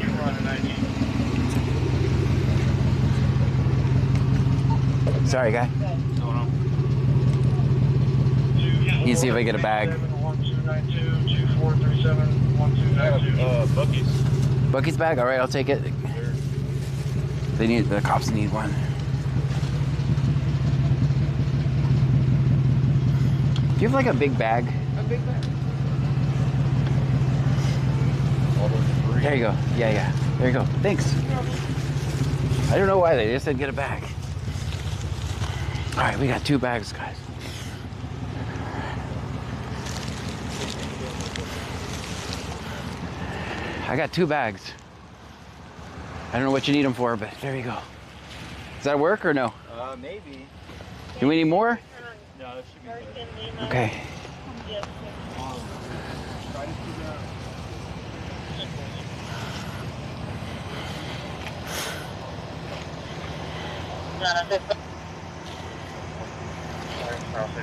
You're running 90. Sorry, guy. You see if I get a bag. 1292-2437-1292. Bucky's. Bucky's bag? All right, I'll take it. The cops need one. Do you have like a big bag? A big bag. There you go. Yeah. There you go. Thanks. I don't know why they just said get a bag. All right, we got 2 bags, guys. I got 2 bags. I don't know what you need them for, but there you go. Does that work or no? Maybe. Do we need more? No, that should be good. Okay.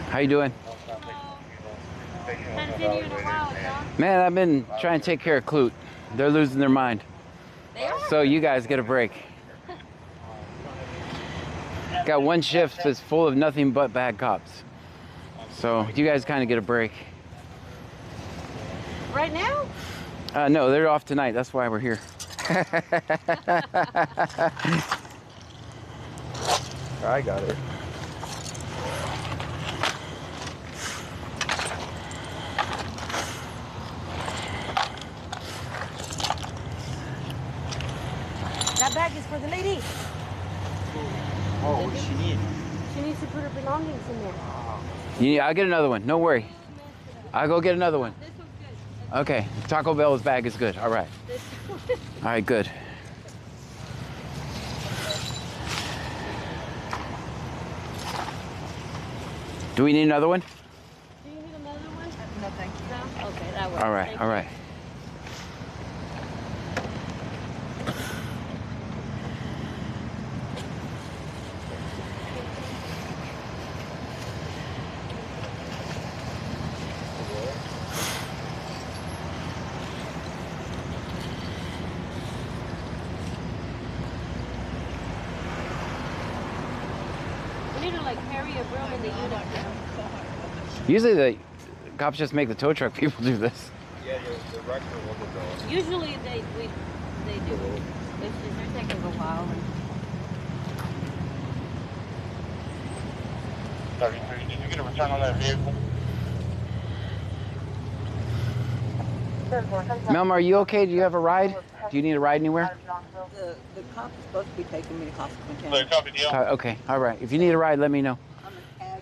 How you doing? Man, I've been trying to take care of Clute. They're losing their mind. They are? So you guys get a break. Got one shift that's full of nothing but bad cops. So you guys kind of get a break. Right now? No, they're off tonight. That's why we're here. I got it. That bag is for the lady. Oh, what does she need? She needs to put her belongings in there. I'll get another one. Don't worry. I'll go get another one. This one's good. Okay, Taco Bell's bag is good. All right. All right, good. Do we need another one? Do you need another one? No, thank you. No? Okay, that works. All right, Thank all you. right. We need to like carry a broom in the unit. Usually the cops just make the tow truck people do this. Yeah, the director will go. Usually they do. They're taking a while. Did you get a return on that vehicle? Melma, are you okay? Do you have a ride? Do you need a ride anywhere? The cop is supposed to be taking me to Hospital So, County. copy deal. Okay, all right. If you need a ride, let me know. I'm an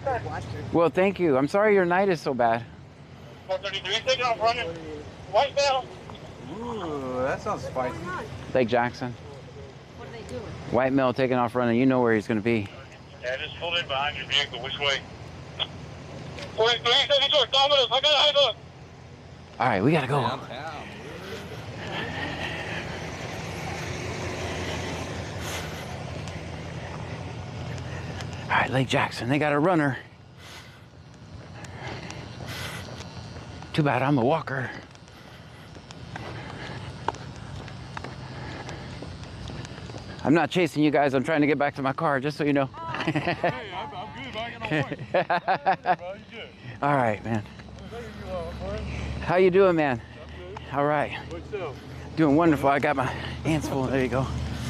avid watcher. Well, thank you. I'm sorry your night is so bad. 433, taking off running. White bell. Ooh, that sounds spicy. Lake Jackson. What are they doing? White male taking off running. You know where he's going to be. Yeah, just pulled in behind your vehicle. Which way? 4372, Domino's. I got a high look. All right, we got to go. Downtown. All right, Lake Jackson. They got a runner. Too bad I'm a walker. I'm not chasing you guys. I'm trying to get back to my car, just so you know. Hey, I'm good, I got no point. All right, man. How you doing, man? All right. What's up? Doing wonderful. I got my hands full. There you go.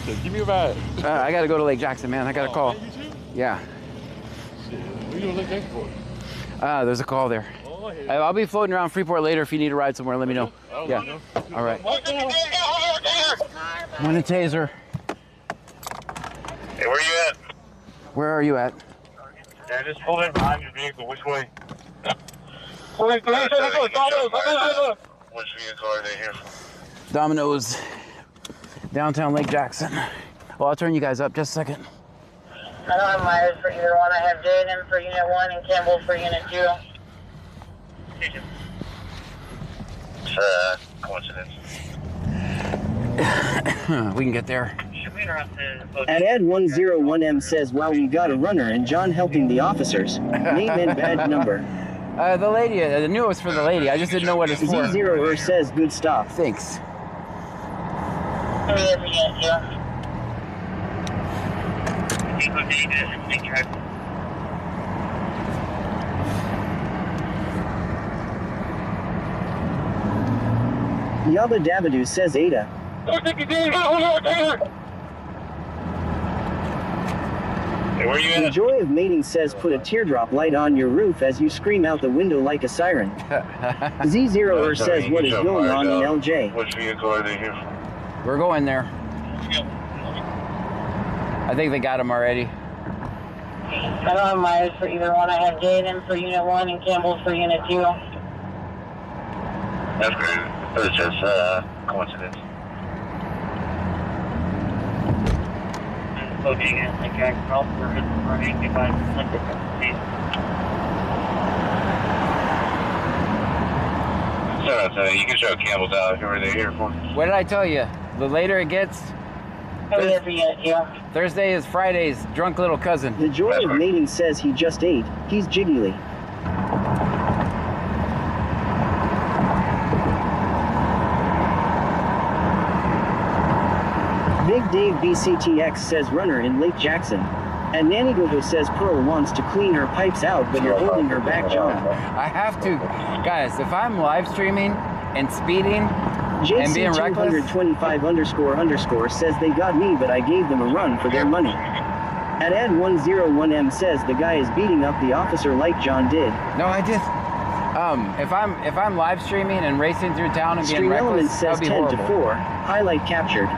Give me a ride. I got to go to Lake Jackson, man. I got a call. You too? Yeah. What are you gonna look for? There's a call there. Oh, hey. I'll be floating around Freeport later. If you need a ride somewhere, let me know. Oh, Yeah. no. All right. Want Want a taser? Hey, where you at? Where are you at? Yeah, just pulled in behind your vehicle. Which way? 4372, Domino's. I got a high look. Which vehicle are they here for? Domino's, downtown Lake Jackson. Well, I'll turn you guys up just a second. I don't have Myers for either one. I have Jaden for Unit 1 and Campbell for Unit 2. It's coincidence. We can get there. At Ed 101M says, "Wow, we got a runner and John helping the officers. Name and badge number." The lady, I knew it was for the lady. I just didn't know what it's for. Z0er says, "Good stuff." Thanks. Yabba Dabadoo says, "Ada." Hey, where you The at? joy of mating says, "Put a teardrop light on your roof as you scream out the window like a siren." Z0er says, "What is going on in LJ?" Which vehicle are they here for? We're going there. I think they got him already. I don't have Myers for either one. I have Jaden for Unit 1 and Campbell for Unit 2. That's great. It's just coincidence. Looking at the guy for running device. So you can show Campbell's out who are they here for? What did I tell you? The later it gets, Thursday is Friday's drunk little cousin. The joy of mating says he just ate. He's jiggly. Big Dave BCTX says, "Runner in Lake Jackson." And Nanny Gogo says, "Pearl wants to clean her pipes out, but you're holding her back, John." I have to. Guys, if I'm live streaming and speeding and being reckless, JC225__ says, "They got me, but I gave them a run for their money." At Ed101M says, "The guy is beating up the officer like John did." no, I just, if I'm live streaming and racing through town and being Stream Element reckless, says that'd be 10 horrible. to 4. Highlight captured.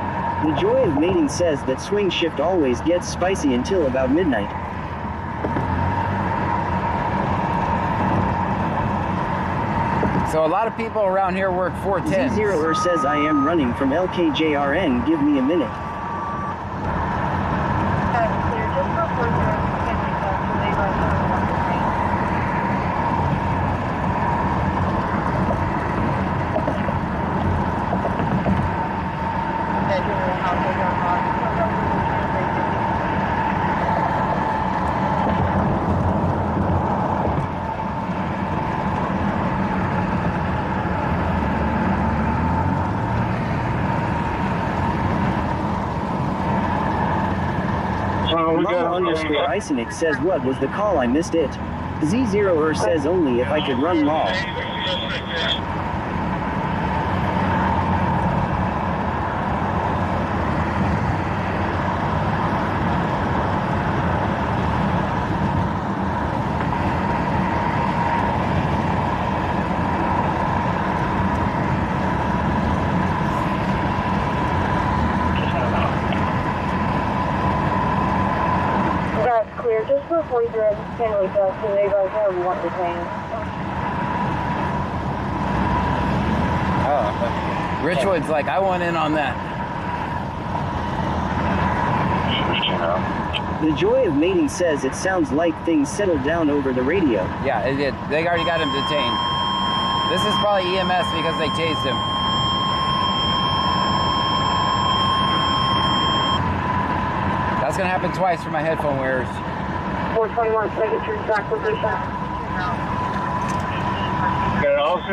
The joy of mating says that swing shift always gets spicy until about midnight. So a lot of people around here work 410s. Z0er says I am running from LKJRN. Give me a minute. Isonic says what was the call? I missed it. Z0er says only if I could run law. Just before you drive Stanley Bus, so they guys have what you're saying. Oh, Richwood's like, I want in on that. The Joy of Mating says it sounds like things settled down over the radio. Yeah, it did. They already got him detained. This is probably EMS because they tased him. That's gonna happen twice for my headphone wearers. 421, make it your track position. And also,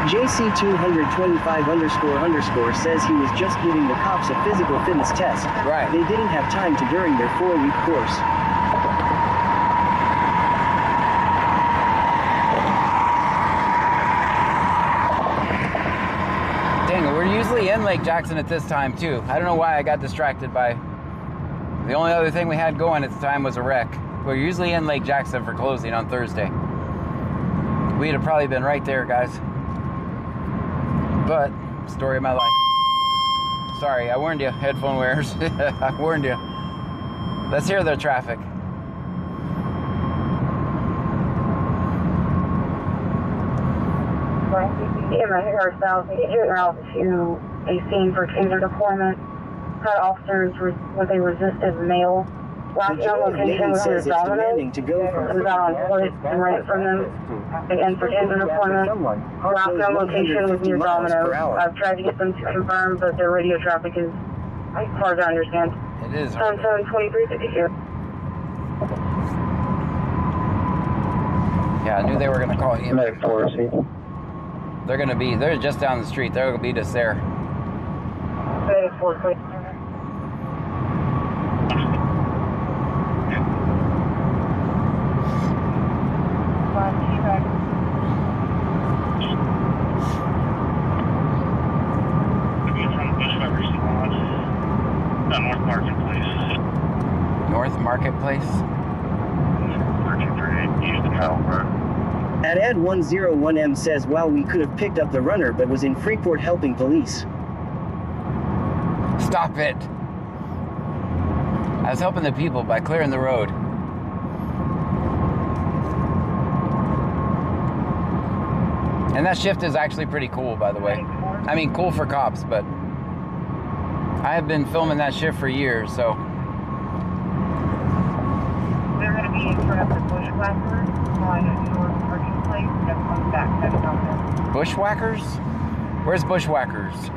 JC225__ says he was just giving the cops a physical fitness test. Right. They didn't have time to during their 4-week course. We're usually in Lake Jackson at this time too. I don't know why I got distracted by the only other thing we had going at the time was a wreck. We're usually in Lake Jackson for closing on Thursday. We'd have probably been right there, guys. But story of my life. Sorry, I warned you, headphone wearers. I warned you. Let's hear the traffic. In my hair south, out to a scene for taser deployment. Had officers when they resisted mail. Last known location was near Domino's. It was out on foot and right from them. Again for taser deployment. Last known location was near Domino's. I've tried to get them to confirm, but their radio traffic is, as far as I understand. It is. 72352. Yeah, I knew they were going to call EMS. They're just down the street. They're going to beat us there. North Marketplace. North Marketplace? Ad 101M says, wow, we could have picked up the runner but was in Freeport helping police. Stop it. I was helping the people by clearing the road. And that shift is actually pretty cool, by the way. I mean, cool for cops, but I have been filming that shift for years, so. They're going to be in front of the Bushwhackers on North Marketplace. That comes back. That's not there. Bushwhackers? Where's Bushwhackers?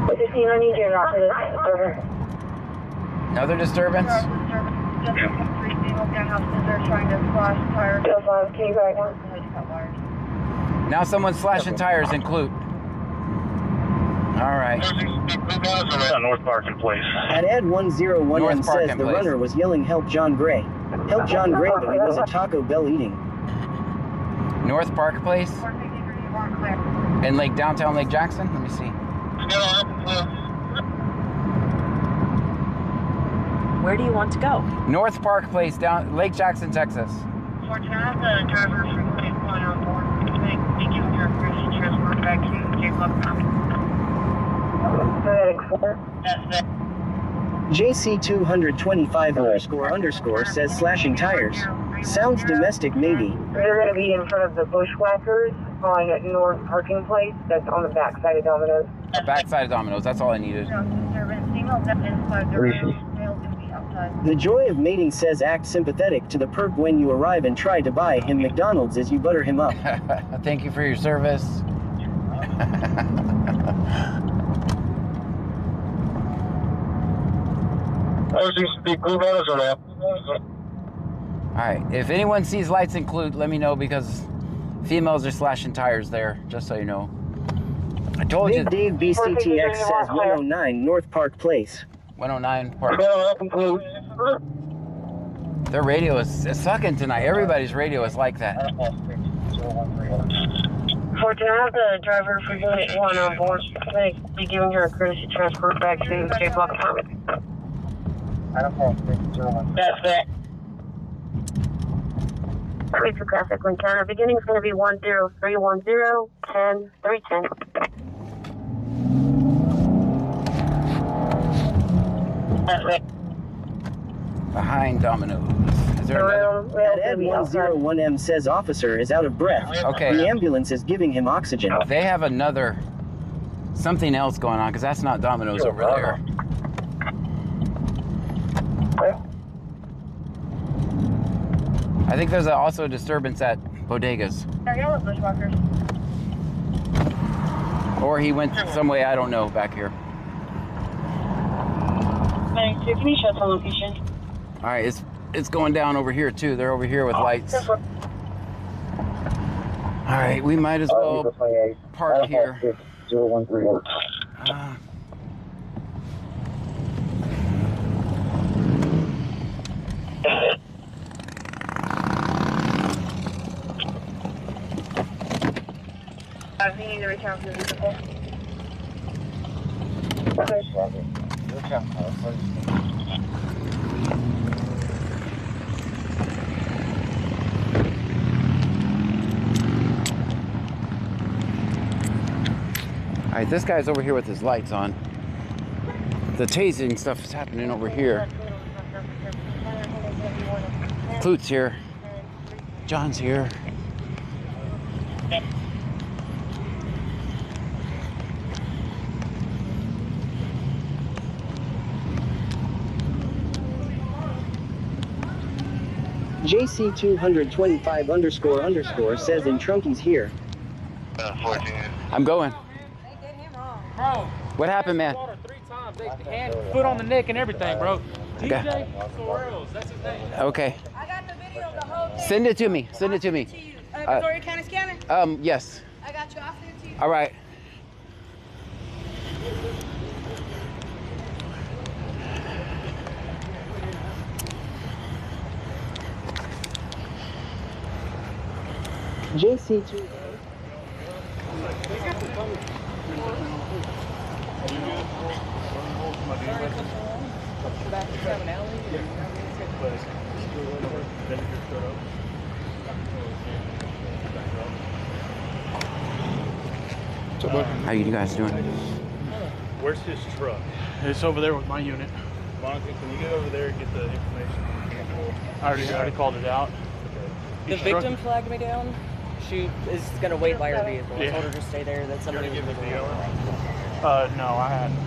15, I need you not to disturbance. Another disturbance? They're trying to slash tires. Can you back one? Now someone's slashing tires in Clute. All right. North Parking Place. At Ad 101M says the runner was yelling, help John Gray. Help John Gray, but he was at Taco Bell eating. North Park Place? In downtown Lake Jackson? Let me see. Where do you want to go? North Park Place, down Lake Jackson, Texas. Driver from 8.04. Thank you for your transport back to J-Club. JC225 _ says slashing tires. Sounds domestic maybe. They're going to be in front of the Bushwhackers on North Parking Place. That's on the back side of Domino's. The back side of Domino's, that's all I needed. The joy of mating says act sympathetic to the perp when you arrive and try to buy him McDonald's as you butter him up. Thank you for your service. Alright, if anyone sees lights include, let me know because females are slashing tires there, just so you know. I told you. Big Dave BCTX says 109 North Park Place. 109 Park. Their radio is sucking tonight. Everybody's radio is like that. For to have the driver for Unit 1 on board, they be giving her a courtesy transport back to the J Block apartment. That's it. Please for traffic encounter. Beginning is going to be 10310, 10, 310. That's it. Behind Domino's. Is there another? Ed 101M says officer is out of breath. Okay. The ambulance is giving him oxygen. They have another something else going on because that's not Domino's over there. I think there's also a disturbance at Bodegas. Bushwhackers. Or he went some way I don't know back here. Thanks. Can you show some location? All right, it's going down over here too. They're over here with lights. All right, we might as well park here. You need to reach out to the vehicle. All right, this guy's over here with his lights on. The tasing stuff is happening over here. Clute's here. John's here. JC225 _ says in Trunky's here. I'm going. Bro, What happened, man? 3 times. Hand, foot on the neck and everything, bro. Okay. DJ Sorrells, that's his name. Okay. I got the video of the whole thing. Send it to me. Send it to me. Victoria County Scanner? Yes. I got you. I'll send it to you. All right. JC2. How you guys doing? Where's his truck? It's over there with my unit. Monica, can you get over there and get the information? I already called it out. The victim flagged me down. She is gonna wait by her vehicle. I told her to stay there. That somebody was give gonna the go. No, I hadn't.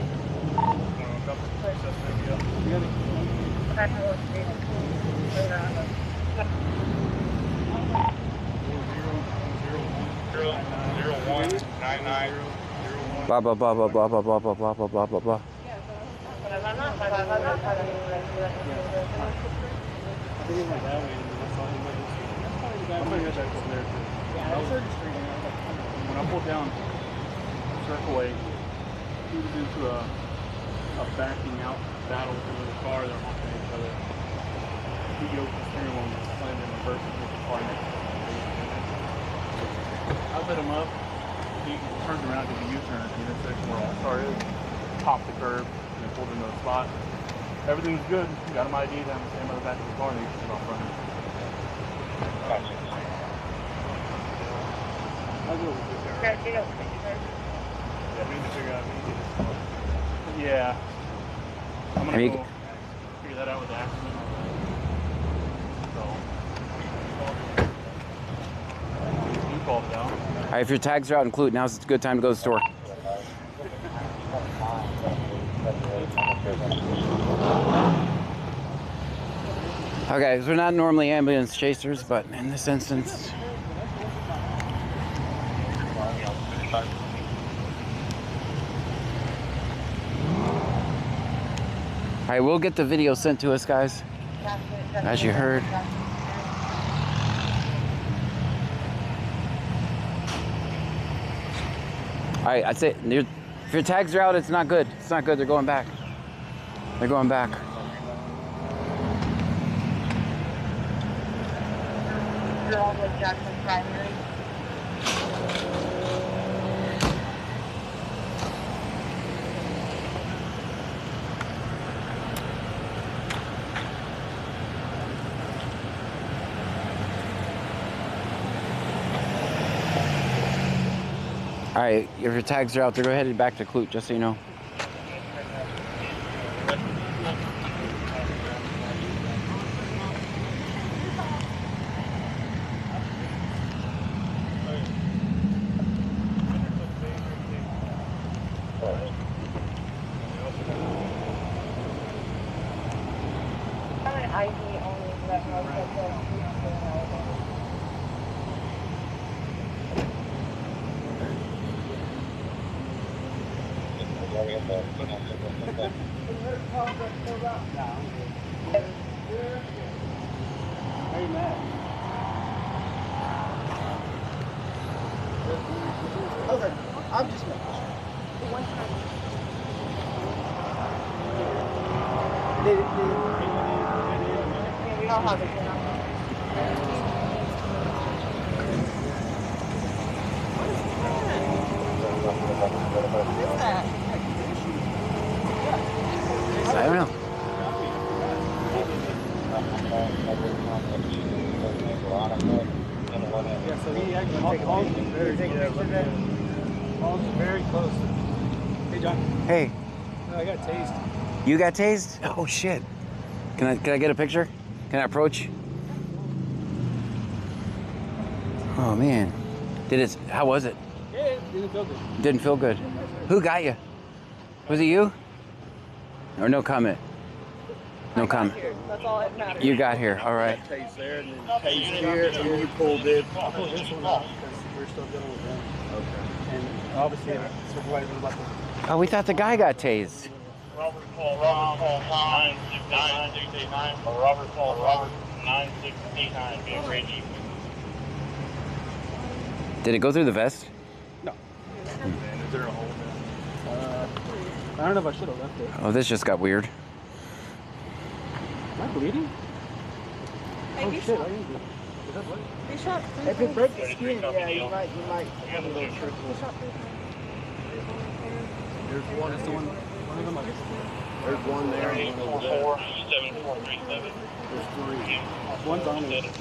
Blah blah blah blah blah blah blah blah blah blah blah blah blah. When I pulled down Circleway, he was into a backing out battle with the car. They're honking at each other. He goes to the steering wheel and slammed in reverse with the car next to him. I lit him up. He turns around to the U-turn at the intersection where All-Star is, popped the curb, and pulled into a spot. Everything was good. Got him ID'd, had him stand by the back of the car, and he took off running. I'll go with this. Yeah, we need to figure out if we can get this. Yeah. I'm gonna I mean, go figure that out with the accident. So. He called it out. All right, if your tags are out in Clute, now's a good time to go to the store. Okay, so we're not normally ambulance chasers, but in this instance. All right, we'll get the video sent to us, guys, as you heard. All right, I'd say if your tags are out, it's not good. It's not good. They're going back. They're going back. Girl with Jackson Primary. All right, if your tags are out, they're headed back to Clute, just so you know. ID only, let no Okay, I'm just making sure. We don't have it, I don't know. Yeah, so he actually Paul's very close. Hey, John. Hey, I got tased. you got tased? Oh shit! Can I get a picture? Can I approach? Oh man, how was it? Yeah, it didn't feel good. Didn't feel good. Who got you? Was it you? Or no comment? No comment. That's all that matters. You got here. All right. Tased there and then tased here, and then you pulled it. I pulled this one off because we're still dealing with them. Okay. And obviously, the supervisor was about to. Oh, we thought the guy got tased. Robert Paul 9689 or Robert Paul 9689 being Reggie. Did it go through the vest? No. Is there a hole there? I don't know if I should have left it. Oh, this just got weird. Am I bleeding? Hey, Oh be shit, shot. I didn't do it. Is that blood? Be shot. If it broke the skin, yeah, you might have a little trickle. Be shot. There's one. That's the one. One of them. There's one there. And one over there. 7437. There's three. One's on me. Take a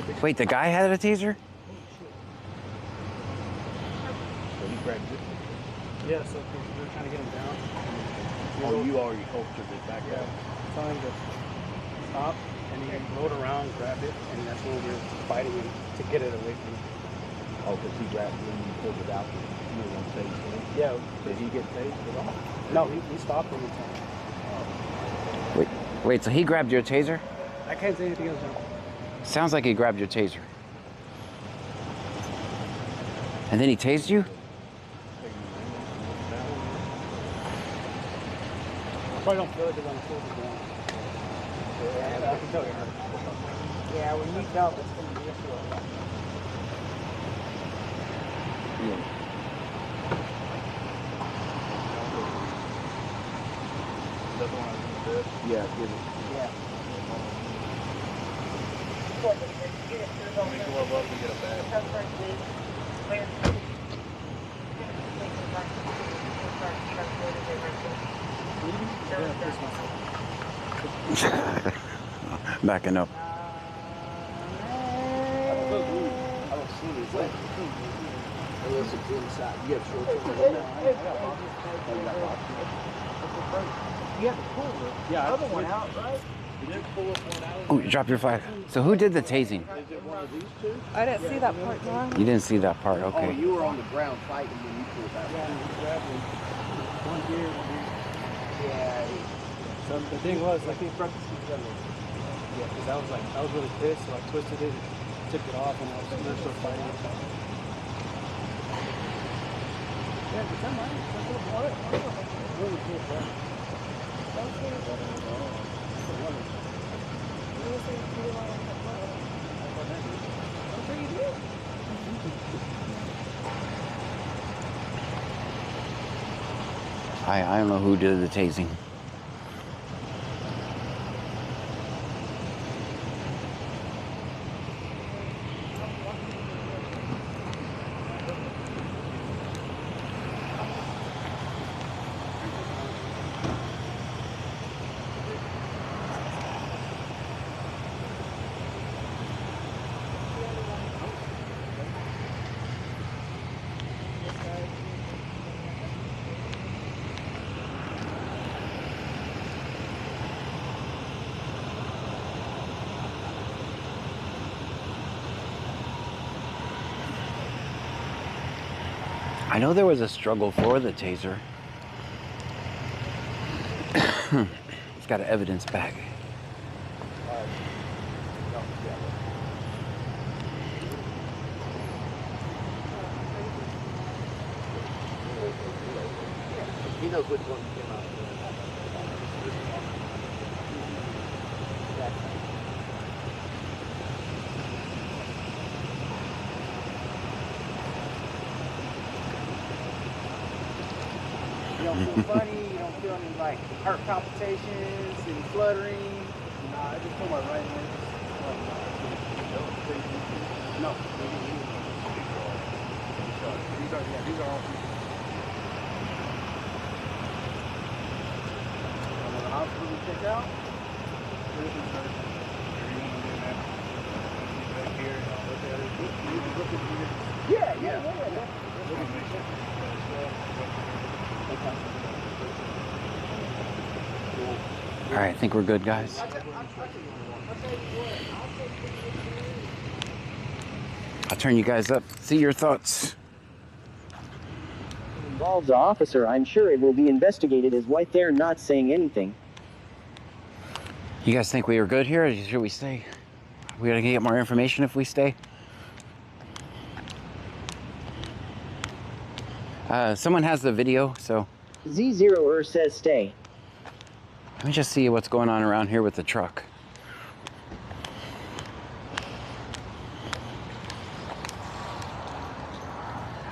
picture. Wait, the guy had a taser? So he grabbed it. Yeah, so they're trying to get him down. Oh, you already holstered it back out. Telling him to stop, and he rode around, grabbed it, and that's when we were fighting him to get it away from him. Oh, because he grabbed it and you pulled it out. You were going to tase him. Yeah. Did he get tased at all? No, he stopped him in time. Wait, so he grabbed your taser? I can't say anything else, John. Sounds like he grabbed your taser. And then he tased you? I probably don't feel it because I'm full of ground. Yeah, I can tell you. Yeah, when you felt it's going to be a feel. Yeah, give it. Yeah. Let me glove up and get a bag. Backing up. I don't see any wet. Unless it's inside. You have short term. Oh, you got boxes? You have to pull the other one out, right? You did pull up one out. Oh, you dropped your flag. So who did the tasing? Is it one of these two? I didn't see that part, John. You didn't see that part, Oh, okay. you were on the ground fighting when you pulled that Yeah, one. we grabbed one. One here, one here. Yeah. So the thing was, like, yeah, because I was really pissed, so I twisted it and took it off, and I was still fighting it. Yeah, but come on, really cool, bro. I don't know who did the tasing. I know there was a struggle for the taser. It's got evidence back. He knows which one came out. You don't feel funny, you don't feel any like heart palpitations, any fluttering. Nah, I just pulled my right hand. No. These are all. The hospital we check out. All right, I think we're good, guys. I'll turn you guys up. See your thoughts. Involves the officer, I'm sure it will be investigated as white there not saying anything. You guys think we are good here, or should we stay? We gotta get more information if we stay. Someone has the video, so Z0er says stay. let me just see what's going on around here with the truck.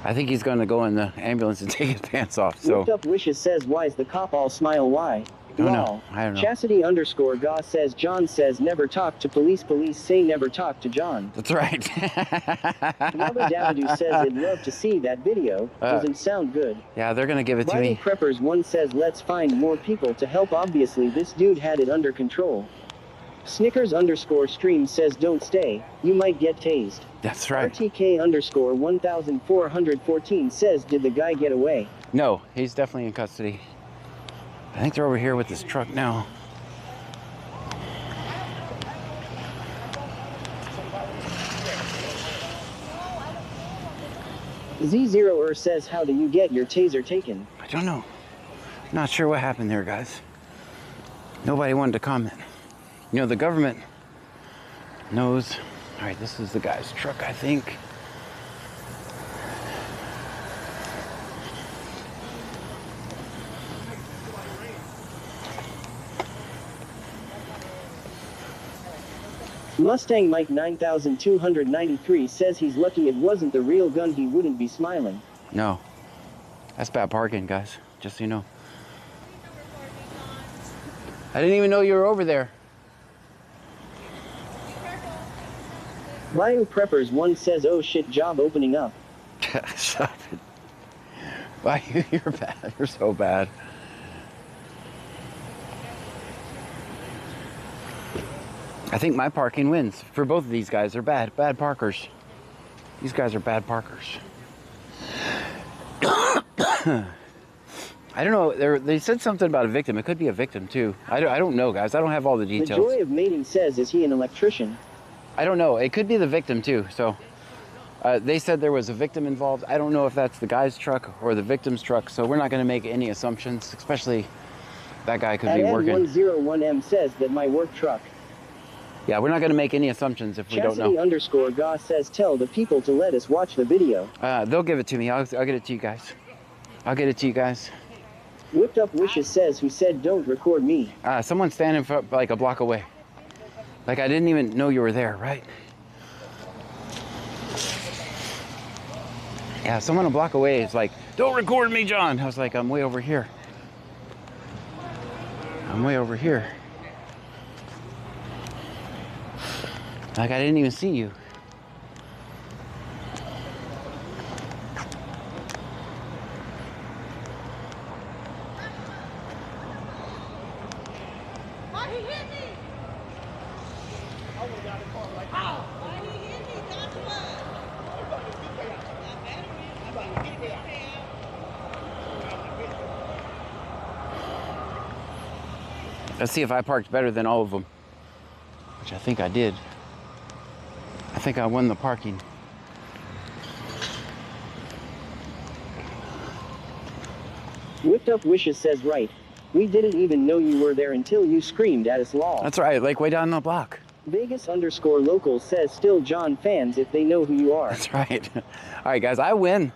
I think he's going to go in the ambulance and take his pants off. So Looked up Wishes says why's the cop all smile why? I don't know. Lol. I don't know. Chastity underscore Goss says John says never talk to police. Police say never talk to John. That's right. Mama Davadu says I'd love to see that video. Doesn't sound good. Yeah, they're going to give it to Riley me. Preppers 1 says let's find more people to help. Obviously this dude had it under control. Snickers underscore stream says don't stay. You might get tased. That's right. RTK underscore 1414 says did the guy get away? No, he's definitely in custody. I think they're over here with this truck now. Z0er says how do you get your taser taken? I don't know. Not sure what happened there, guys. Nobody wanted to comment. You know, the government knows. All right, this is the guy's truck, I think. Mustang Mike 9293 says he's lucky it wasn't the real gun, he wouldn't be smiling. No. That's bad parking, guys. Just so you know. I didn't even know you were over there. Bio Preppers 1 says oh shit job opening up. Stop it. Why, you're bad. You're so bad. I think my parking wins for both of these guys. They're bad parkers. These guys are bad parkers. I don't know. They said something about a victim. It could be a victim too. I don't know, guys. I don't have all the The details. Joy of Mating says, is he an electrician? I don't know. It could be the victim too. So they said there was a victim involved. I don't know if that's the guy's truck or the victim's truck. So we're not going to make any assumptions, especially that guy could be working. N101M says that my work truck. Yeah, we're not going to make any assumptions if we don't know. Chastity_Goss says, tell the people to let us watch the video. They'll give it to me. I'll get it to you guys. I'll get it to you guys. Whipped Up Wishes says, who said don't record me? Someone's standing like a block away. Like I didn't even know you were there, right? Yeah, someone a block away is like, don't record me, John. I was like, I'm way over here. I'm way over here. Like I didn't even see you. Let's see if I parked better than all of them, which I think I did. I think I won the parking. Whipped Up Wishes says, right. We didn't even know you were there until you screamed at us lol. That's right, like way down the block. Vegas_local says, still John fans if they know who you are. That's right. All right, guys, I win.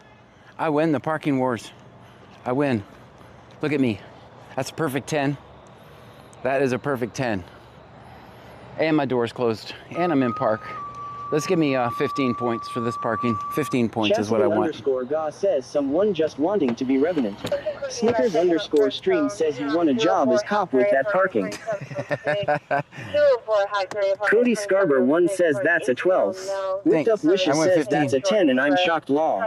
I win the parking wars. I win. Look at me. That's a perfect 10. That is a perfect 10. And my door's closed. And I'm in park. Let's give me 15 points for this parking. 15 points is what I want. Chastity_Goss says, someone just wanting to be revenant. Snickers_stream says you want a job as cop with that parking. Cody Scarborough 1 says that's a 12. Whipped Up Wishes says 15. that's a 10 and I'm shocked law.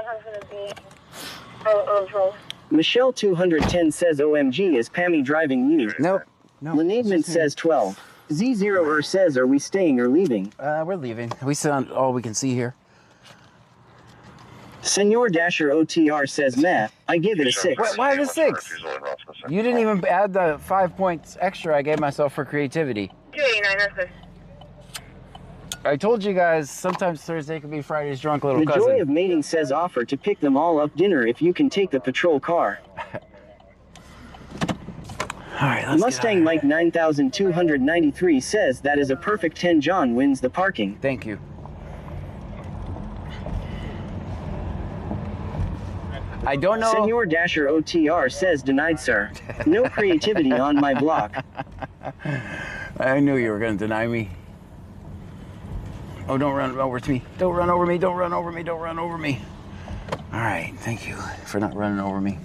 Michelle 210 says OMG is Pammy driving you. Nope. No. Lenadman says 12. Z0er says, are we staying or leaving? We're leaving. We saw all we can see here. Senor Dasher OTR says, Matt, I give it a 6. Why the 6? You didn't even add the 5 points extra I gave myself for creativity. 289, I told you guys, sometimes Thursday could be Friday's drunk little The cousin. Joy of Mating says, offer to pick them all up dinner if you can take the patrol car. All right, let's Mustang Mike 9293 says that is a perfect 10. John wins the parking. Thank you. I don't know. Senor Dasher OTR says denied, sir. No creativity on my block. I knew you were going to deny me. Oh, don't run over to me. Don't run over me. Don't run over me. Don't run over me. All right, thank you for not running over me.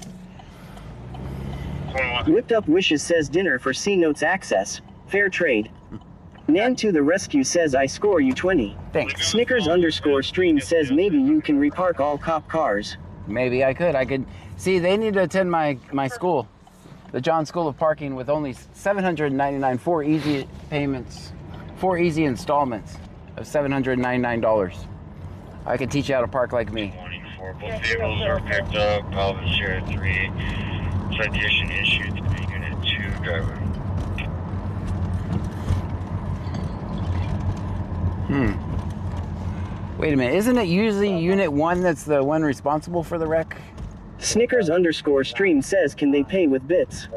Whipped Up Wishes says dinner for C Notes access. Fair trade. Nan to the rescue says I score you 20. Thanks. Snickers_stream says maybe you can repark all cop cars. Maybe I could. See, they need to attend my school, the John School of Parking, with only $799, 4 easy payments, 4 easy installments of $799. I could teach you how to park like me. Both vehicles are picked up. Alvin Share 3. Citation issued to the Unit 2 driver. Wait a minute. Isn't it usually Unit 1 that's the one responsible for the wreck? Snickers_stream says can they pay with bits?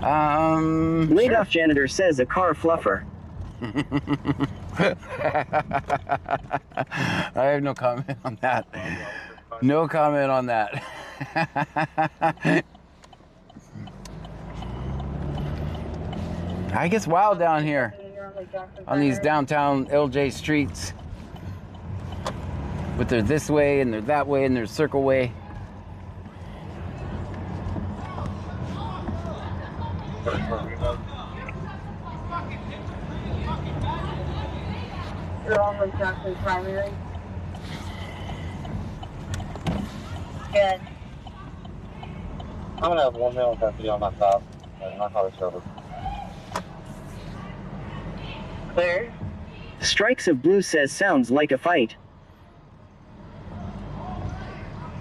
Laid off janitor says a car fluffer. I have no comment on that. No comment on that. I guess wild down here on these downtown LJ streets. But they're this way and they're that way and they're circle way. You're on with Jackson Primary. Good. I'm gonna have 1 mil intensity on my top. My car is covered. Clear. Strikes of Blue says sounds like a fight.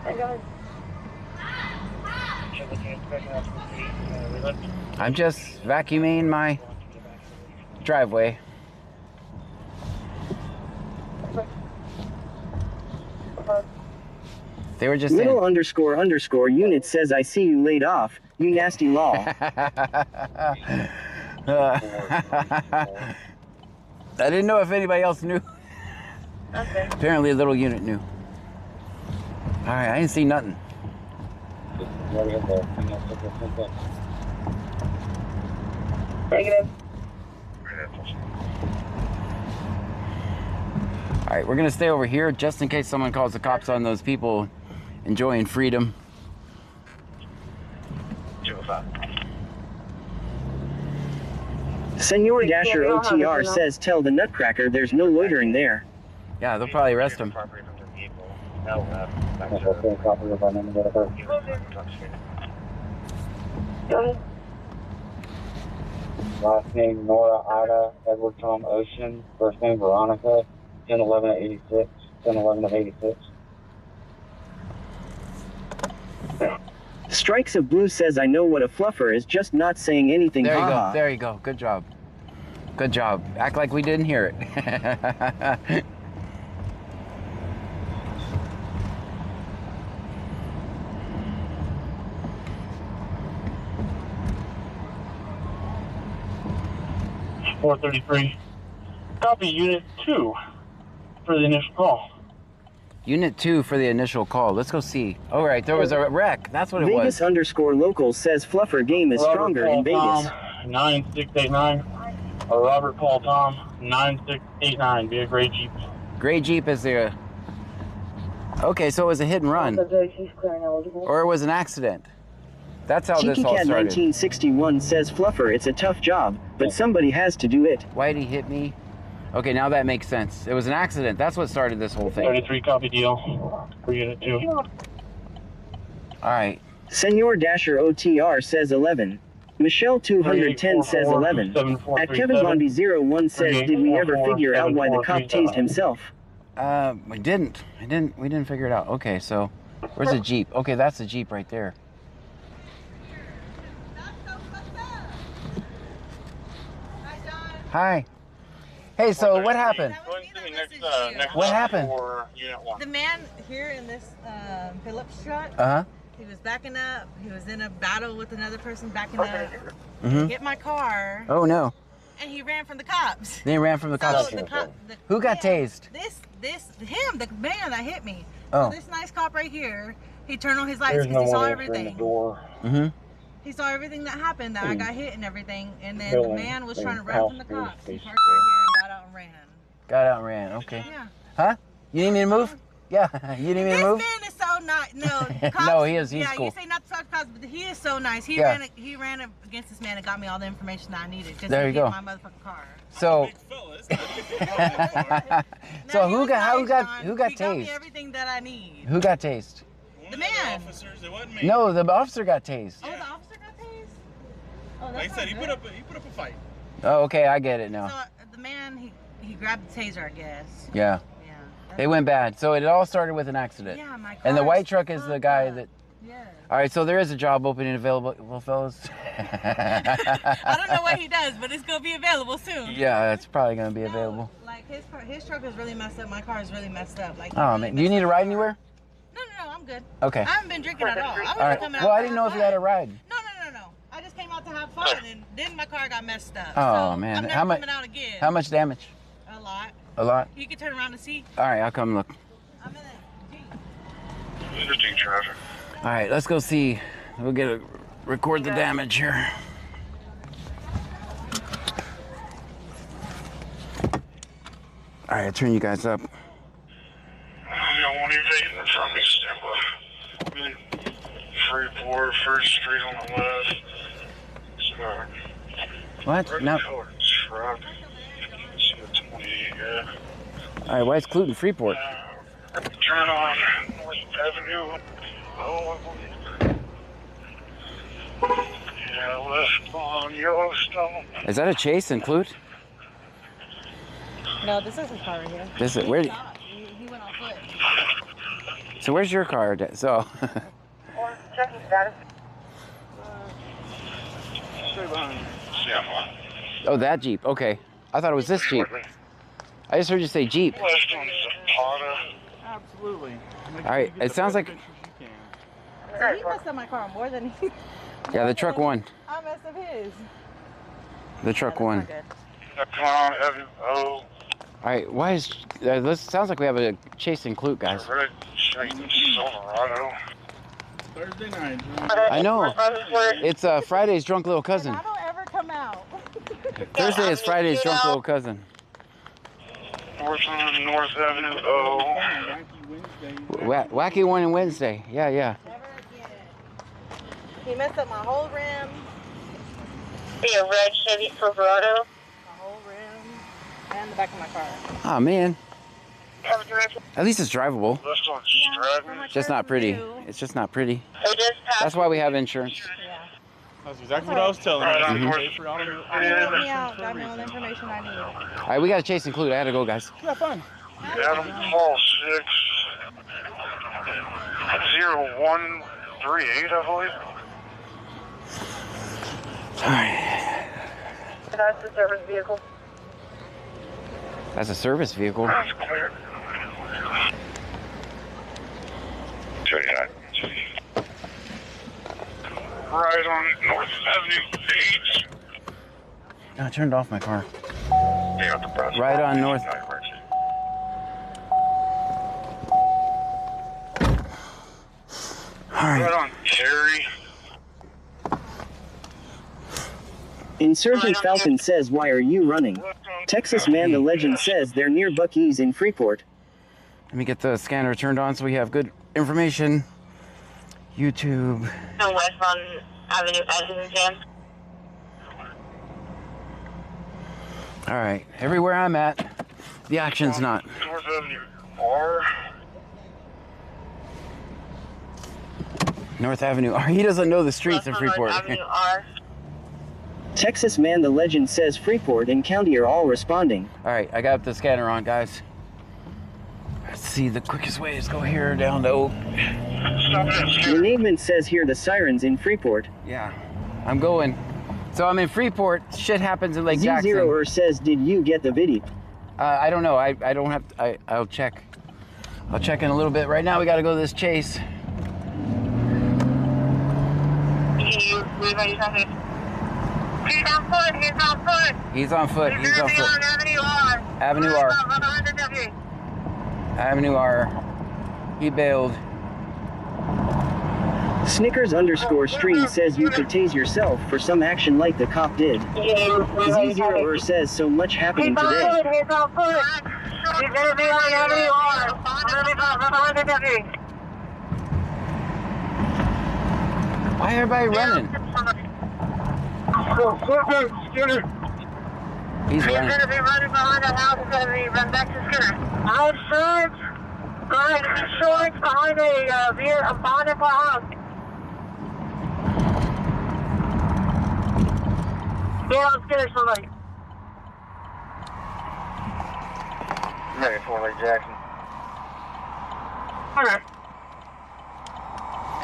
Hey guys. I'm just vacuuming my driveway. They were just Middle saying. _ unit says I see you laid off, you nasty law. I didn't know if anybody else knew. Okay. Apparently a little unit knew. Alright, I didn't see nothing. Negative. Alright, we're gonna stay over here just in case someone calls the cops on those people enjoying freedom. 205. Senor Dasher OTR says tell the Nutcracker there's no loitering there. Yeah, they'll probably arrest him. Last name Nora Ida Edward Tom Ocean. First name Veronica. 1011 of 86. 1011 of 86. Strikes of Blue says I know what a fluffer is, just not saying anything. There you haha. go. There you go. Good job. Good job. Act like we didn't hear it. .433. Copy Unit 2 for the initial call. Unit 2 for the initial call. Let's go see. All right, there was a wreck. That's what it Vegas was. _ says fluffer game is stronger in Vegas. Tom 9689. Robert Paul Tom 9689. Be a gray Jeep. Gray Jeep is there. Okay, so it was a hit and run. Or it was an accident. That's how this Tiki all Cat started. 1961 says fluffer, it's a tough job, but somebody has to do it. Why'd he hit me? Okay, now that makes sense. It was an accident. That's what started this whole thing. 33 copy deal for Unit 2. All right. Senor Dasher OTR says 11. Michelle 210 says 11. At Kevin Bondi 01 says did we ever figure out why the cop tased himself? We didn't. We didn't figure it out. Okay, so where's the Jeep? Okay, that's the Jeep right there. Hi. Hey, so what happened? What happened? The man here in this Phillips truck, he was backing up. He was in a battle with another person backing up. Hit my car. Oh, no. And he ran from the cops. They ran from the cops. So Who got tased? Him, the man that hit me. Oh. So this nice cop right here, he turned on his lights because he saw everything. He saw everything that happened, that I got hit and everything, and then the man was trying to run from the cops. He parked right here and got out and ran. Got out and ran, okay. Yeah. Huh? You need me to move? Yeah, you need me to move? This man is so nice. No, cops, no, he's cool. Yeah, you say not to talk to cops, but he is so nice. He ran against this man and got me all the information that I needed. There you go. My motherfucking car. So, so who got he tased? got me everything that I need. Who got tased? The man. No, the officer got tased. Oh, the officer got tased? Oh, that's like I said, he put up a fight. Oh, okay, I get it now. So the man, he grabbed the taser, I guess. Yeah. They went bad. So it all started with an accident. Yeah, my car. And the white truck is the guy that. Yeah. All right, so there is a job opening available, well, fellas. I don't know what he does, but it's gonna be available soon. Yeah, it's probably gonna be available. Like his truck is really messed up. My car is really messed up. Like. Oh man, do you need a ride anywhere? No, I'm good. Okay. I haven't been drinking at all. All right. Well, I didn't know if you had a ride. No. I just came out to have fun, and then my car got messed up. Oh so man, I'm never how much? coming out again. How much damage? A lot. A lot. You can turn around and see. All right, I'll come look. I'm in the Jeep. Interesting traffic. All right, let's go see. We'll record the damage here. All right, I'll turn you guys up. I don't want evading from me, stand by. Freeport, First Street on the left. What? No. Truck. 28, yeah. All right, why is Clute in Freeport? Turn on North Avenue. Oh, yeah, left on Yellowstone. Is that a chase in Clute? No, this is his car right here. This is where? He went on foot. So where's your car? So. Checking status. Straight behind you. Oh, that Jeep. Okay. I thought it was this Jeep. I just heard you say Jeep. West on Zapata. Absolutely. All right. It sounds like. So he messed up my car more than he. Yeah, the truck won. I messed up his. The truck won. Come on, Evan. Oh. All right. Why is this? Sounds like we have a chase in Clute, guys. Red Silverado. Thursday night. I know. It's Friday's drunk little cousin. I don't ever come out. Thursday is Friday's drunk little cousin. North Avenue. Oh. Wacky one and Wednesday. Yeah, yeah. He messed up my whole rim. Be a red Chevy Silverado. My whole rim and the back of my car. Oh man. At least it's drivable. Just not pretty. It's just not pretty. That's why we have insurance. That's exactly what I was telling you. He helped me out, got me all the information I need. All right, we got a chase in Clute. I gotta go, guys. Have fun. Adam Paul 60138, I believe. All right. That's the service vehicle. That's a service vehicle. That's clear. Right on North Avenue 8. I turned off my car. Yeah, the press. Right on North. All right. Right on Cherry. Insurgent Falcon says, why are you running? Texas Man the Legend says they're near Buc-ee's in Freeport. Let me get the scanner turned on so we have good information. YouTube. West on Avenue Edmonton. All right. Everywhere I'm at, the action's not. North Avenue R. North Avenue. He doesn't know the streets of Freeport. Texas Man the Legend says Freeport and County are all responding. All right, I got the scanner on, guys. Let's see, the quickest way is go here down to Oak. Your name says here the sirens in Freeport. Yeah, I'm going. So I'm in Freeport. Shit happens in Lake Jackson. Z0er says, did you get the video? I don't know. I don't have. I'll check. I'll check in a little bit. Right now, we got to go to this chase. He's on foot. He's on foot. He's on foot. He's on foot. Avenue R. Avenue R. Avenue R. He bailed. Snickers_stream says you could tase yourself for some action like the cop did. Z0er says so much happening today. He's on foot. He's gonna be on Avenue R. Why everybody running? He's running. Gonna be running behind the house. He's gonna be run back to Skinner. Insurance. Behind insurance behind a vehicle behind a house. Yeah, I'm Skinner somebody. Ready for Lake Jackson. Alright.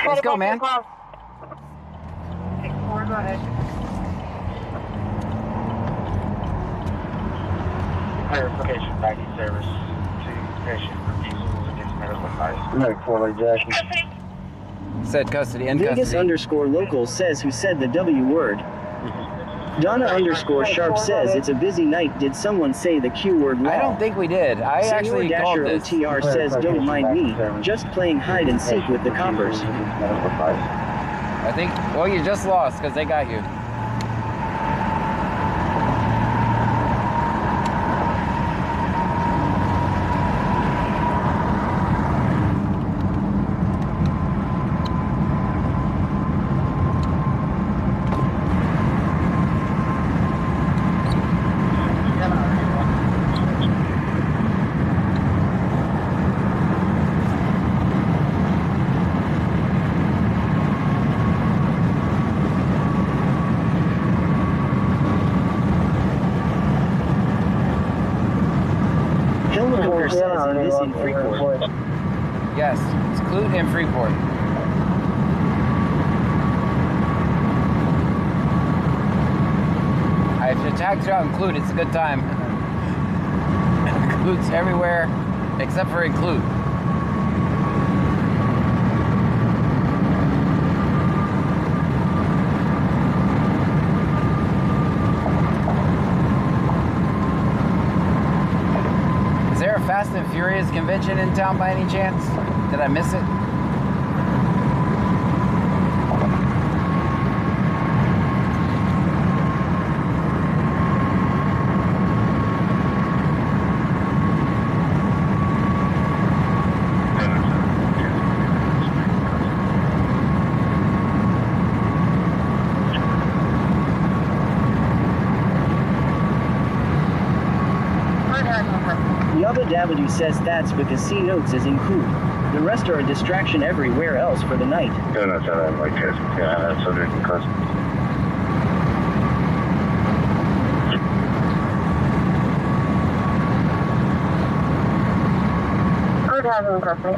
Let's go, man. Go ahead. Clarification, banking service to patient refusals against medical advice. Ready for Lake Jackson. Said custody and custody. Vegas_local says who said the W word. Donna_sharp says it's a busy night. Did someone say the Q word law? I don't think we did. I actually called this. OTR says don't mind me, just playing hide and seek with the coppers. I think, well, you just lost because they got you. In Freeport. Yes, it's Clute and Freeport. tags throughout Include. It's a good time. Include's everywhere except for Include. Is there a Fast and Furious convention in town by any chance? Did I miss it? Dabadoo says that's because C Notes is Include. The rest are a distraction everywhere else for the night. Yeah, that's how I like it. Yeah, that's what it costs. Good having company.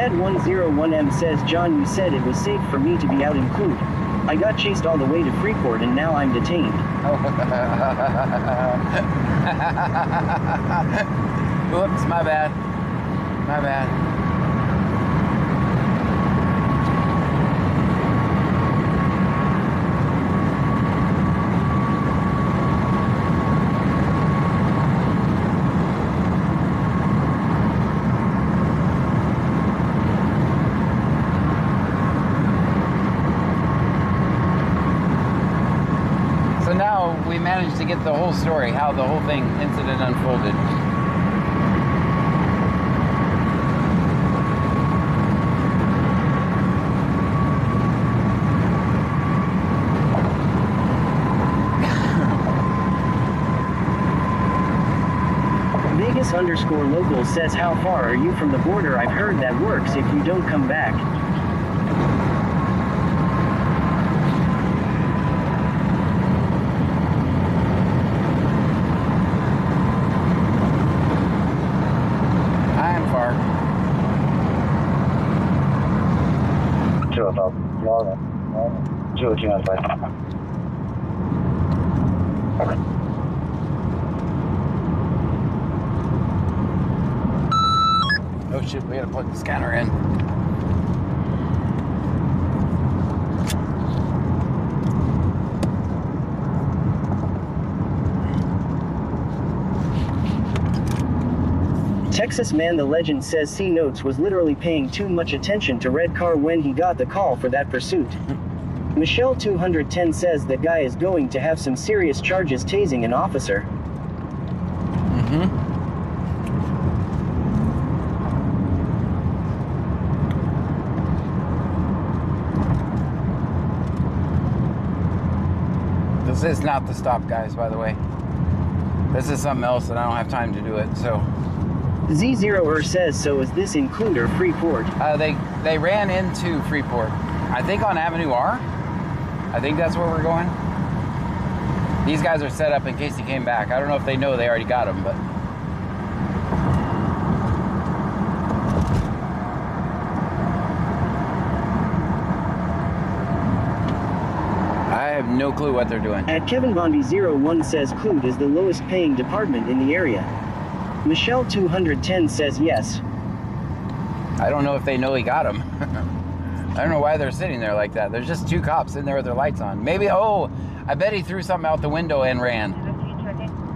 Ed101M says, John, you said it was safe for me to be out in Clute. I got chased all the way to Freeport and now I'm detained. Whoops, my bad. My bad. Managed to get the whole story, how the whole incident unfolded. Vegas_local says, how far are you from the border? I've heard that works if you don't come back. Oh shit, we gotta plug the scanner in. Texas Man the Legend says C Notes was literally paying too much attention to Red Car when he got the call for that pursuit. Michelle 210 says the guy is going to have some serious charges tasing an officer. This is not the stop, guys, by the way. This is something else and I don't have time to do it, so. Z0er says, so is this Include or Freeport? They ran into Freeport. I think on Avenue R. I think that's where we're going. These guys are set up in case he came back. I don't know if they know they already got him, but. I have no clue what they're doing. At Kevin Bondi 01 says Clute is the lowest paying department in the area. Michelle 210 says yes. I don't know if they know he got him. I don't know why they're sitting there like that. There's just two cops in there with their lights on. Maybe, oh, I bet he threw something out the window and ran.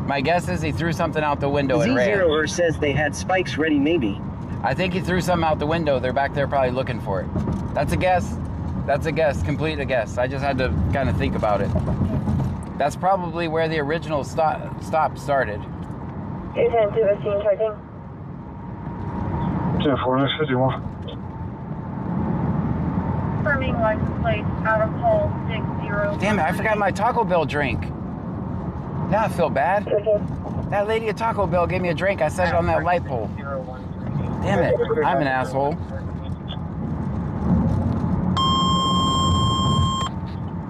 My guess is he threw something out the window and ran. Z0er says they had spikes ready, maybe. I think he threw something out the window. They're back there probably looking for it. That's a guess. That's a guess, complete a guess. I just had to kind of think about it. That's probably where the original stop started. 210 to the scene, checking. 10-4, Confirming license plate out of hole 60. Damn it, I forgot my Taco Bell drink. Now I feel bad. That lady at Taco Bell gave me a drink. I set it on that light pole. Damn it, I'm an asshole.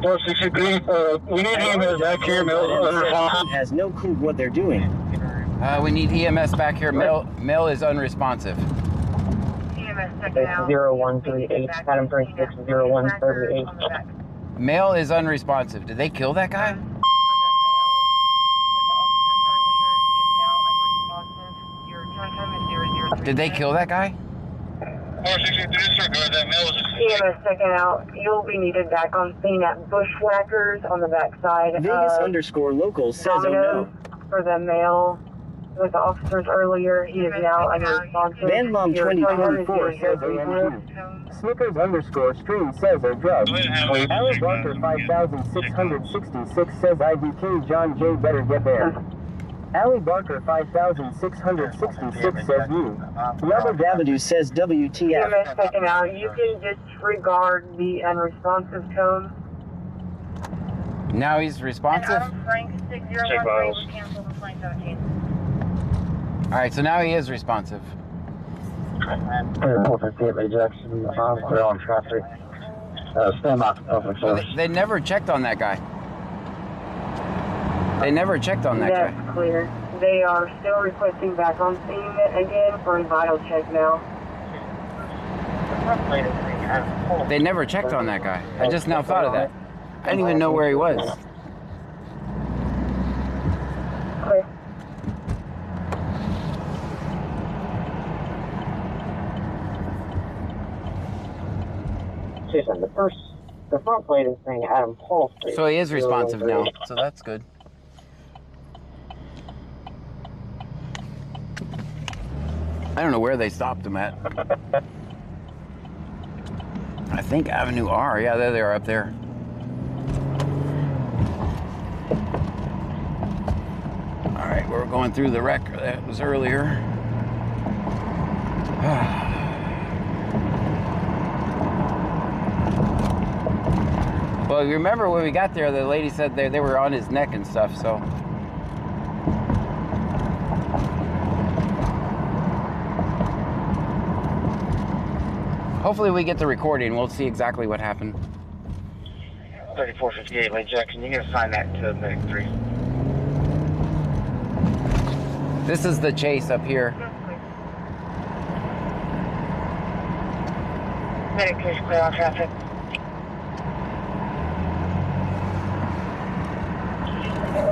463, we need EMS back here. Has no clue what they're doing. We need EMS back here. Male is unresponsive. EMS checking out. 0138, Adam 36, 0138. Male is unresponsive. Did they kill that guy? Did they kill that guy? 463, disregard that male was EMS checking out. You'll be needed back on scene at Bushwhackers on the backside. Vegas_local says oh no. For the male with the officers earlier, he is now unresponsive. Bandmom 2024 says OMG. Snickers_stream says they're drugged. Alan Barker 5666 says IDK John J better get there. Ali Barker 5666 says you. Robert Davadu says WTF. EMS checking out. You can disregard the unresponsive tone. Now he's responsive? Check vitals. Alright, so now he is responsive. 458 Bay Jackson, we're on traffic. Stand by. They never checked on that guy. They never checked on that guy. That's clear. They are still requesting back on scene again for a vital check now. They never checked on that guy. I just now thought of that. I didn't even know where he was. Clear. Jason, the front plate is saying Adam Paul Street. So he is responsive now, so that's good. I don't know where they stopped him at. I think Avenue R. Yeah, there they are up there. All right, we're going through the wreck that was earlier. Well, you remember when we got there, the lady said they were on his neck and stuff, so. Hopefully we get the recording. We'll see exactly what happened. 3458 Lake Jackson, you can assign that to Medic 3. This is the chase up here. Medic 3 clear on traffic.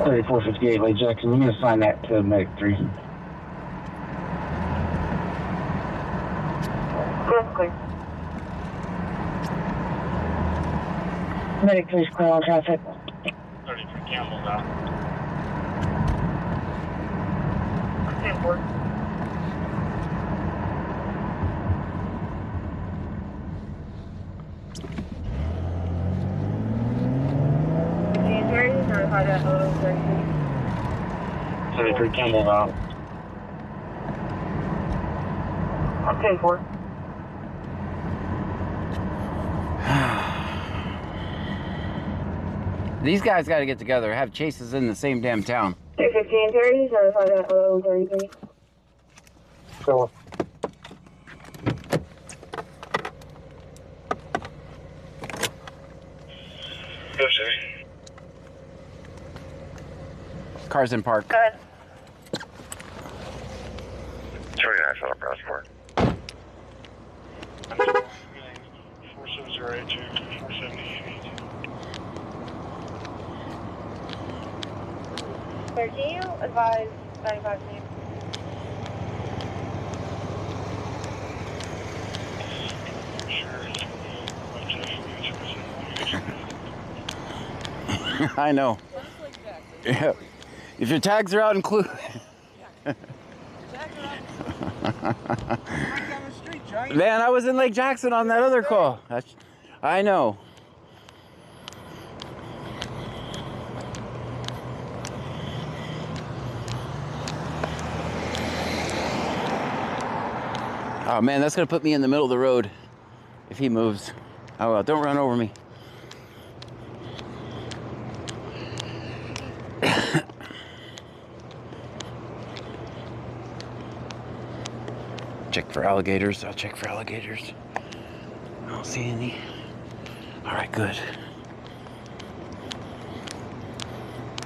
3458 Lake Jackson, you can assign that to Medic 3. That's clear. Medic 3 clear on traffic. 33 Campbell's out. 10-4. Notified at 33 Campbell's out. 10-4. These guys got to get together, have chases in the same damn town. 215 30, notified at 33. So. Yes, sir. Cars in park. Go ahead. 29 South Passport. 47082, 478. 13, advise 95 name. I know. Yeah. If your tags are out, include. Man, I was in Lake Jackson on that other call. I know. Oh man, that's gonna put me in the middle of the road if he moves. Oh well, don't run over me. Check for alligators. I'll check for alligators. I don't see any. All right, good.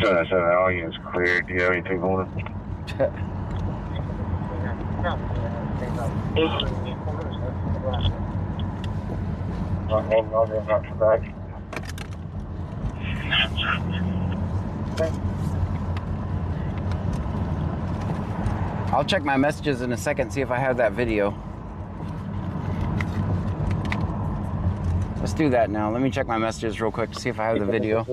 797, all units cleared. Do you have any people on it? I'll check my messages in a second, see if I have that video. Let's do that now. Let me check my messages real quick to see if I have the video.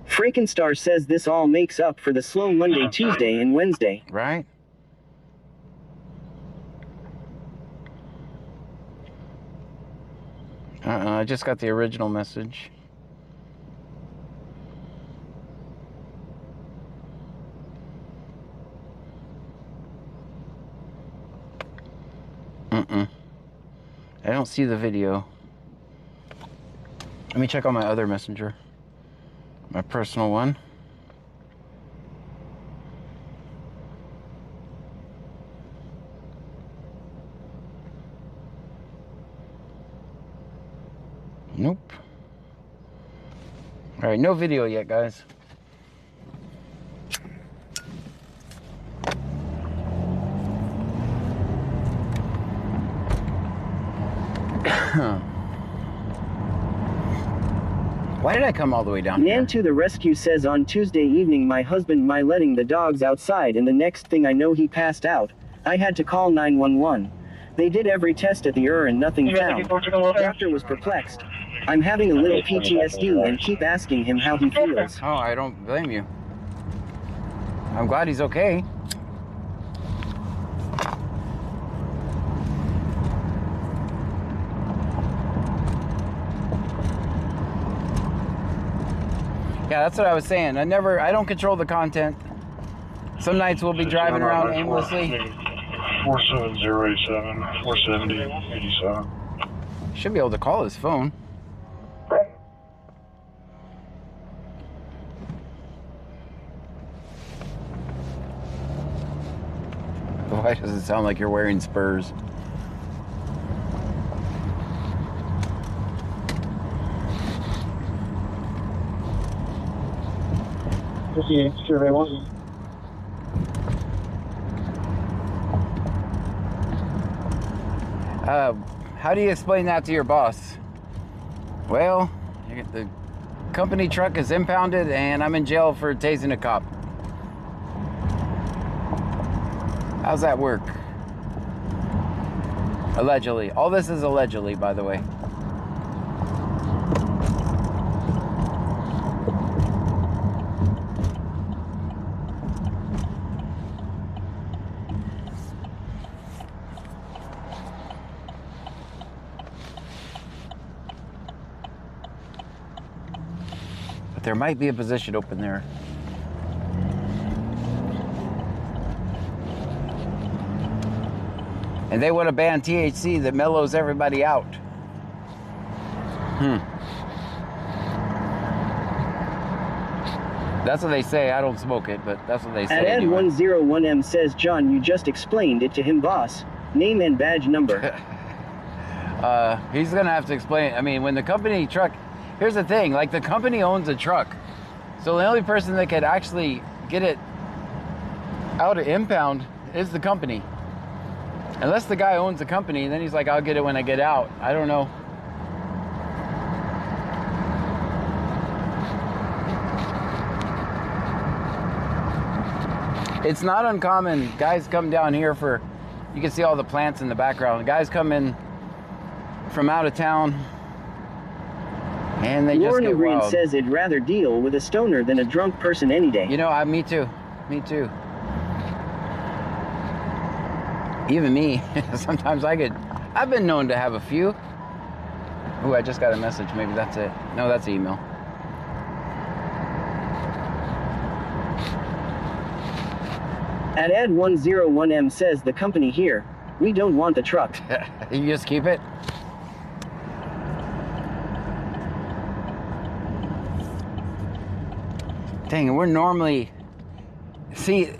Frankenstein says this all makes up for the slow Monday, Tuesday, and Wednesday. Right? I just got the original message. I don't see the video. Let me check on my other messenger. My personal one. Nope. All right, no video yet, guys. Why did I come all the way down here? Nan to the rescue says on Tuesday evening my husband letting the dogs outside and the next thing I know he passed out. I had to call 911. They did every test at the and nothing found. Doctor was perplexed. I'm having a little PTSD and keep asking him how he feels. Oh, I don't blame you. I'm glad he's okay. Yeah, that's what I was saying. I don't control the content. Some nights we'll be driving around aimlessly. 47087, 47087. Should be able to call his phone. Why does it sound like you're wearing spurs? Survey 1. How do you explain that to your boss? Well, the company truck is impounded and I'm in jail for tasing a cop. How's that work? Allegedly. All this is allegedly, by the way. There might be a position open there. And they want to ban THC that mellows everybody out. That's what they say. I don't smoke it, but that's what they say. At anyway. Ed101M says, John, you just explained it to him, boss. Name and badge number. He's going to have to explain. I mean, when the company truck... Here's the thing, like the company owns a truck. So the only person that could actually get it out of impound is the company. Unless the guy owns the company, then he's like, I'll get it when I get out. I don't know. It's not uncommon. Guys come down here for, you can see all the plants in the background. Guys come in from out of town. And they Lorna just get Green wild. says it'd rather deal with a stoner than a drunk person any day. You know, me too. Me too. Even me. Sometimes I've been known to have a few. Ooh, I just got a message. Maybe that's it. No, that's email. At Ed101M says the company here, we don't want the truck. You just keep it? Dang, we're normally... See,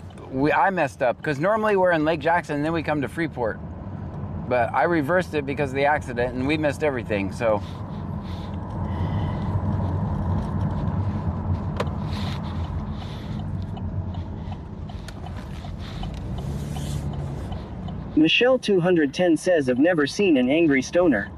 I messed up, because normally we're in Lake Jackson, and then we come to Freeport. But I reversed it because of the accident, and we missed everything, so. Michelle 210 says, I've never seen an angry stoner.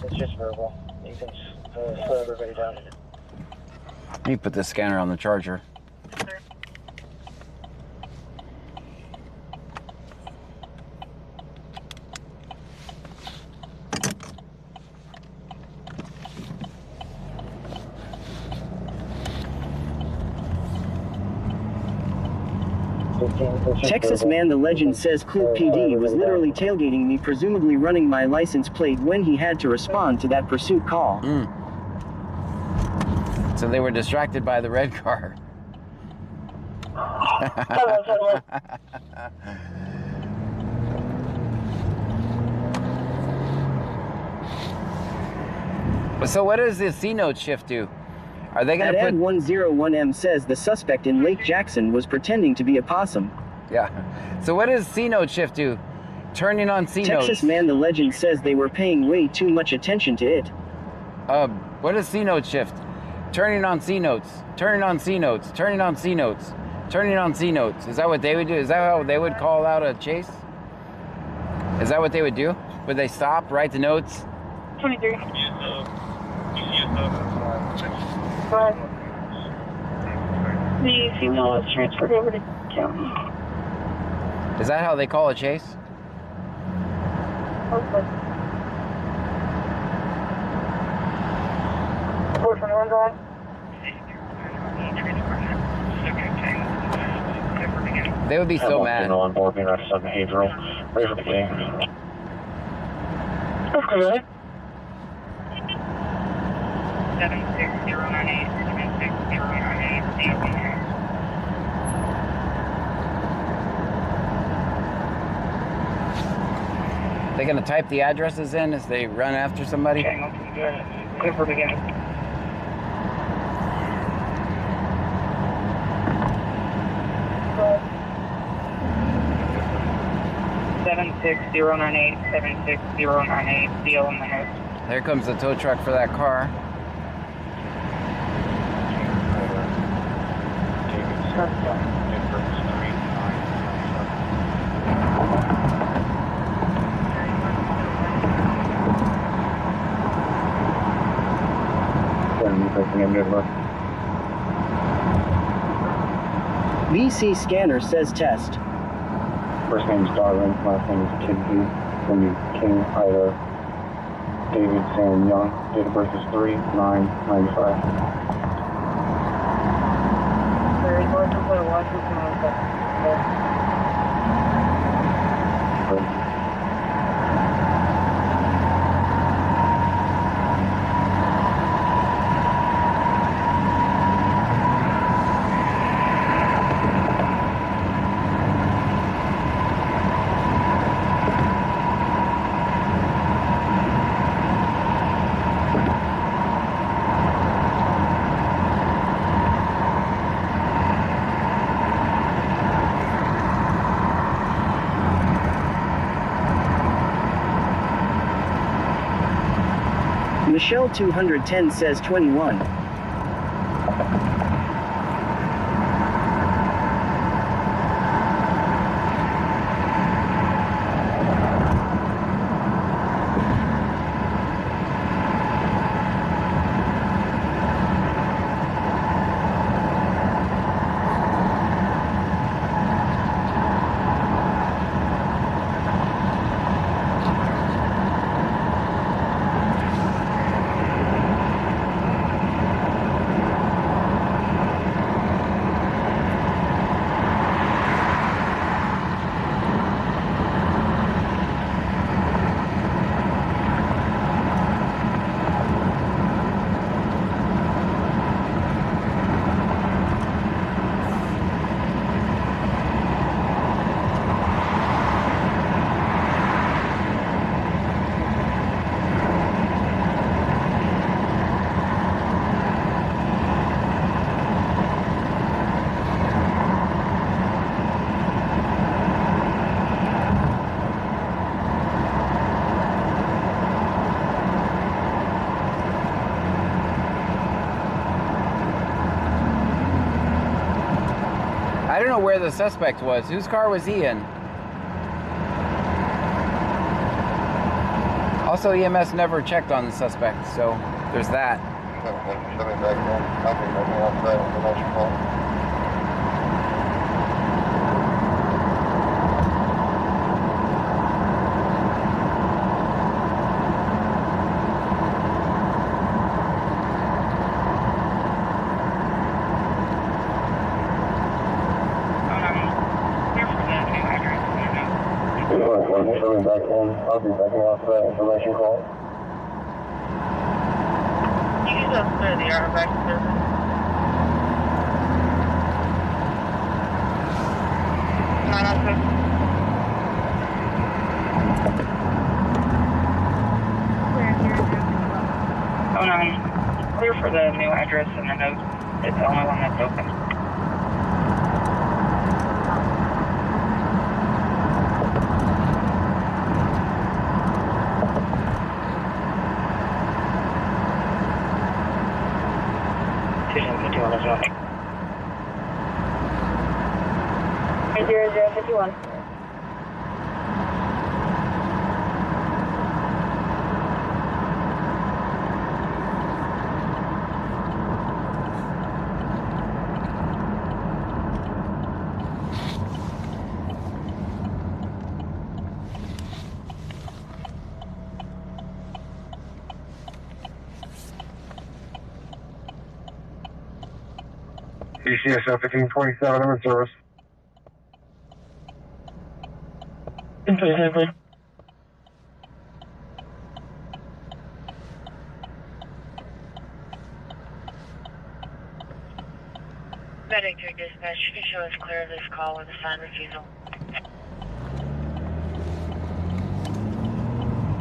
It's just verbal. You can slow everybody down. Let me put the scanner on the charger. Texas Man the Legend says Clue PD was literally tailgating me, presumably running my license plate when he had to respond to that pursuit call. So they were distracted by the red car. So what does the C-note shift do? Are they going to put... 101M says the suspect in Lake Jackson was pretending to be a possum. Yeah. So what does C-note shift do? Turning on C-notes. Texas Man the Legend says they were paying way too much attention to it. What is C-note shift? Turning on C-notes. Turning on C-notes. Turning on C-notes. Turning on C-notes. Is that what they would do? Is that how they would call out a chase? Is that what they would do? Would they stop, write the notes? 23. Go ahead. The female was transferred over to county. Is that how they call a chase? Okay. 421 going. They would be so mad. On board, being right beside behavioral. Ready for the game. Okay. 76098, 76098, They're gonna type the addresses in as they run after somebody? Okay, clear for beginning. Go. 76098, 76098, deal in the head. There comes the tow truck for that car. BC Scanner says test. First name is Darwin, last name is Kidby, then you King Ida, David Sam Young, date of birth is 3/9/95. Very important to play Washington. Michelle 210 says 21. know where the suspect was. Whose car was he in? Also, EMS never checked on the suspect, so there's that. I'll be backing off that information call. You can just clear the artifact service. Oh, no. Clear for the new address and the note. It's the only one that's open. Hey, 0051. DCSO 1527, I'm in service. Specifically. Medic to dispatch, you can show us clear of this call with a signed refusal.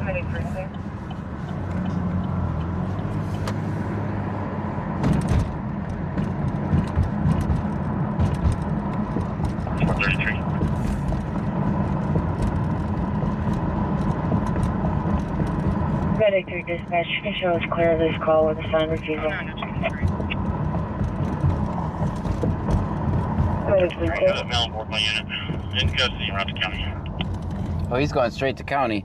Medic for clear. Medic to dispatch, you can show us clear of this call with a signed refusal. Medic for clear. Mail on board my unit. In custody around the county. Oh, he's going straight to county.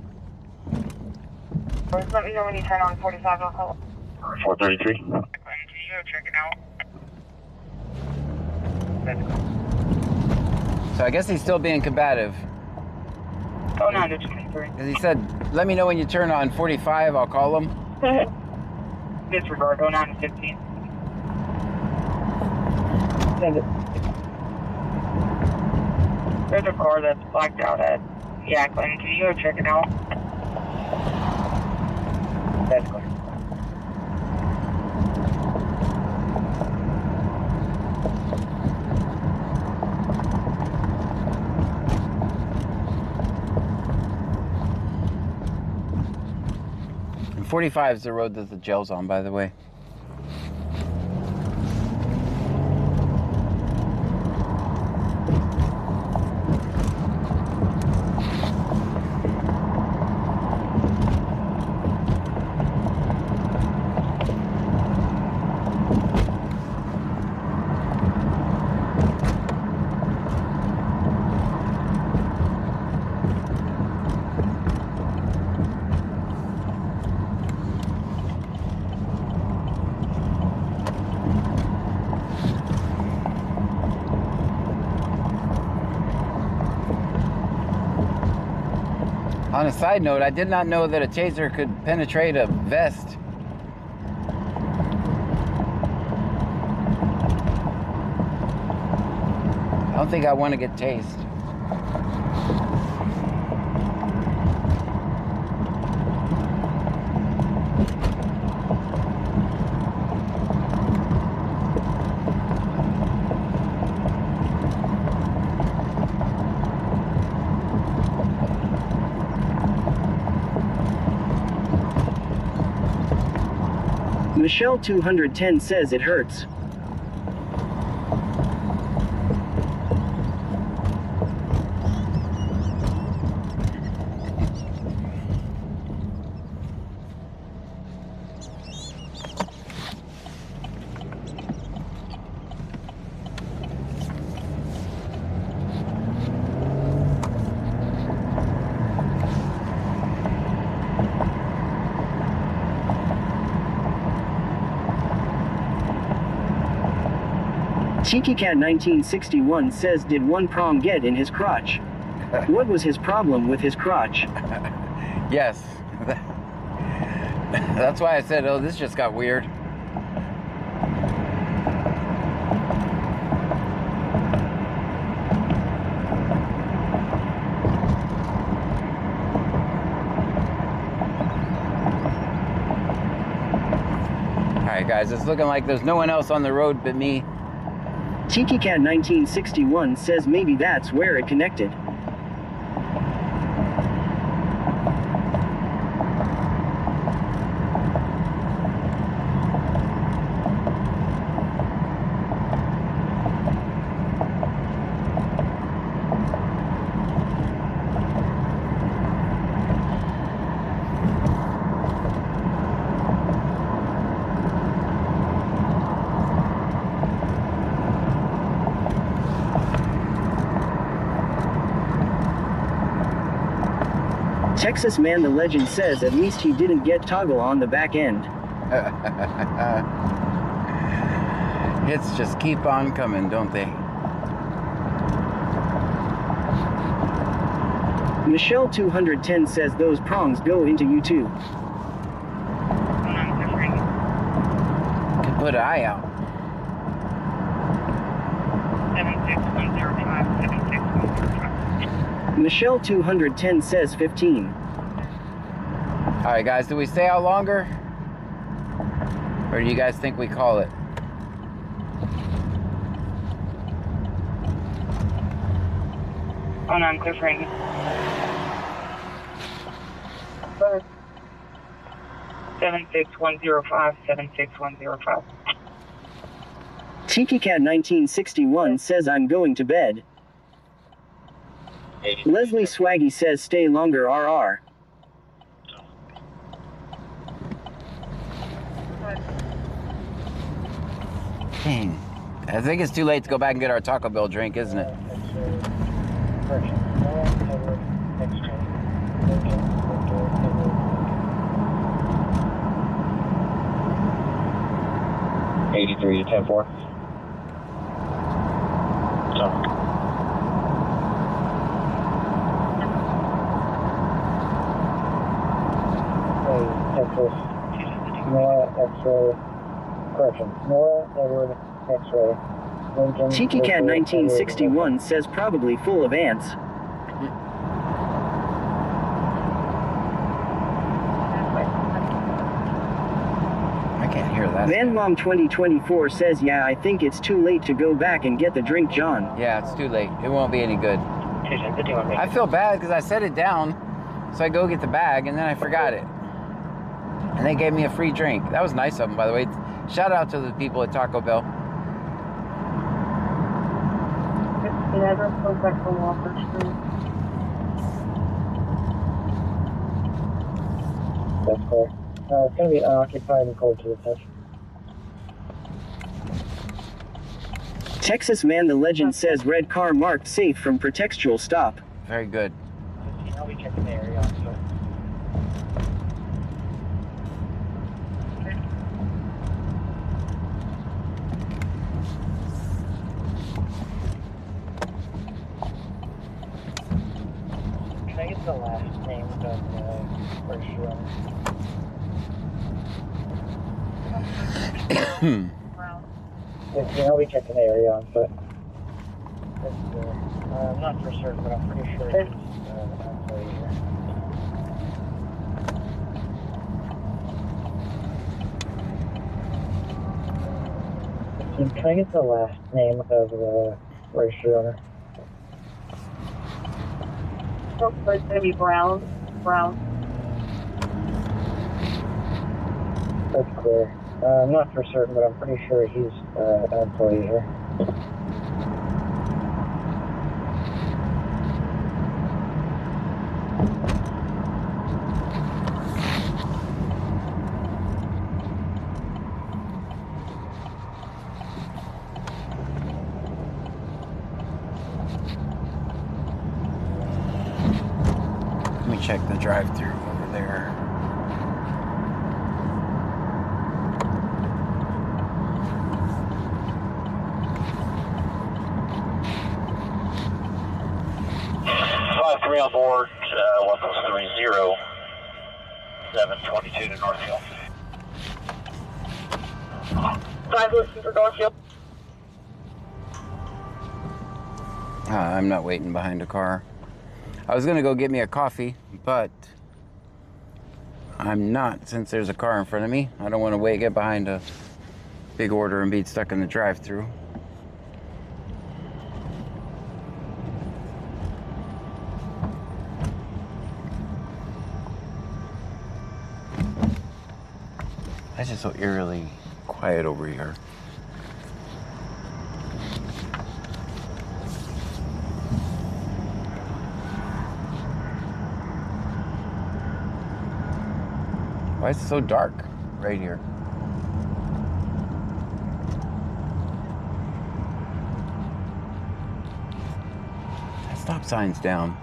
Let me know when you turn on 45, I'll call. 433. Can you go check it out? So I guess he's still being combative. Oh, no, that's 23. Because he said, let me know when you turn on 45, I'll call him. Disregard, go down to 15. Send it. There's a car that's blacked out at Jacqueline. Can you go check it out? That's clear. And 45 is the road that the jail's on, by the way. On a side note, I did not know that a taser could penetrate a vest. I don't think I want to get tased. Michelle 210 says it hurts. Tiki Cat 1961 says, did one prong get in his crotch? What was his problem with his crotch? Yes. That's why I said, oh, this just got weird. Alright guys, it's looking like there's no one else on the road but me. Tiki Cat 1961 says maybe that's where it connected. Texas Man the Legend says at least he didn't get toggle on the back end. Hits just keep on coming, don't they? Michelle 210 says those prongs go into you too. Could put an eye out. 76105, 76105. Michelle 210 says 15. Alright guys, do we stay out longer? Or do you guys think we call it? Oh no, I'm clear for you. 76105, 76105. Tiki Cat 1961 says I'm going to bed. Leslie Swaggy says stay longer RR. Dang. I think it's too late to go back and get our Taco Bell drink, isn't it? $83 to 10-4. Texas, Nora X-ray, correction, Nora Edward X-ray, Lincoln. Tiki Cat 1961 says probably full of ants. I can't hear that. Van Mom 2024 says yeah, I think it's too late to go back and get the drink, John. Yeah, it's too late. It won't be any good. I feel bad because I set it down, so I go get the bag and then I forgot it. And they gave me a free drink. That was nice of them, by the way. Shout out to the people at Taco Bell. Never go back from Walker Street. That's clear. It's going to be unoccupied and cold to the touch. Texas Man the Legend says red car marked safe from pretextual stop. Very good. I'll be checking the area also. Can I get the last name of the first runner? Yeah, I'll be checking the area on foot. I'm not for certain, but I'm pretty sure it's employee here. Can I get the last name of the registered owner? It's going to be Brown. That's clear. I'm not for certain, but I'm pretty sure he's an employee here. Let me check the drive-thru over there. on board 1030 722 to Northfield. 5 listen for Northfield. I'm not waiting behind a car. I was gonna go get me a coffee, but I'm not, since there's a car in front of me. I don't want to get behind a big order and be stuck in the drive-thru. It's just so eerily quiet over here. Why is it so dark right here? That stop sign's down.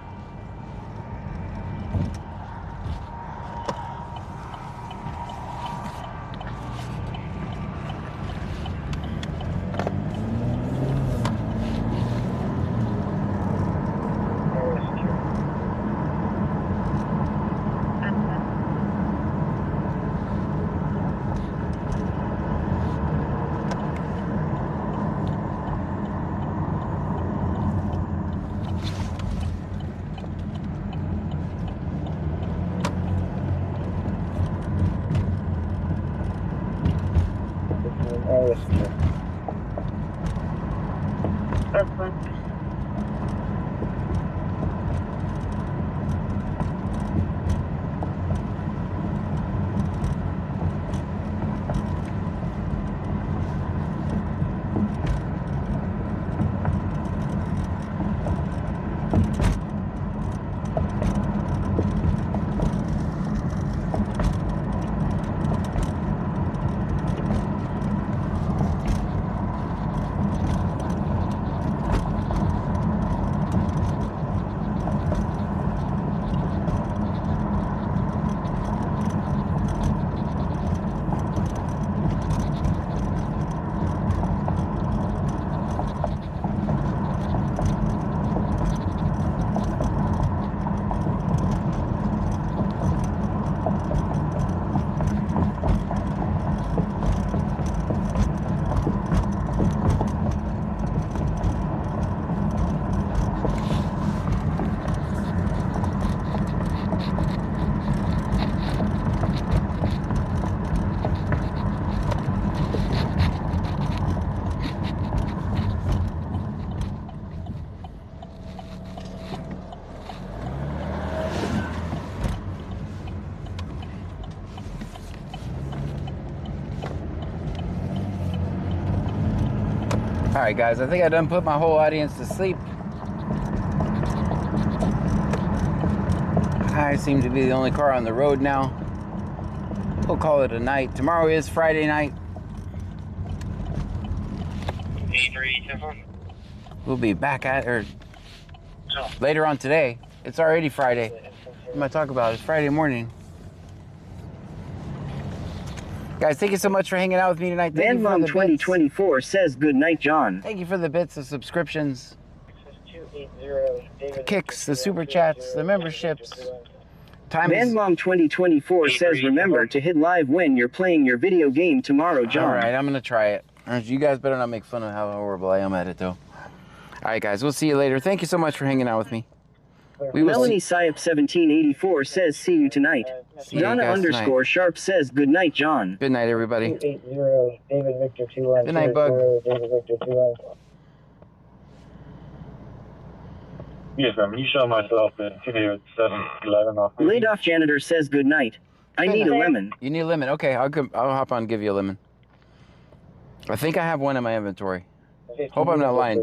That's fine. All right, guys, I think I done put my whole audience to sleep. I seem to be the only car on the road now. We'll call it a night. Tomorrow is Friday night. We'll be back at her later on today. It's already Friday. What am I talking about? It's Friday morning. Guys, thank you so much for hanging out with me tonight. VanMom 2024 says good night, John. Thank you for the bits, the subscriptions, kicks, the super chats, the memberships. VanMom 2024 says remember to hit live when you're playing your video game tomorrow, John. All right, I'm going to try it. You guys better not make fun of how horrible I am at it, though. All right, guys, we'll see you later. Thank you so much for hanging out with me. Melanie Syop 1784 says see you tonight. Donna _ Sharp says good night, John. Good night, everybody. 280 David Victor 21. Good night, Bug. David Victor 21. Yes, ma'am. You show myself at 711 off. Laid off janitor says good night. I need a lemon. You need a lemon. Okay, I'll hop on and give you a lemon. I think I have one in my inventory. Hope I'm not lying.